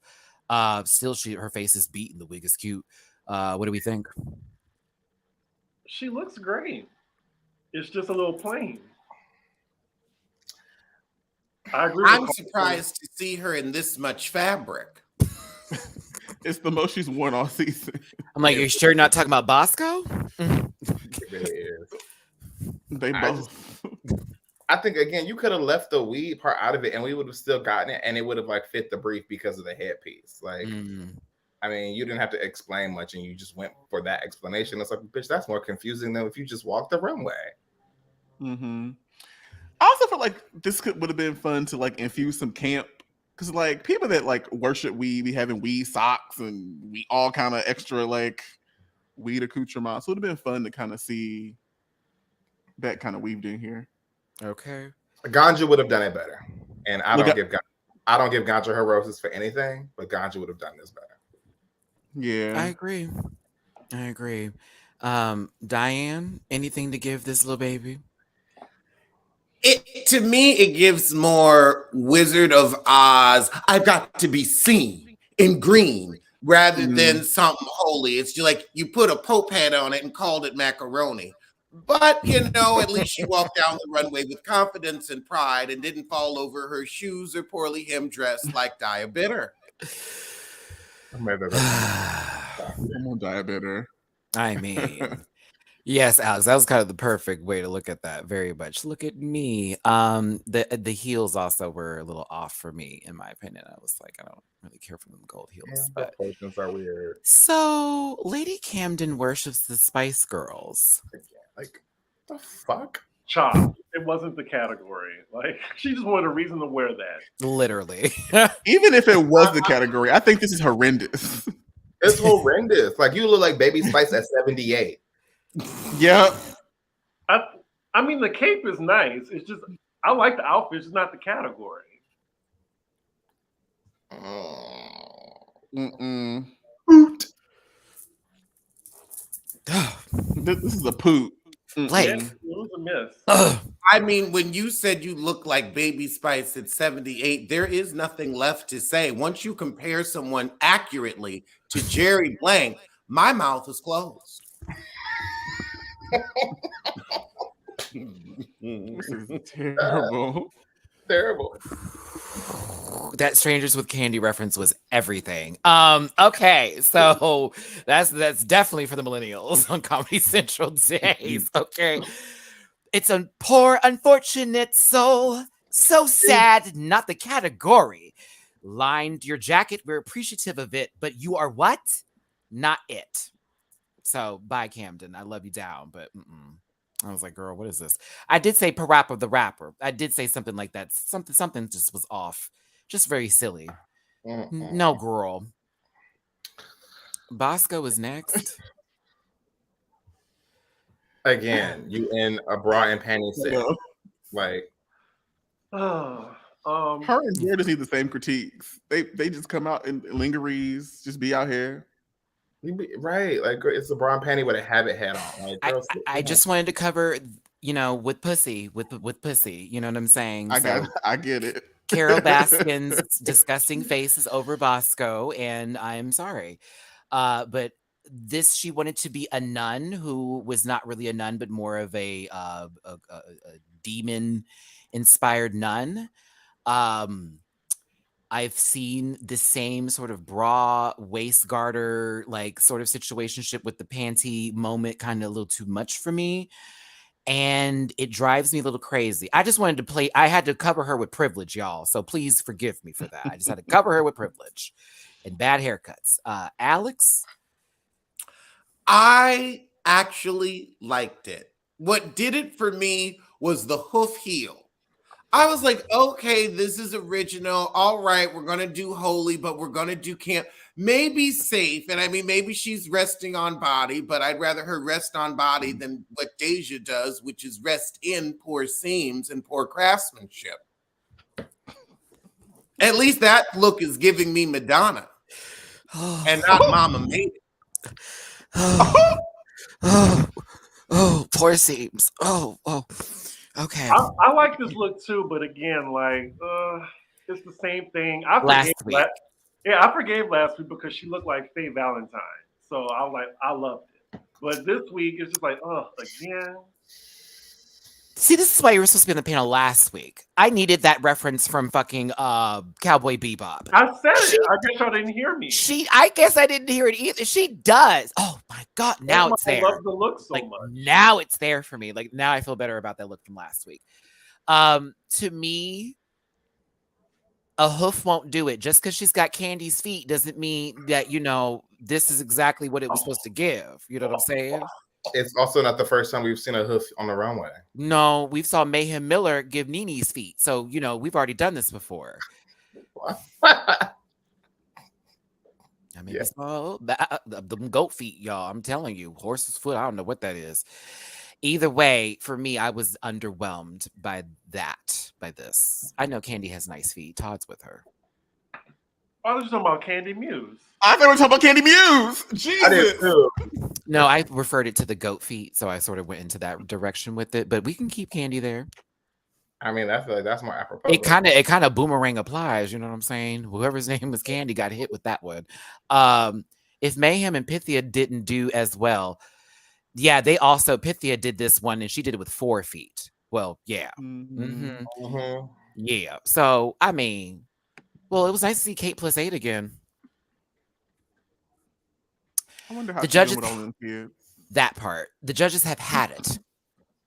Still, her face is beat and the wig is cute. What do we think? She looks great. It's just a little plain. I agree. I'm surprised to see her in this much fabric. It's the most she's worn all season. I'm like, you're sure you're not talking about Bosco? It really is. They both. I think again, you could have left the weed part out of it, and we would have still gotten it, and it would have like fit the brief because of the headpiece. Like, I mean, you didn't have to explain much, and you just went for that explanation. It's like, bitch, that's more confusing than if you just walked the runway. Mm-hmm. I also feel like this would have been fun to like infuse some camp, because like people that like worship weed, we having weed socks and we all kind of extra like weed accoutrements. So it would have been fun to kind of see that kind of weaved in here. Okay. Ganja would have done it better, and I don't give Ganja her roses for anything, but Ganja would have done this better. Yeah, I agree. Diane, anything to give this little baby? To me, it gives more Wizard of Oz. I've got to be seen in green rather than something holy. It's just like you put a Pope hat on it and called it macaroni. But, at least she walked down the runway with confidence and pride and didn't fall over her shoes or poorly hem dressed like Dia Bitter. I'm on Dia Bitter. I mean, yes, Alex, that was kind of the perfect way to look at that. Very much. Look at me. The heels also were a little off for me, in my opinion. I was like, I don't really care for them gold heels. Yeah, but portions are weird. So, Lady Camden worships the Spice Girls. Like, the fuck? Chop. It wasn't the category. Like, she just wanted a reason to wear that. Literally. Even if it was the category, I think this is horrendous. It's horrendous. Like, you look like Baby Spice at 78. Yep. I mean, the cape is nice. It's just, I like the outfit. It's not the category. Poot. This is a poot. Like, it was a miss. I mean, when you said you look like Baby Spice at 78, there is nothing left to say. Once you compare someone accurately to Jerry Blank, my mouth is closed. This is terrible. Terrible. That Strangers with Candy reference was everything. Okay, so that's definitely for the millennials on Comedy Central days. Okay. It's a poor, unfortunate soul. So sad, not the category. Lined your jacket, we're appreciative of it, but you are what? Not it. So, bye, Camden. I love you down, but I was like, girl, what is this? I did say Parappa the Rapper. I did say something like that. Something just was off. Just very silly. No, girl. Bosco is next. Again, you in a bra and panties set. Like, her and Jordan need the same critiques. They just come out in lingeries, just be out here. Right, like it's a bra and panty with a habit hat on. Like, I just wanted to cover with pussy, with pussy. You know what I'm saying? I get it. Carol Baskin's disgusting face is over Bosco, and I'm sorry. But she wanted to be a nun who was not really a nun, but more of a demon-inspired nun. I've seen the same sort of bra waist garter like sort of situationship with the panty moment, kind of a little too much for me. And it drives me a little crazy. I just wanted to play. I had to cover her with privilege, y'all. So please forgive me for that. I just had to cover her with privilege and bad haircuts. Alex? I actually liked it. What did it for me was the hoof heel. I was like, okay, this is original. All right, we're going to do holy, but we're going to do camp. Maybe safe. And I mean, maybe she's resting on body, but I'd rather her rest on body than what Deja does, which is rest in poor seams and poor craftsmanship. At least that look is giving me Madonna and not Mama Made It. Poor seams. Okay. I like this look too, but again, like it's the same thing. I forgave last week because she looked like Faye Valentine. So I was like, I loved it. But this week it's just like, again. See, this is why you were supposed to be on the panel last week. I needed that reference from fucking Cowboy Bebop. I said it. I guess y'all didn't hear me. I guess I didn't hear it either. She does. Oh my God. Now it's there. I love the look so much. Now it's there for me. Like now I feel better about that look from last week. To me, a hoof won't do it. Just because she's got Candy's feet doesn't mean that, this is exactly what it was supposed to give. You know what I'm saying? It's also not the first time we've seen a hoof on the runway. No, we've saw Mayhem Miller give Nene's feet. So, we've already done this before. I mean, it's all the goat feet, y'all. I'm telling you, horse's foot. I don't know what that is. Either way, for me, I was underwhelmed by this. I know Candy has nice feet. Todd's with her. I was talking about Candy Muse. I thought we were talking about Candy Muse. Jesus. I did too. No, I referred it to the goat feet, so I sort of went into that direction with it. But we can keep Candy there. I mean, I feel like that's more apropos. It kind of boomerang applies. You know what I'm saying? Whoever's name was Candy got hit with that one. If Mayhem and Pythia didn't do as well, yeah, Pythia did this one, and she did it with 4 feet. Well, yeah, yeah. So I mean. Well, it was nice to see Kate plus 8 again. I wonder how the judges with all them kids. That part. The judges have had it.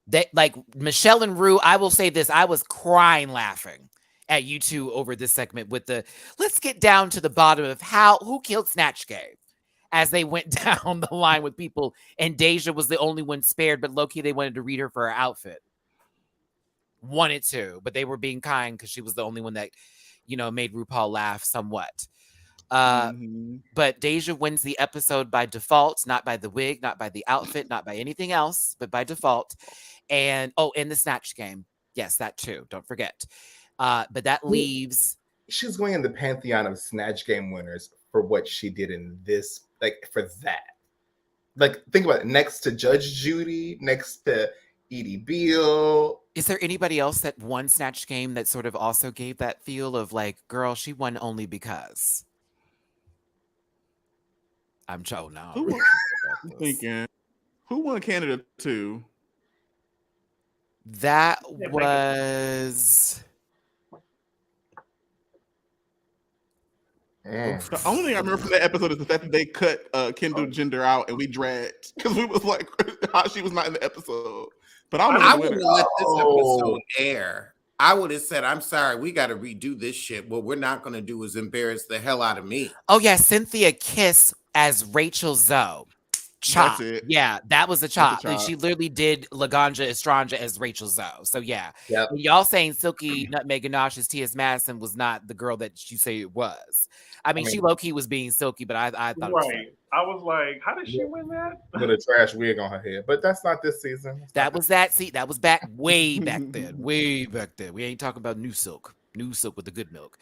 They like Michelle and Rue. I will say this: I was crying laughing at you two over this segment with the let's get down to the bottom of who killed Snatch Game as they went down the line with people, and Deja was the only one spared, but low-key they wanted to read her for her outfit. Wanted to, but they were being kind because she was the only one that made RuPaul laugh somewhat. But Deja wins the episode by default, not by the wig, not by the outfit, not by anything else, but by default. And the Snatch Game. Yes, that too. Don't forget. But that leaves. She's going in the pantheon of Snatch Game winners for what she did in this, like for that. Like, think about it. Next to Judge Judy, next to Edie Beale. Is there anybody else that won Snatch Game that sort of also gave that feel of like, girl, she won only because? I'm Joe now. Thinking, who won Canada 2? That was. The only thing I remember from that episode is the fact that they cut Kendall Gender out and we dragged because we was like, how she was not in the episode. But I would have let this episode air. I would have said, I'm sorry, we got to redo this shit. What we're not going to do is embarrass the hell out of me. Oh, yeah. Cynthia Kiss as Rachel Zoe. Chop. Yeah, that was a chop. Like, she literally did Laganja Estranja as Rachel Zoe. So, yeah. Yep. Y'all saying Silky Nutmeg Ganache's T.S. Madison was not the girl that you say it was. I mean, she low-key was being Silky, but I thought it was funny. I was like, how did she win that? With a trash wig on her head. But that's not this season. That was back way back then. Way back then. We ain't talking about new Silk. New Silk with the good milk.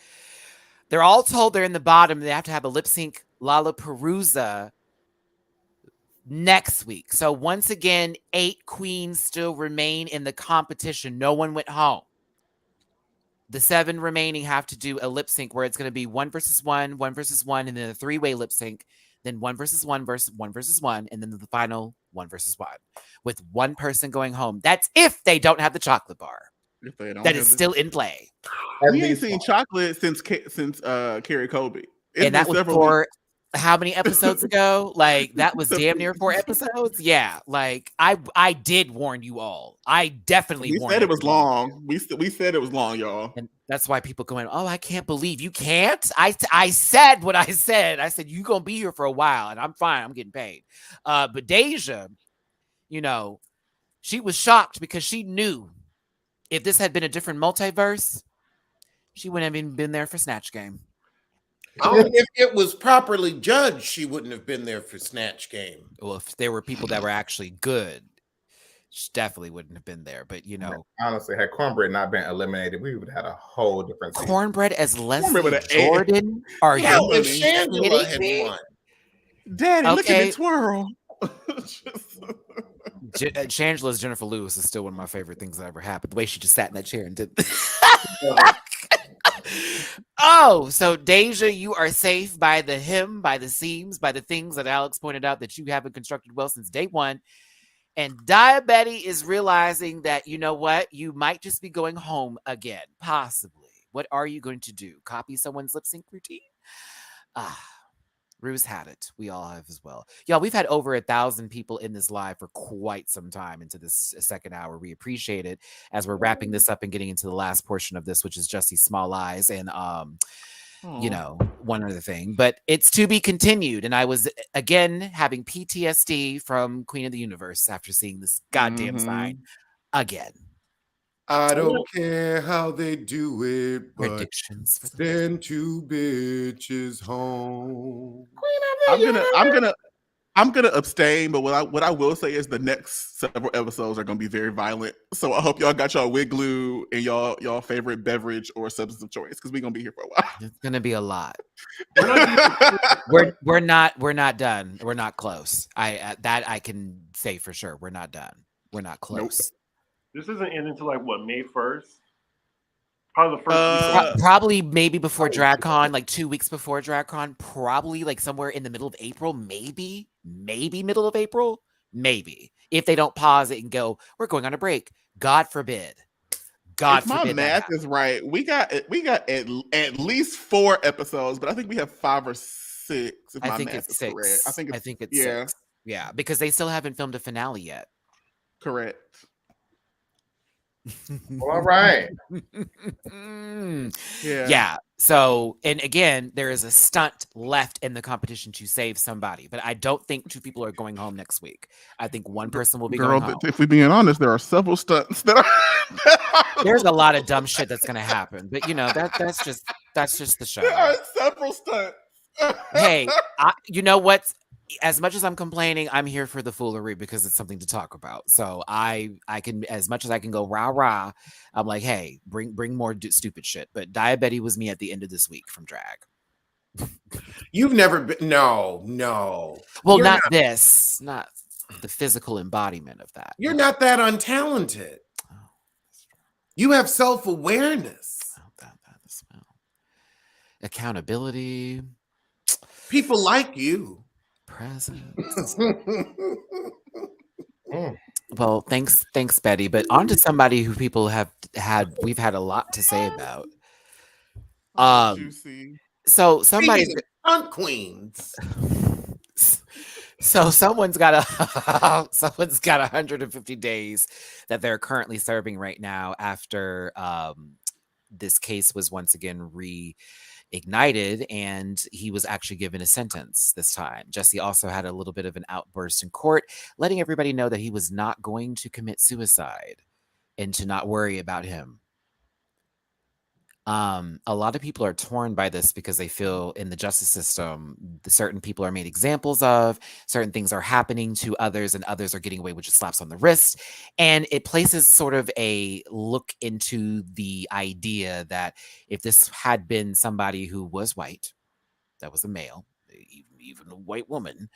They're all told they're in the bottom. They have to have a lip sync Lollapalooza next week. So once again, 8 queens still remain in the competition. No one went home. The 7 remaining have to do a lip sync where it's going to be 1 versus 1, 1 versus 1, and then a 3-way lip sync. Then 1 versus 1 versus 1 versus 1, and then the final 1 versus 1, with one person going home. That's if they don't have the chocolate bar. If they don't, that is still in play. We ain't seen chocolate since Carrie Colby. And that was for how many episodes ago? Like that was damn near 4 episodes. Yeah, like I did warn you all. I definitely warned. We said it was long. We said it was long, y'all. And that's why people going, oh, I can't believe you can't. I said what I said. I said you gonna be here for a while, and I'm fine. I'm getting paid. But Deja, you know, she was shocked because she knew if this had been a different multiverse, she wouldn't have even been there for Snatch Game. If it was properly judged, she wouldn't have been there for Snatch Game. Well, if there were people that were actually good, she definitely wouldn't have been there. But, you know. Honestly, had Cornbread not been eliminated, we would have had a whole different season. Cornbread as Leslie Jordan? Are you if Shangela had won? Daddy, look at me twirl. Shangela's Jennifer Lewis is still one of my favorite things that ever happened. The way she just sat in that chair and did. Oh, so Deja, you are safe by the hem, by the seams, by the things that Alex pointed out that you haven't constructed well since day one. And Diabetes is realizing that, you know what? You might just be going home again, possibly. What are you going to do? Copy someone's lip sync routine? Rue's had it. We all have as well. Y'all, we've had over 1,000 people in this live for quite some time into this second hour. We appreciate it as we're wrapping this up and getting into the last portion of this, which is Jussie's Small Eyes and, you know, one other thing. But it's to be continued. And I was, again, having PTSD from Queen of the Universe after seeing this goddamn sign again. I don't care how they do it, but predictions for send 2 bitches home. I'm gonna abstain, but what I will say is the next several episodes are gonna be very violent. So I hope y'all got y'all wig glue and y'all favorite beverage or substance of choice, because we're gonna be here for a while. It's gonna be a lot. we're not done. We're not close. That I can say for sure. We're not done. We're not close. Nope. This isn't ending until like what, May 1st? Probably the first probably maybe before DragCon, like 2 weeks before DragCon, probably like somewhere in the middle of April, maybe middle of April, maybe. If they don't pause it and go, we're going on a break. God forbid. If my math is right, we got at least 4 episodes, but I think we have 5 or 6. I think it's 6. Correct. I think it's 6. Yeah, because they still haven't filmed a finale yet. Correct. All right. Yeah. So, and again, there is a stunt left in the competition to save somebody, but I don't think 2 people are going home next week. I think 1 person will be going home. If we're being honest, there are several stunts that are. There's a lot of dumb shit that's going to happen, but you know that's just the show. There are several stunts. Hey, you know what? As much as I'm complaining, I'm here for the foolery because it's something to talk about. So I can, as much as I can go rah rah, I'm like, hey, bring more stupid shit. But Diabetes was me at the end of this week from drag. You've never been, no. Well, not this, not the physical embodiment of that. You're not that untalented. Oh, that's true. You have self-awareness. Oh, that as well. Accountability. People like you. Presence. Well, thanks, Betty. But on to somebody who we've had a lot to say about. So somebody's queens. So someone's got 150 days that they're currently serving right now after this case was once again reignited, and he was actually given a sentence this time. Jussie also had a little bit of an outburst in court, letting everybody know that he was not going to commit suicide and to not worry about him. A lot of people are torn by this because they feel in the justice system, certain people are made examples of, certain things are happening to others, and others are getting away with just slaps on the wrist. And it places sort of a look into the idea that if this had been somebody who was white, that was a male, even a white woman,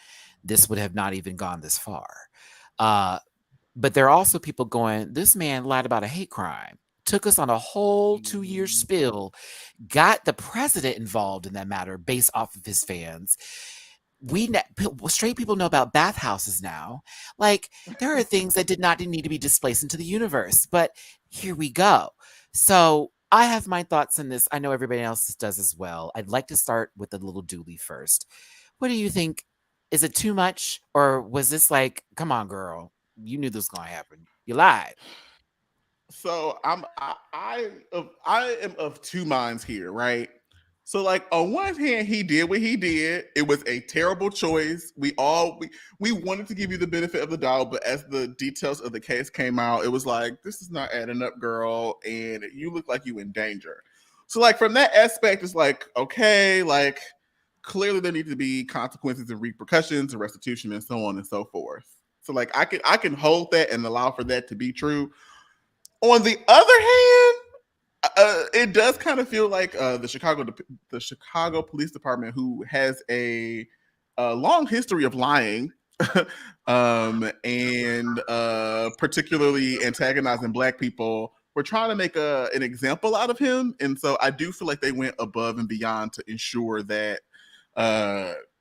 this would have not even gone this far. But there are also people going, this man lied about a hate crime, took us on a whole 2-year spill, got the president involved in that matter based off of his fans. Straight people know about bathhouses now. Like, there are things that did not need to be displaced into the universe, but here we go. So I have my thoughts on this. I know everybody else does as well. I'd like to start with the little Dooley first. What do you think? Is it too much, or was this like, come on, girl, you knew this was gonna happen, you lied? So I am of two minds here, right? So, like, on one hand, he did what he did. It was a terrible choice. We wanted to give you the benefit of the doubt, but as the details of the case came out, it was like, this is not adding up, girl, and you look like you in danger. So, like, from that aspect, it's like, okay, like, clearly there need to be consequences and repercussions and restitution and so on and so forth. So, like, I can hold that and allow for that to be true. On the other hand, it does kind of feel like the Chicago Police Department, who has a long history of lying and particularly antagonizing Black people, were trying to make an example out of him. And so I do feel like they went above and beyond to ensure that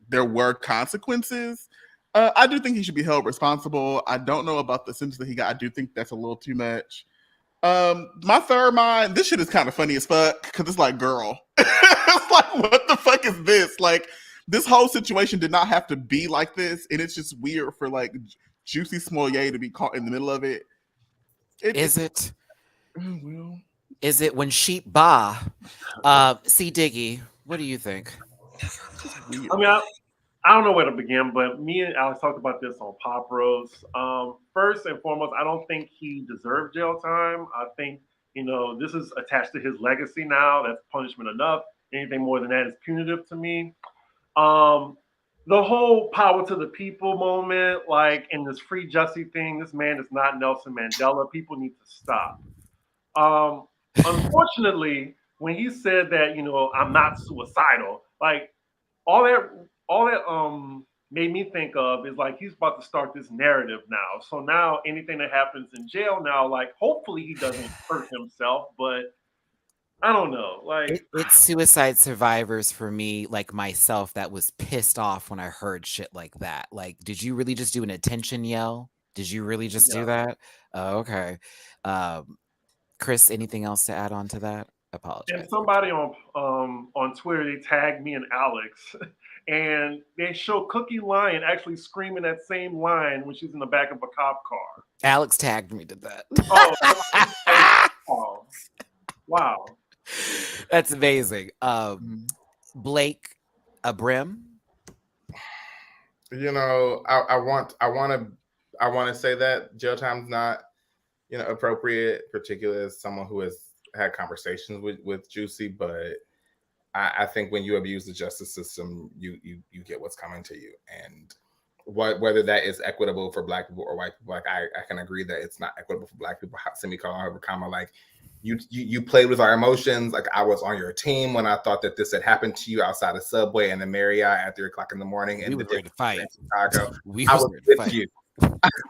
there were consequences. I do think he should be held responsible. I don't know about the sentence that he got. I do think that's a little too much. My third mind, this shit is kind of funny as fuck, because it's like, girl, it's like, what the fuck is this? Like, this whole situation did not have to be like this, and it's just weird for like Juicy Smollett to be caught in the middle of it. Is it? Well, is it when sheep bah? C. Diggy, what do you think? I mean, I don't know where to begin, but me and Alex talked about this on Pop Roast. First and foremost, I don't think he deserved jail time. I think, this is attached to his legacy now. That's punishment enough. Anything more than that is punitive to me. The whole power to the people moment, like in this Free Jussie thing, this man is not Nelson Mandela. People need to stop. Unfortunately, when he said that, I'm not suicidal, like all that made me think of is like, he's about to start this narrative now. So now anything that happens in jail now, like, hopefully he doesn't hurt himself, but I don't know. Like, it's suicide survivors for me, like myself, that was pissed off when I heard shit like that. Like, did you really just do an attention yell? Did you really just do that? Oh, okay. Chris, anything else to add on to that? Apologize. And somebody on Twitter, they tagged me and Alex, and they show Cookie Lion actually screaming that same line when she's in the back of a cop car. Alex tagged me to that. Oh, wow. That's amazing. Blake, a brim. I want to say that jail time's not, appropriate, particularly as someone who has had conversations with Juicy, but I think when you abuse the justice system, you get what's coming to you. And whether that is equitable for Black people or white people, like I can agree that it's not equitable for Black people, semicolon, over comma, like you played with our emotions. Like, I was on your team when I thought that this had happened to you outside of Subway and the Marriott at 3 o'clock in the morning. And we were ready to fight. Chicago. We I was with you.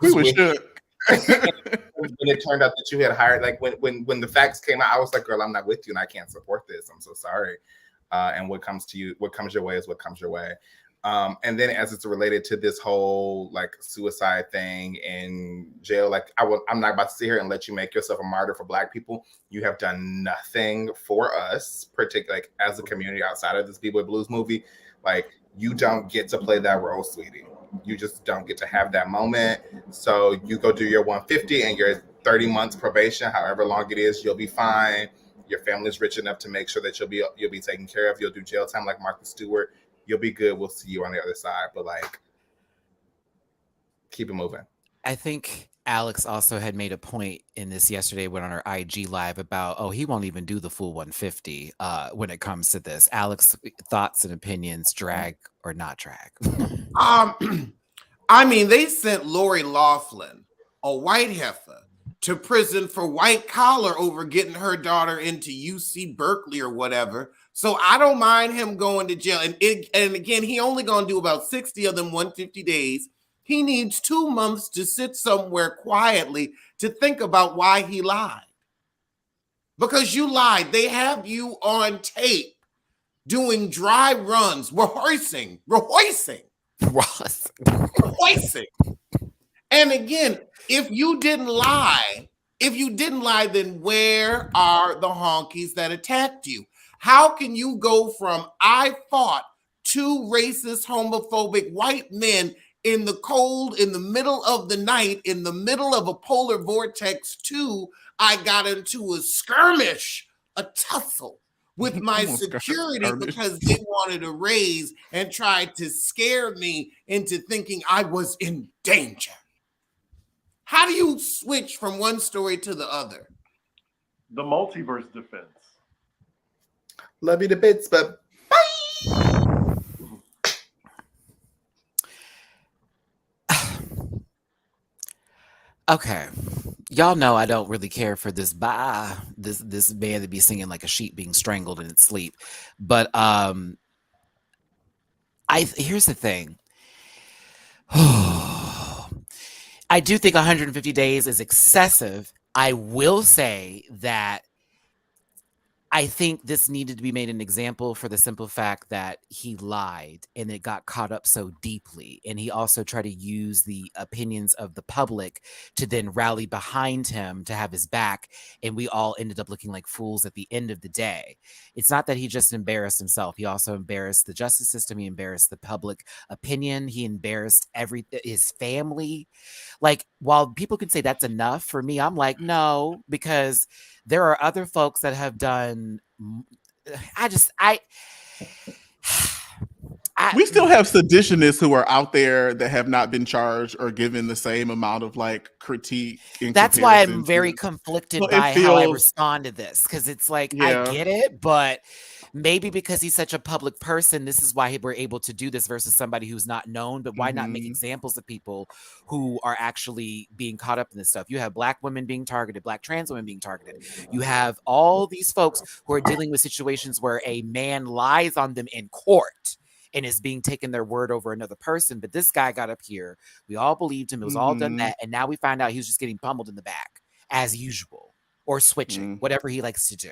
we were shook. When it turned out that you had hired, like when the facts came out, I was like, girl, I'm not with you and I can't support this. I'm so sorry. And what comes to you, what comes your way is what comes your way. And then as it's related to this whole like suicide thing in jail, like I'm not about to sit here and let you make yourself a martyr for Black people. You have done nothing for us, particularly like as a community outside of this B-Boy Blues movie. Like, you don't get to play that role, sweetie. You just don't get to have that moment. So you go do your 150 and your 30 months probation, however long it is, you'll be fine. Your family's rich enough to make sure that you'll be taken care of. You'll do jail time like Martha Stewart. You'll be good. We'll see you on the other side. But like, keep it moving. I think Alex also had made a point in this yesterday when on our IG live about, he won't even do the full 150 when it comes to this. Alex, thoughts and opinions, drag or not drag? I mean, they sent Lori Loughlin, a white heifer, to prison for white collar over getting her daughter into UC Berkeley or whatever. So I don't mind him going to jail. And again, he only going to do about 60 of them 150 days. He needs 2 months to sit somewhere quietly to think about why he lied. Because you lied. They have you on tape doing dry runs, rehearsing. And again, if you didn't lie, then where are the honkies that attacked you? How can you go from I fought 2 racist, homophobic white men in the cold, in the middle of the night, in the middle of a polar vortex, to I got into a skirmish, a tussle with my security because they wanted a raise and tried to scare me into thinking I was in danger? How do you switch from one story to the other? The multiverse defense. Love you to bits, but bye. Okay. Y'all know I don't really care for this this man to be singing like a sheep being strangled in its sleep. But here's the thing. I do think 150 days is excessive. I will say that I think this needed to be made an example for the simple fact that he lied and it got caught up so deeply. And he also tried to use the opinions of the public to then rally behind him to have his back. And we all ended up looking like fools at the end of the day. It's not that he just embarrassed himself. He also embarrassed the justice system. He embarrassed the public opinion. He embarrassed his family. Like, while people can say that's enough, for me, I'm like, no, because there are other folks that have done. We still have seditionists who are out there that have not been charged or given the same amount of like critique. That's why I'm very conflicted by how I respond to this, because it's like, I get it, but maybe because he's such a public person, this is why we're able to do this versus somebody who's not known. But why not make examples of people who are actually being caught up in this stuff? You have Black women being targeted, Black trans women being targeted. You have all these folks who are dealing with situations where a man lies on them in court and is being taken their word over another person. But this guy got up here. We all believed him. It was all done that. And now we find out he was just getting pummeled in the back as usual, or switching, whatever he likes to do.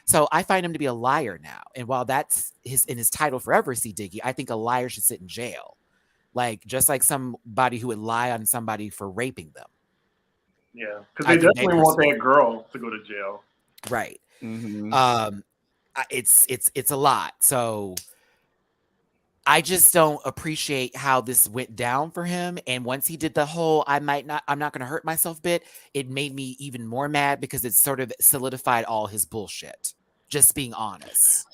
So I find him to be a liar now. And while that's in his title forever, C. Diggy, I think a liar should sit in jail. Like, just like somebody who would lie on somebody for raping them. Yeah, because they definitely want that girl to go to jail. Right. It's a lot. So I just don't appreciate how this went down for him. And once he did the whole I'm not going to hurt myself bit, it made me even more mad because it sort of solidified all his bullshit. Just being honest.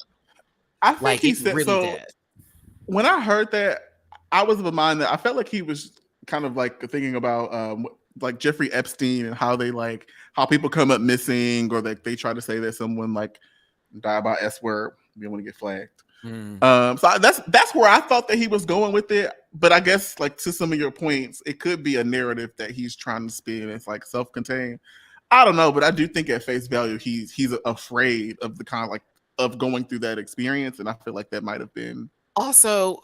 I think he said really did. When I heard that, I was of a mind that I felt like he was kind of like thinking about like Jeffrey Epstein and how people come up missing, or like they try to say that someone like died by S word. You want to get flagged. So that's where I thought that he was going with it. But I guess, like, to some of your points, it could be a narrative that he's trying to spin. It's like self-contained. I don't know, but I do think at face value he's afraid of the kind of like of going through that experience, and I feel like that might have been. Also,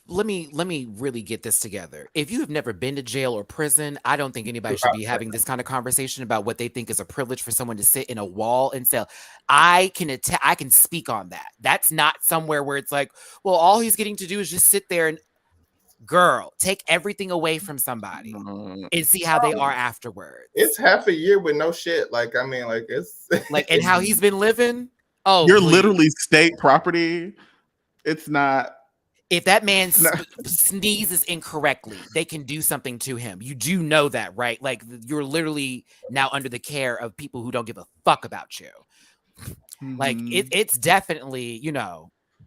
let me really get this together. If you have never been to jail or prison, I don't think anybody should be having this kind of conversation about what they think is a privilege for someone to sit in a wall and cell. I can speak on that. That's not somewhere where it's like, well, all he's getting to do is just sit there and, girl, take everything away from somebody and see how they are afterwards. It's half a year with no shit. Like, I mean, like, it's like, and how he's been living. Oh, you're literally state property. It's not. If that man sneezes incorrectly, they can do something to him. You do know that, right? Like, you're literally now under the care of people who don't give a fuck about you. Like, it's definitely,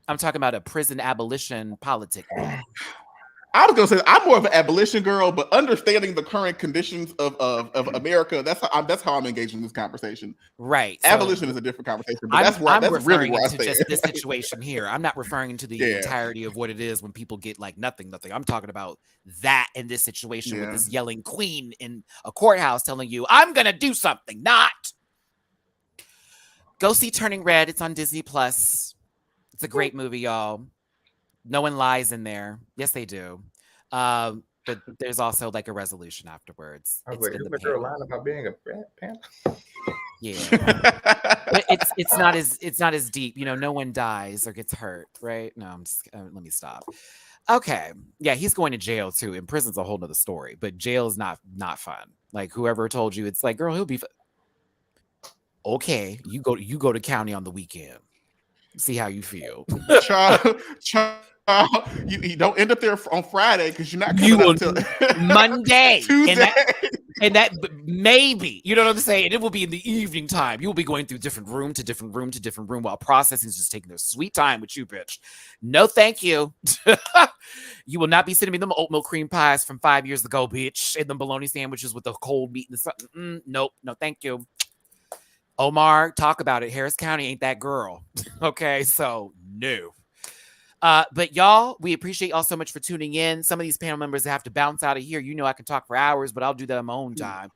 I'm talking about a prison abolition politic. I was gonna say I'm more of an abolition girl, but understanding the current conditions of America, that's how I'm engaged in this conversation. Right. Abolition is a different conversation, but that's really where I stand. Just this situation here. I'm not referring to the entirety of what it is when people get like nothing. I'm talking about that in this situation with this yelling queen in a courthouse telling you, I'm gonna do something, not Go see Turning Red. It's on Disney Plus. It's a great movie, y'all. No one lies in there. Yes, they do. But there's also like a resolution afterwards. I was like, who's the girl lying about being a panther? Yeah. it's not as deep. You know, no one dies or gets hurt, right? No, I'm just let me stop. Okay. Yeah, he's going to jail too. And prison's a whole nother story, but jail is not fun. Like whoever told you, it's like, girl, he'll be okay. You go to county on the weekend. See how you feel. Child, you don't end up there on Friday because you're not coming up till Monday. Tuesday. And that maybe, you know what I'm saying? It will be in the evening time. You will be going through different room to different room to different room while processing is just taking their sweet time with you, bitch. No, thank you. You will not be sending me them oatmeal cream pies from 5 years ago, bitch, and them bologna sandwiches with the cold meat and something. Nope, no, thank you. Omar, talk about it. Harris County ain't that girl. Okay, so no. But y'all, we appreciate y'all so much for tuning in. Some of these panel members have to bounce out of here. You know I can talk for hours, but I'll do that on my own time.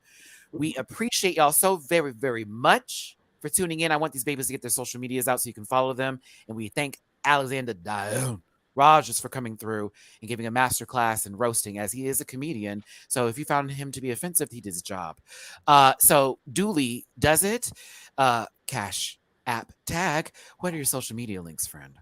We appreciate y'all so very, very much for tuning in. I want these babies to get their social medias out so you can follow them. And we thank Alexander Diane Rodgers for coming through and giving a masterclass in roasting, as he is a comedian. So if you found him to be offensive, he did his job. So Dooley does it. Cash App Tag. What are your social media links, friend?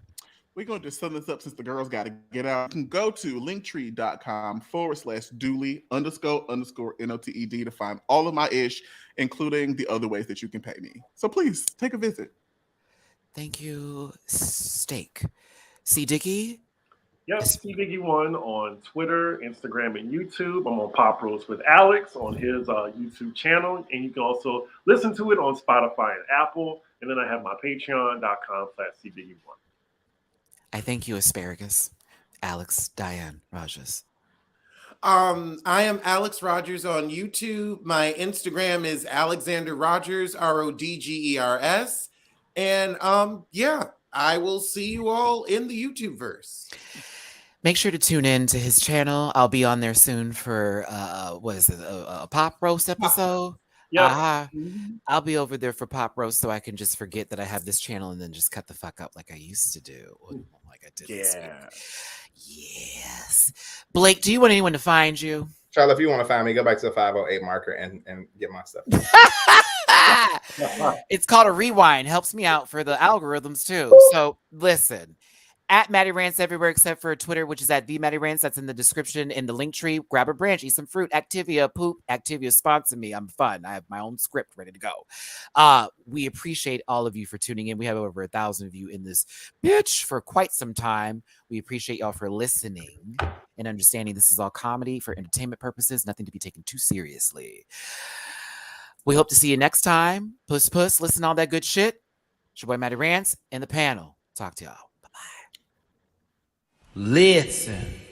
We're going to just sum this up since the girls got to get out. You can go to linktree.com/Dooley__NOTED to find all of my ish, including the other ways that you can pay me. So please take a visit. Thank you, Steak. C. Dickey? Yep, C. Dickey1 on Twitter, Instagram, and YouTube. I'm on Pop Roast with Alex on his YouTube channel. And you can also listen to it on Spotify and Apple. And then I have my patreon.com/CDiggy1. I thank you, Asparagus. Alex Diane Rodgers. I am Alex Rodgers on YouTube. My Instagram is Alexander Rodgers, RODGERS. And yeah, I will see you all in the YouTube verse. Make sure to tune in to his channel. I'll be on there soon for what is it, a Pop Roast episode? Yeah. I'll be over there for Pop Roast so I can just forget that I have this channel and then just cut the fuck up like I used to do. Like I did this week. Yes. Blake, do you want anyone to find you? Charlotte, if you want to find me, go back to the 508 marker and get my stuff. It's called a rewind. Helps me out for the algorithms too. So listen. At Matty Rants everywhere except for Twitter, which is at the Matty Rants. That's in the description in the link tree. Grab a branch, eat some fruit. Activia poop. Activia sponsor me. I'm fun. I have my own script ready to go. We appreciate all of you for tuning in. We have over 1,000 of you in this bitch for quite some time. We appreciate y'all for listening and understanding this is all comedy for entertainment purposes, nothing to be taken too seriously. We hope to see you next time. Puss, listen to all that good shit. It's your boy Matty Rants and the panel. Talk to y'all. Listen.